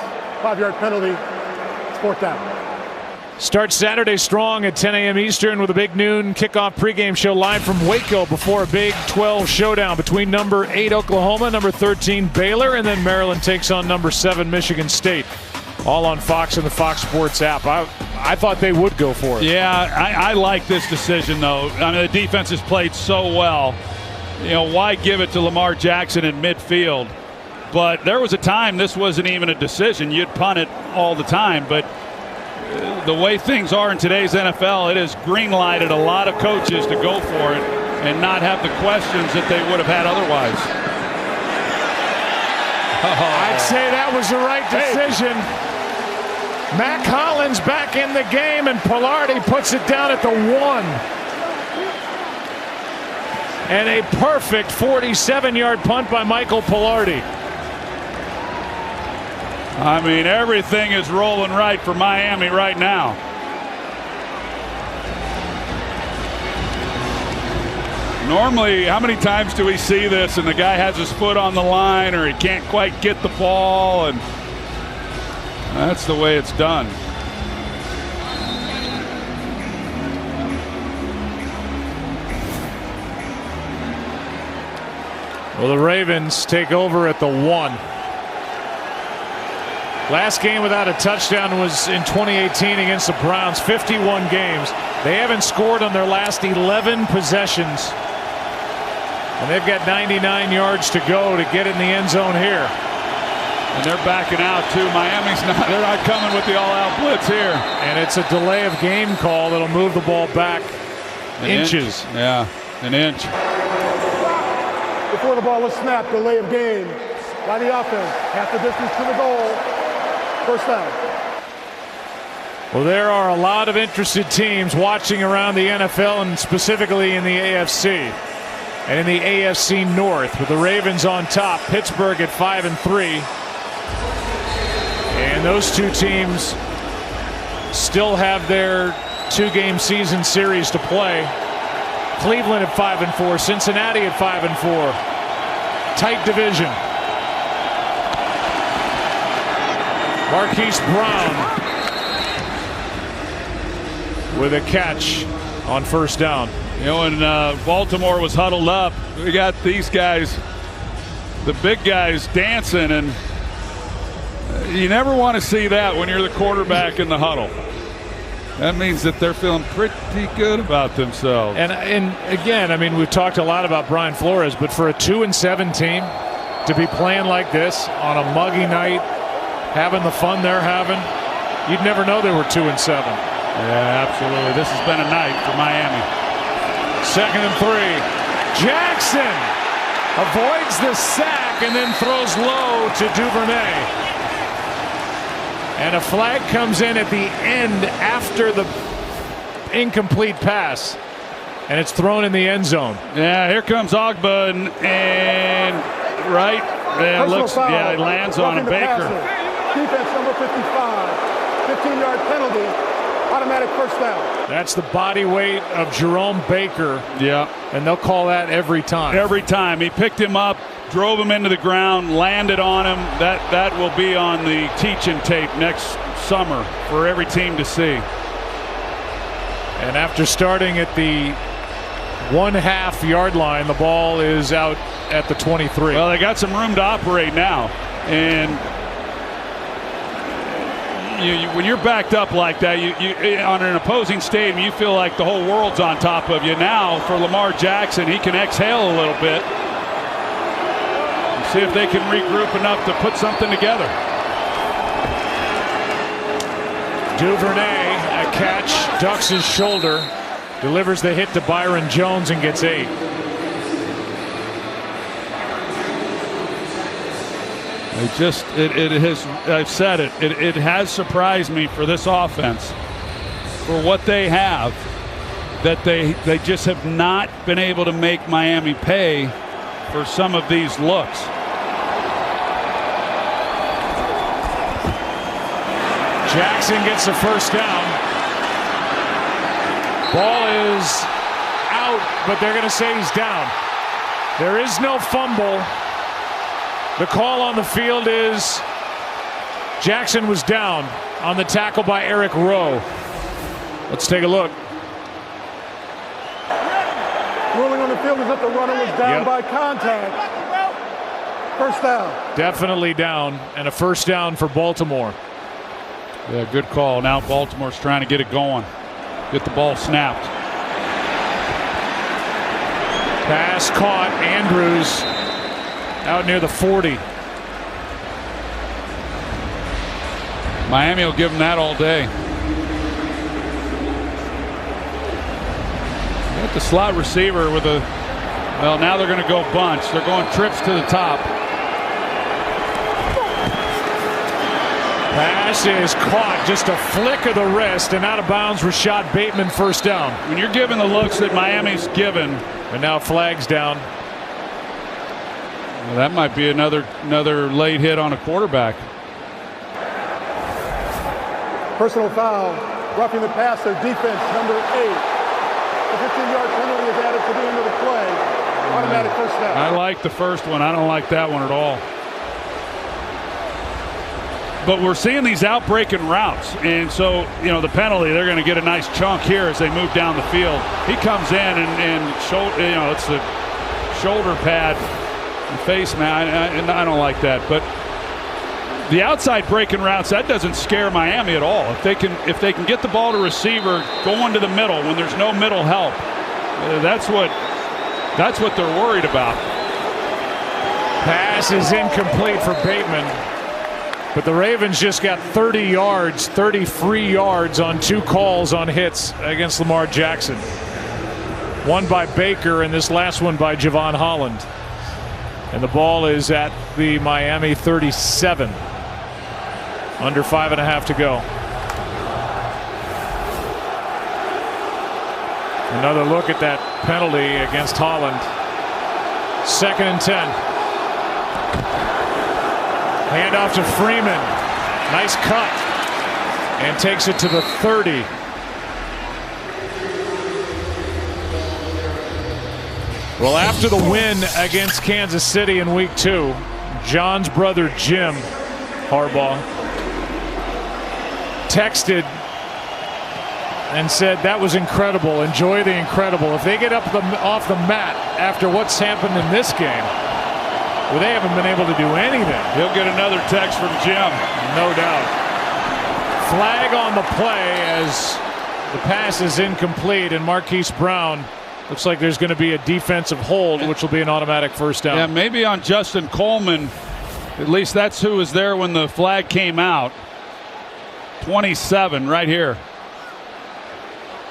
5-yard penalty. It's 4th down. Start Saturday strong at 10 a.m. Eastern with a big noon kickoff pregame show live from Waco before a Big 12 showdown between number 8 Oklahoma, number 13 Baylor, and then Maryland takes on number 7 Michigan State. All on Fox and the Fox Sports app. I thought they would go for it. Yeah, I like this decision, though. I mean, the defense has played so well. You know, why give it to Lamar Jackson in midfield? But there was a time this wasn't even a decision. You'd punt it all the time, but the way things are in today's NFL, it has green-lighted a lot of coaches to go for it and not have the questions that they would have had otherwise. I'd say that was the right decision. Mac Hollins back in the game, and Pilardi puts it down at the 1. And a perfect 47-yard punt by Michael Pilardi. I mean, everything is rolling right for Miami right now. Normally, how many times do we see this and the guy has his foot on the line or he can't quite get the ball, and that's the way it's done. Well, the Ravens take over at the 1. Last game without a touchdown was in 2018 against the Browns. 51 games. They haven't scored on their last 11 possessions. And they've got 99 yards to go to get in the end zone here. And they're backing out too. Miami's not. They're not coming with the all-out blitz here. And it's a delay of game call that'll move the ball back inches. Yeah, an inch. Before the ball was snapped, delay of game by the offense. Half the distance to the goal. First down. Well, there are a lot of interested teams watching around the NFL and specifically in the AFC. And in the AFC North with the Ravens on top, Pittsburgh at 5-3. And those two teams still have their 2-game season series to play. Cleveland at 5-4, Cincinnati at 5-4. Tight division. Marquise Brown with a catch on first down. You know, when Baltimore was huddled up, we got these guys, the big guys, dancing, and you never want to see that when you're the quarterback in the huddle. That means that they're feeling pretty good about themselves. And again, I mean, we've talked a lot about Brian Flores, but for a 2-7 team to be playing like this on a muggy night, having the fun they're having, you'd never know they were 2-7. Yeah, absolutely. This has been a night for Miami. 2nd and 3. Jackson avoids the sack and then throws low to Duvernay. And a flag comes in at the end after the incomplete pass. And it's thrown in the end zone. Yeah, here comes Ogba and right. It looks, yeah, it lands on Baker. Defense number 55. 15-yard penalty. Automatic first down. That's the body weight of Jerome Baker. Yeah. And they'll call that every time. Every time. He picked him up, drove him into the ground, landed on him. That will be on the teaching tape next summer for every team to see. And after starting at the 1/2 yard line, the ball is out at the 23. Well, they got some room to operate now. And when you're backed up like that, you on an opposing stadium, you feel like the whole world's on top of you. Now, for Lamar Jackson, he can exhale a little bit. See if they can regroup enough to put something together. Duvernay, a catch, ducks his shoulder, delivers the hit to Byron Jones and gets 8. It has, I've said it, it has surprised me for this offense, for what they have, that they just have not been able to make Miami pay for some of these looks. Jackson gets the first down. Ball is out, but they're going to say he's down. There is no fumble. The call on the field is Jackson was down on the tackle by Eric Rowe. Let's take a look. Ruling on the field is that the runner was down by contact. First down. Definitely down, and a first down for Baltimore. Yeah, good call. Now Baltimore's trying to get it going. Get the ball snapped. Pass caught. Andrews out near the 40. Miami will give them that all day. Got the slot receiver with a, well, now they're going to go bunch. They're going trips to the top. Pass is caught, just a flick of the wrist, and out of bounds. Rashad Bateman, first down. When you're given the looks that Miami's given, and now flags down. Well, that might be another late hit on a quarterback. Personal foul, roughing the passer, defense number 8. The 15-yard penalty is added to the end of the play. Automatic first down. I like the first one. I don't like that one at all. But we're seeing these outbreaking routes, and so, you know, the penalty, they're going to get a nice chunk here as they move down the field. He comes in and you know, it's the shoulder pad and face man, and I don't like that. But the outside breaking routes, that doesn't scare Miami at all. If they can get the ball to receiver going to the middle when there's no middle help, that's what That's what they're worried about. Pass is incomplete for Bateman. But the Ravens just got 30 yards, 30 free yards on 2 calls on hits against Lamar Jackson. One by Baker and this last one by Javon Holland. And the ball is at the Miami 37. Under 5.5 to go. Another look at that penalty against Holland. 2nd and 10. Handoff to Freeman. Nice cut. And takes it to the 30. Well, after the win against Kansas City in week 2, John's brother Jim Harbaugh texted and said that was incredible. Enjoy the incredible. If they get up off the mat after what's happened in this game, well, they haven't been able to do anything. He'll get another text from Jim. No doubt. Flag on the play as the pass is incomplete, and Marquise Brown looks like there's going to be a defensive hold, which will be an automatic first down. Yeah, maybe on Justin Coleman. At least that's who was there when the flag came out. 27 right here.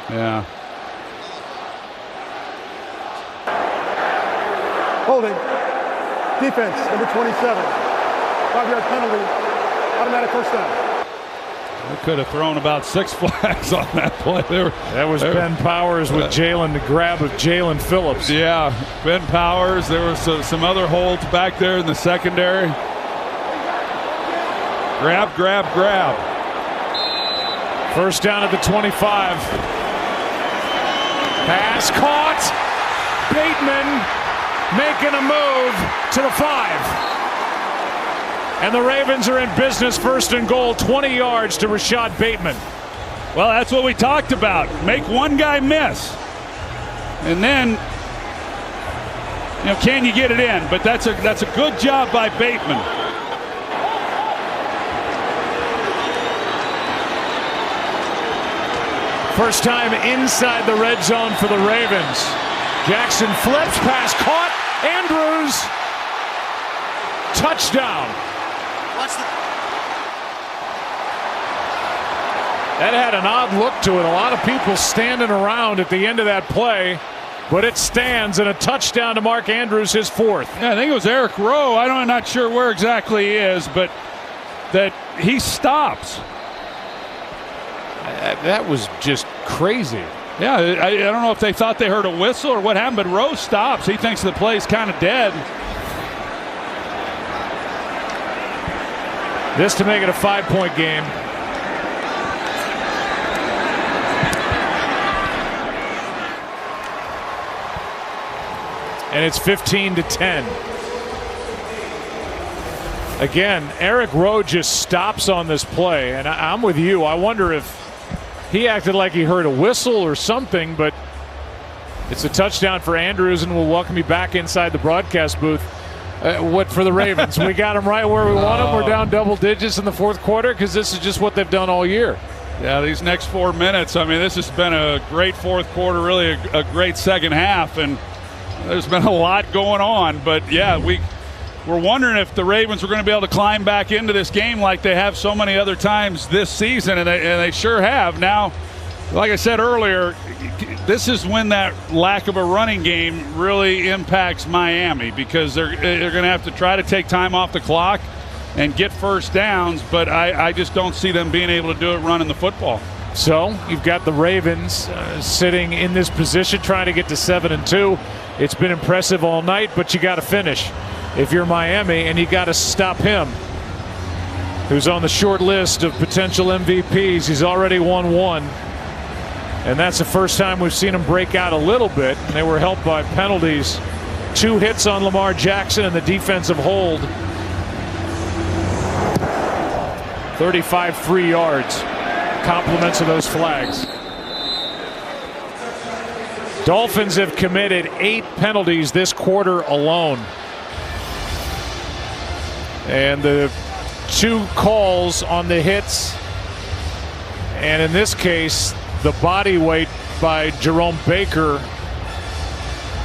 Yeah. Holding. Defense, number 27. 5-yard penalty. Automatic first down. They could have thrown about 6 flags on that play. That was Ben Powers with Jalen, the grab of Jalen Phillips. Yeah, Ben Powers. There was some other holds back there in the secondary. Grab. First down at the 25. Pass caught. Bateman making a move to the 5. And the Ravens are in business, 1st and goal, 20 yards to Rashad Bateman. Well, that's what we talked about. Make one guy miss. And then, can you get it in? But that's a good job by Bateman. First time inside the red zone for the Ravens. Jackson flips, pass caught. Andrews, touchdown. That had an odd look to it. A lot of people standing around at the end of that play, but it stands, and a touchdown to Mark Andrews, his 4th. Yeah, I think it was Eric Rowe. I'm not sure where exactly he is, but that he stops. That was just crazy. Yeah, I don't know if they thought they heard a whistle or what happened, but Rowe stops. He thinks the play's kind of dead. This to make it a 5-point game. And it's 15-10. Again, Eric Rowe just stops on this play, and I'm with you. I wonder if he acted like he heard a whistle or something, but it's a touchdown for Andrews, and we'll welcome you back inside the broadcast booth. What for the Ravens? We got them right where we want them. We're down double digits in the 4th quarter because this is just what they've done all year. Yeah, these next 4 minutes, this has been a great 4th quarter, really a great second half, and there's been a lot going on. But, yeah, we're wondering if the Ravens were going to be able to climb back into this game like they have so many other times this season, and they sure have. Now, like I said earlier, this is when that lack of a running game really impacts Miami because they're going to have to try to take time off the clock and get first downs, but I just don't see them being able to do it running the football. So you've got the Ravens sitting in this position trying to get to 7-2. It's been impressive all night, but you got to finish if you're Miami, and you got to stop him, who's on the short list of potential MVPs. He's already won 1. And that's the first time we've seen him break out a little bit. And they were helped by penalties. 2 hits on Lamar Jackson and the defensive hold. 35 free yards. Compliments of those flags. Dolphins have committed 8 penalties this quarter alone. And the 2 calls on the hits. And in this case, the body weight by Jerome Baker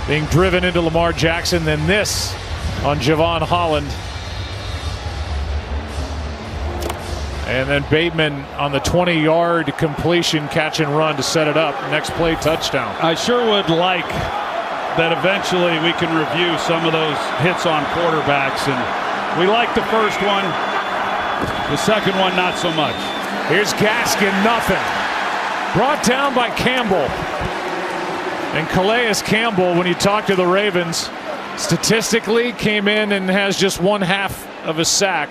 being driven into Lamar Jackson. Then this on Javon Holland. And then Bateman on the 20-yard completion, catch and run to set it up. Next play, touchdown. I sure would like that eventually we can review some of those hits on quarterbacks. And we like the first one. The second one, not so much. Here's Gaskin, nothing. Brought down by Campbell. And Calais Campbell, when you talk to the Ravens, statistically came in and has just 1/2 of a sack.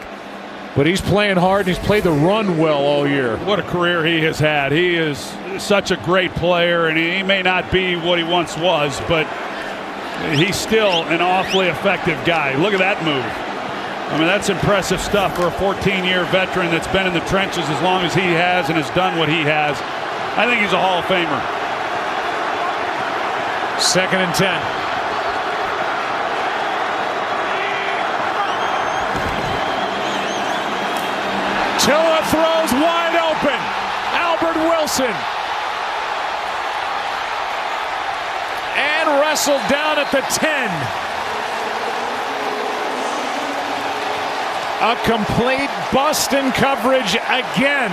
But he's playing hard, and he's played the run well all year. What a career he has had. He is such a great player, and he may not be what he once was, but he's still an awfully effective guy. Look at that move. I mean, that's impressive stuff for a 14-year veteran that's been in the trenches as long as he has and has done what he has. I think he's a Hall of Famer. 2nd and 10. Tua throws wide open. Albert Wilson. And wrestled down at the 10. A complete bust in coverage again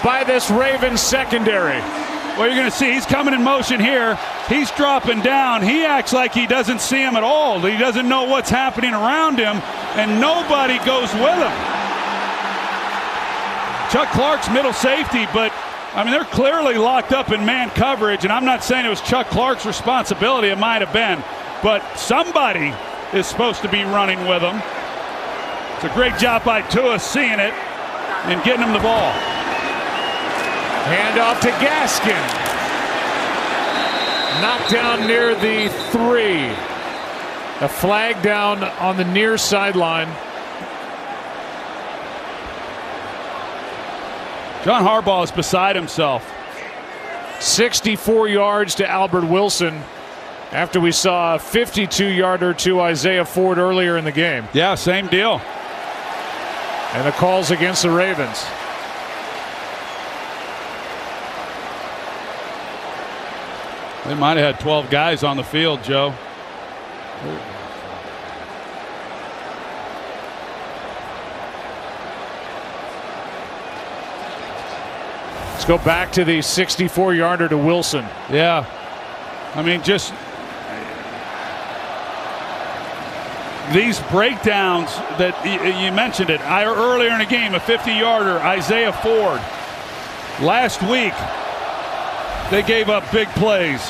by this Ravens secondary. Well, you're going to see he's coming in motion here. He's dropping down. He acts like he doesn't see him at all. He doesn't know what's happening around him, and nobody goes with him. Chuck Clark's middle safety, but I mean, they're clearly locked up in man coverage, and I'm not saying it was Chuck Clark's responsibility. It might have been, but somebody is supposed to be running with him. It's a great job by Tua seeing it and getting him the ball. Hand off to Gaskin. Knocked down near the 3. A flag down on the near sideline. John Harbaugh is beside himself. 64 yards to Albert Wilson after we saw a 52-yarder to Isaiah Ford earlier in the game. Yeah, same deal. And the calls against the Ravens. They might have had 12 guys on the field, Joe. Let's go back to the 64-yarder to Wilson. Yeah. I mean, just these breakdowns that you mentioned it. Earlier in the game, a 50-yarder, Isaiah Ford. Last week, they gave up big plays.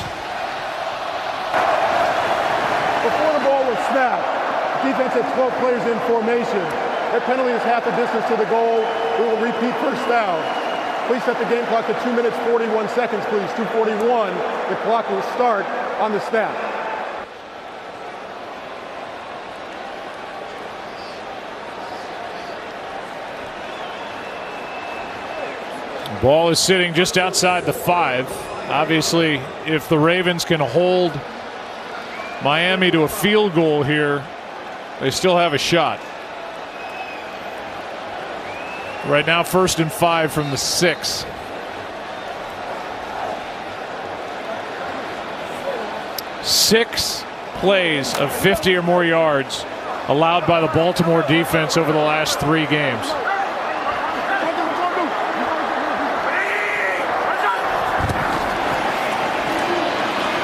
Before the ball was snapped, defense had 12 players in formation. Their penalty is half the distance to the goal. We will repeat first down. Please set the game clock to 2 minutes, 41 seconds, please. 2:41. The clock will start on the snap. Ball is sitting just outside the 5. Obviously, if the Ravens can hold Miami to a field goal here, they still have a shot. Right now, 1st and 5 from the 6. Six plays of 50 or more yards allowed by the Baltimore defense over the last 3 games.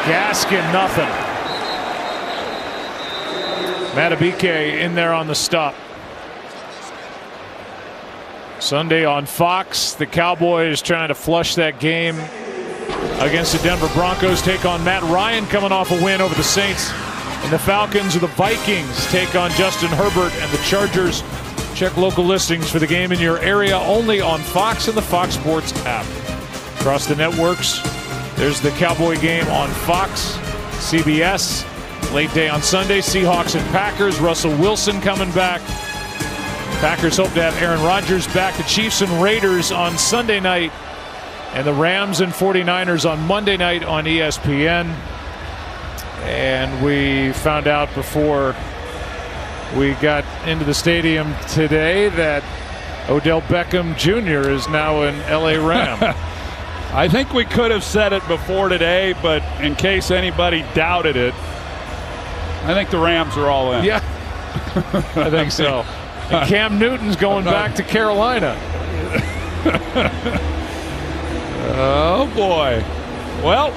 Gaskin, nothing. Matabike in there on the stop. Sunday on Fox, the Cowboys trying to flush that game against the Denver Broncos. Take on Matt Ryan coming off a win over the Saints. And the Falcons or the Vikings take on Justin Herbert and the Chargers. Check local listings for the game in your area only on Fox and the Fox Sports app. Across the networks, there's the Cowboy game on Fox, CBS. Late day on Sunday, Seahawks and Packers. Russell Wilson coming back. Packers hope to have Aaron Rodgers back. The Chiefs and Raiders on Sunday night. And the Rams and 49ers on Monday night on ESPN. And we found out before we got into the stadium today that Odell Beckham Jr. is now an LA Ram. I think we could have said it before today, but in case anybody doubted it, I think the Rams are all in. Yeah, I think so. And Cam Newton's going back to Carolina. Oh, boy. Well,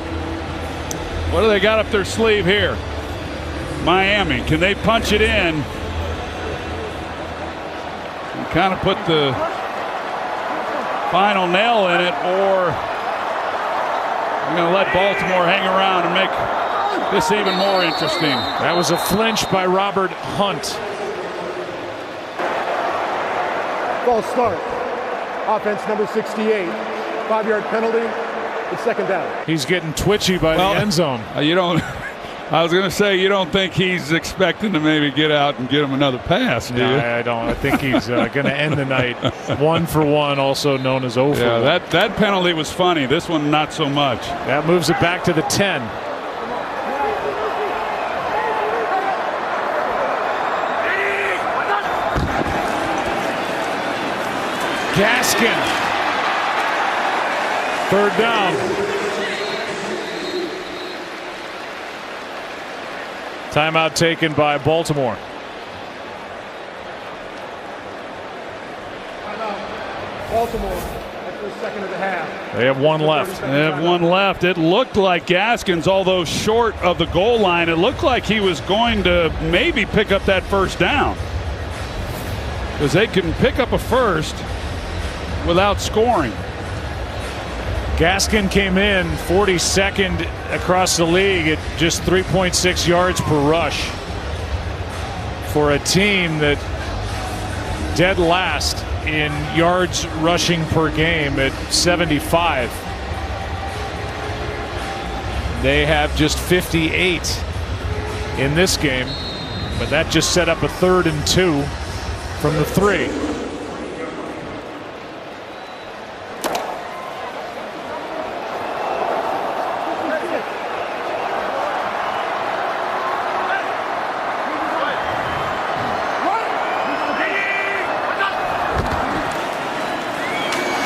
what do they got up their sleeve here? Miami, can they punch it in and kind of put the final nail in it, or we're going to let Baltimore hang around and make this even more interesting? That was a flinch by Robert Hunt. False start. Offense number 68. 5-yard penalty. It's second down. He's getting twitchy by the end zone. I was going to say, you don't think he's expecting to maybe get out and get him another pass, do you? I don't. I think he's going to end the night 1 for 1, also known as 0 for 1. Yeah, that penalty was funny. This one, not so much. That moves it back to the 10. Gaskin. 3rd down. Timeout taken by Baltimore. Baltimore after the second of the half. They have 1 left. They have 1 left. It looked like Gaskins, although short of the goal line, it looked like he was going to maybe pick up that first down, because they can pick up a first without scoring. Gaskin came in 42nd across the league at just 3.6 yards per rush for a team that dead last in yards rushing per game at 75. They have just 58 in this game, but that just set up a 3rd and 2 from the 3.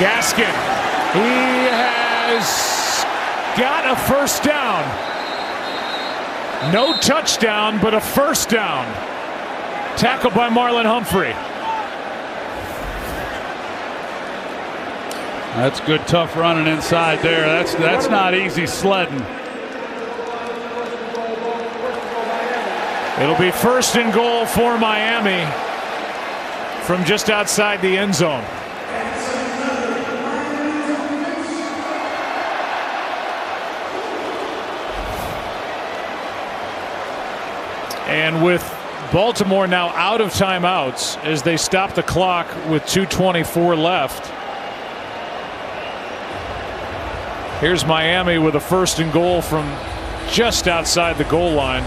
Gaskin, he has got a first down. No touchdown, but a first down. Tackled by Marlon Humphrey. That's good, tough running inside there. That's not easy sledding. It'll be 1st and goal for Miami from just outside the end zone. And with Baltimore now out of timeouts as they stop the clock with 2:24 left. Here's Miami with a 1st and goal from just outside the goal line.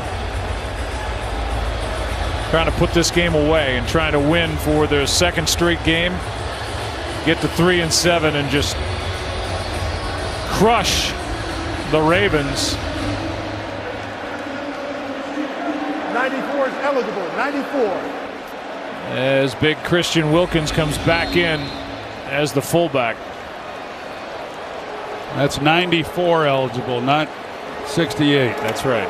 Trying to put this game away and trying to win for their 2nd straight game. Get to 3-7 and just crush the Ravens. 94 is eligible. 94. As big Christian Wilkins comes back in as the fullback. That's 94 eligible, not 68. That's right.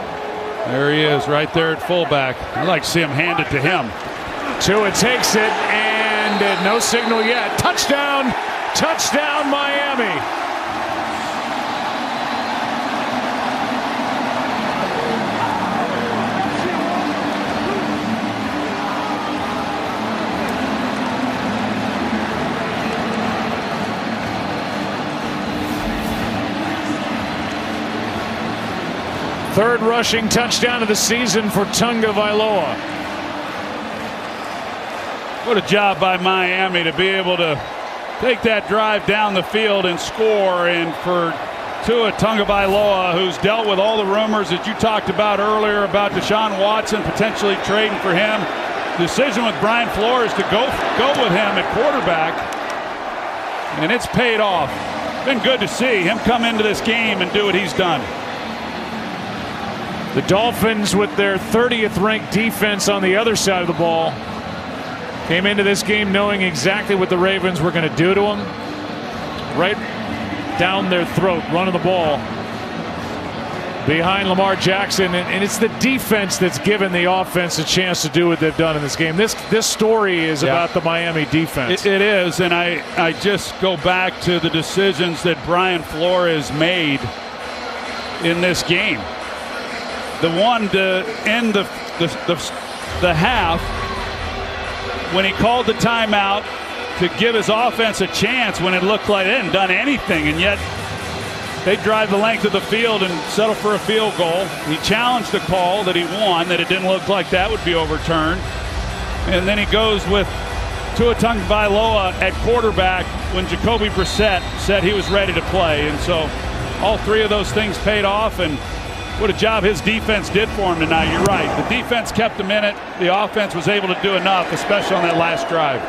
There he is, right there at fullback. I'd like to see him hand it to him. Tua takes it, and no signal yet. Touchdown! Touchdown, Miami! Third rushing touchdown of the season for Tunga Vailoa. What a job by Miami to be able to take that drive down the field and score. And for Tua Tagovailoa, who's dealt with all the rumors that you talked about earlier about Deshaun Watson potentially trading for him, decision with Brian Flores to go with him at quarterback, and it's paid off. Been good to see him come into this game and do what he's done. The Dolphins, with their 30th ranked defense on the other side of the ball, came into this game knowing exactly what the Ravens were going to do to them. Right down their throat, running the ball. behind Lamar Jackson, and it's the defense that's given the offense a chance to do what they've done in this game. This story is about the Miami defense. It is, and I just go back to the decisions that Brian Flores made in this game. The one to end the half when he called the timeout to give his offense a chance when it looked like they hadn't done anything, and yet they drive the length of the field and settle for a field goal. He challenged the call that he won, that it didn't look like that would be overturned. And then he goes with Tua Tagovailoa at quarterback when Jacoby Brissett said he was ready to play. And so all three of those things paid off, and what a job his defense did for him tonight. You're right. The defense kept him in it. The offense was able to do enough, especially on that last drive.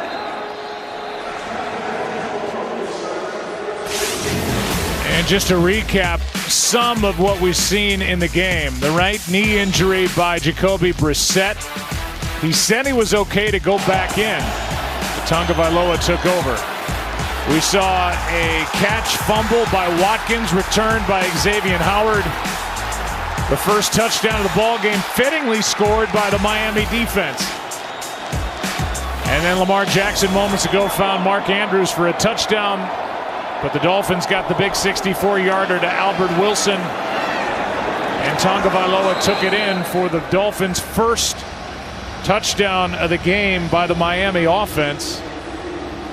And just to recap some of what we've seen in the game. The right knee injury by Jacoby Brissett. He said he was okay to go back in. Tagovailoa took over. We saw a catch fumble by Watkins, returned by Xavier Howard. The first touchdown of the ball game, fittingly scored by the Miami defense. And then Lamar Jackson moments ago found Mark Andrews for a touchdown. But the Dolphins got the big 64-yarder to Albert Wilson. And Tagovailoa took it in for the Dolphins' first touchdown of the game by the Miami offense.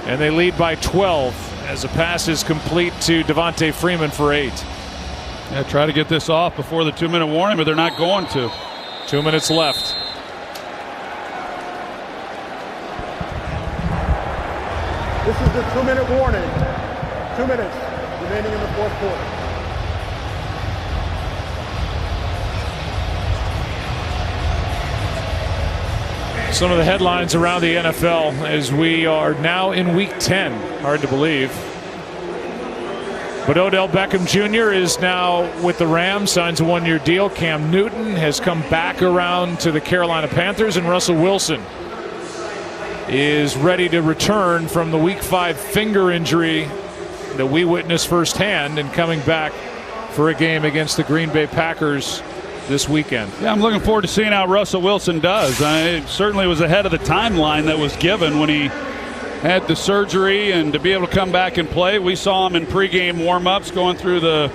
And they lead by 12 as the pass is complete to Devontae Freeman for 8. Yeah, try to get this off before the 2-minute warning, but they're not going to. 2 minutes left. This is the 2-minute warning. 2 minutes remaining in the fourth quarter. Some of the headlines around the NFL as we are now in week 10. Hard to believe. But Odell Beckham Jr. is now with the Rams, signs a 1-year deal. Cam Newton has come back around to the Carolina Panthers, and Russell Wilson is ready to return from the week 5 finger injury that we witnessed firsthand, and coming back for a game against the Green Bay Packers this weekend. Yeah, I'm looking forward to seeing how Russell Wilson does. It certainly was ahead of the timeline that was given when he had the surgery, and to be able to come back and play. We saw him in pregame warm-ups going through the,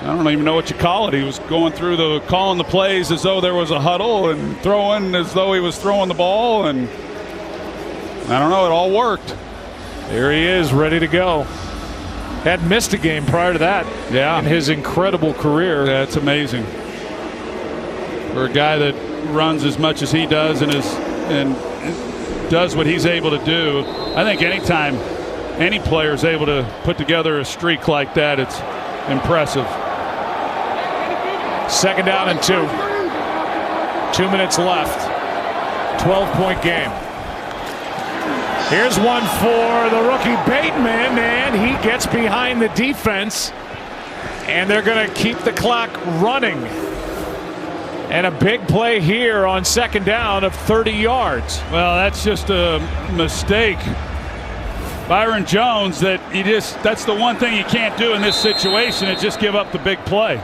I don't even know what you call it. He was going through calling the plays as though there was a huddle and throwing as though he was throwing the ball, and I don't know, it all worked. There he is, ready to go. Had missed a game prior to that in his incredible career. That's amazing. For a guy that runs as much as he does and does what he's able to do, I think anytime any player is able to put together a streak like that, it's impressive. 2nd down and 2. 2 minutes left. 12-point game. Here's one for the rookie Bateman, and he gets behind the defense, and they're going to keep the clock running. And a big play here on 2nd down of 30 yards. Well, that's just a mistake. Byron Jones, that's the one thing you can't do in this situation, is just give up the big play.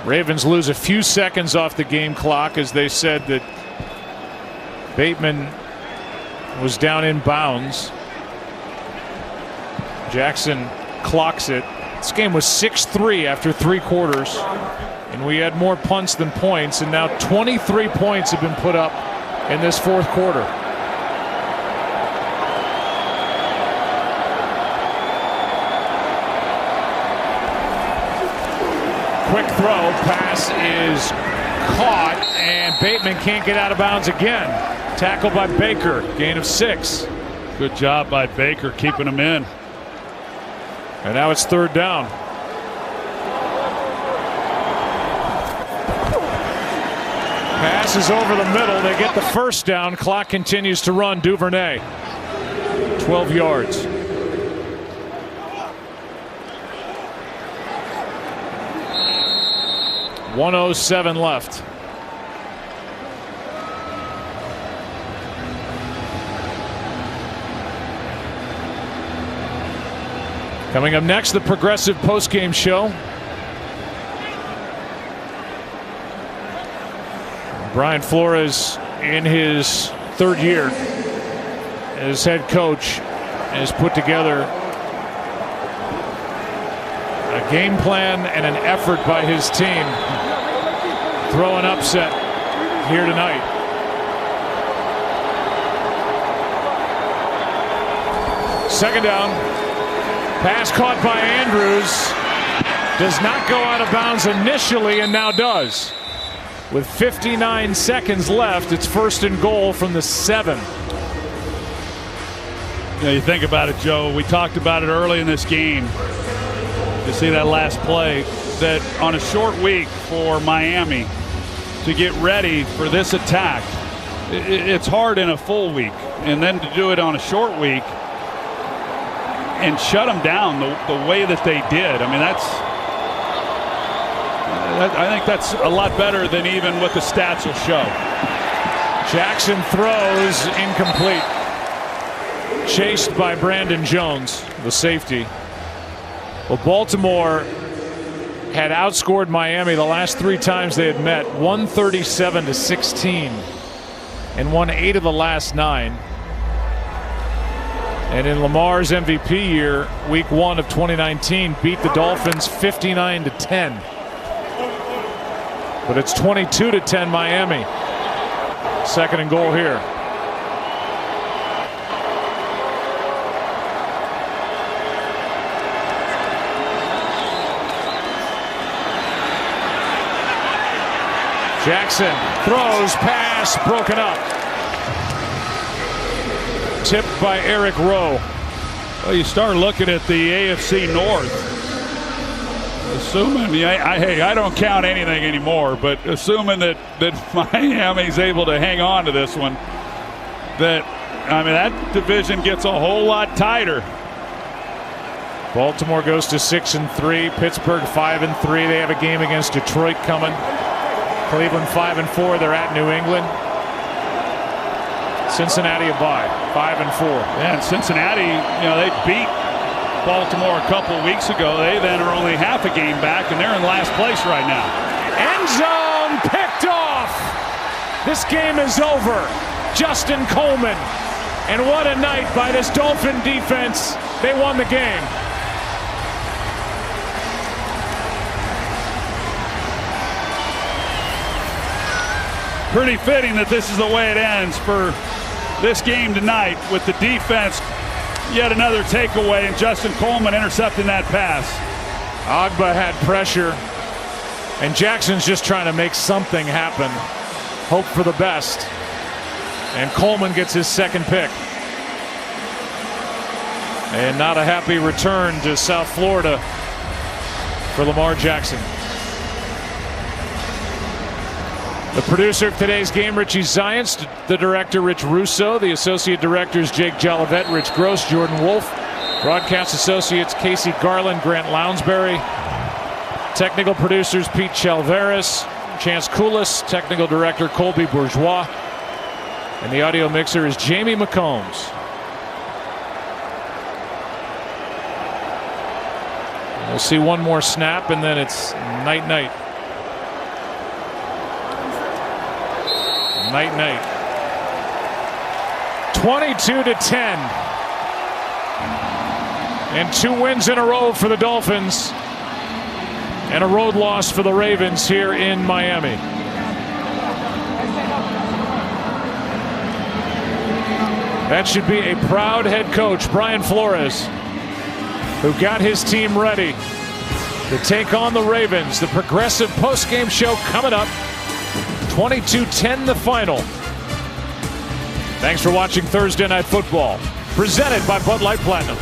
Ravens lose a few seconds off the game clock, as they said that Bateman was down in bounds. Jackson clocks it. This game was 6-3 after 3 quarters. And we had more punts than points, and now 23 points have been put up in this 4th quarter. Quick throw, pass is caught, and Bateman can't get out of bounds again. Tackled by Baker, gain of 6. Good job by Baker keeping him in. And now it's 3rd down. Pass is over the middle. They get the 1st down. Clock continues to run. Duvernay, 12 yards. .107 left. Coming up next, the Progressive postgame show. Brian Flores, in his third year as head coach, has put together a game plan and an effort by his team. Throw an upset here tonight. Second down. Pass caught by Andrews. Does not go out of bounds initially and now does. With 59 seconds left, it's 1st and goal from the 7. You think about it, Joe. We talked about it early in this game. You see that last play, that on a short week for Miami to get ready for this attack, it's hard in a full week. And then to do it on a short week and shut them down the way that they did. I mean, I think that's a lot better than even what the stats will show. Jackson throws incomplete. Chased by Brandon Jones, the safety. Well, Baltimore had outscored Miami the last 3 times they had met, 137-16, and won 8 of the last 9. And in Lamar's MVP year, week 1 of 2019, beat the Dolphins 59-10. But it's 22-10 Miami. 2nd and goal here. Jackson throws, pass broken up. Tipped by Eric Rowe. Well, you start looking at the AFC North. Assuming, hey, I don't count anything anymore, but assuming that Miami's able to hang on to this one, that division gets a whole lot tighter. Baltimore goes to 6-3. Pittsburgh 5-3. They have a game against Detroit coming. Cleveland 5-4. They're at New England. Cincinnati a bye, 5-4. Yeah, and Cincinnati, they beat Baltimore a couple weeks ago. They then are only half a game back, and they're in last place right now. End zone picked off. This game is over. Justin Coleman. And what a night by this Dolphin defense. They won the game. Pretty fitting that this is the way it ends for this game tonight, with the defense. Yet another takeaway, and Justin Coleman intercepting that pass. Agba had pressure, and Jackson's just trying to make something happen. Hope for the best. And Coleman gets his 2nd pick. And not a happy return to South Florida for Lamar Jackson. The producer of today's game, Richie Zients. The director, Rich Russo. The associate directors, Jake Jolivet, Rich Gross, Jordan Wolf. Broadcast associates, Casey Garland, Grant Lounsbury. Technical producers, Pete Chalveris, Chance Koulis. Technical director, Colby Bourgeois. And the audio mixer is Jamie McCombs. We'll see one more snap, and then it's night-night. Night-night. 22-10. And 2 wins in a row for the Dolphins. And a road loss for the Ravens here in Miami. That should be a proud head coach, Brian Flores, who got his team ready to take on the Ravens. The Progressive postgame show coming up. 22-10 the final. Thanks for watching Thursday Night Football, presented by Bud Light Platinum.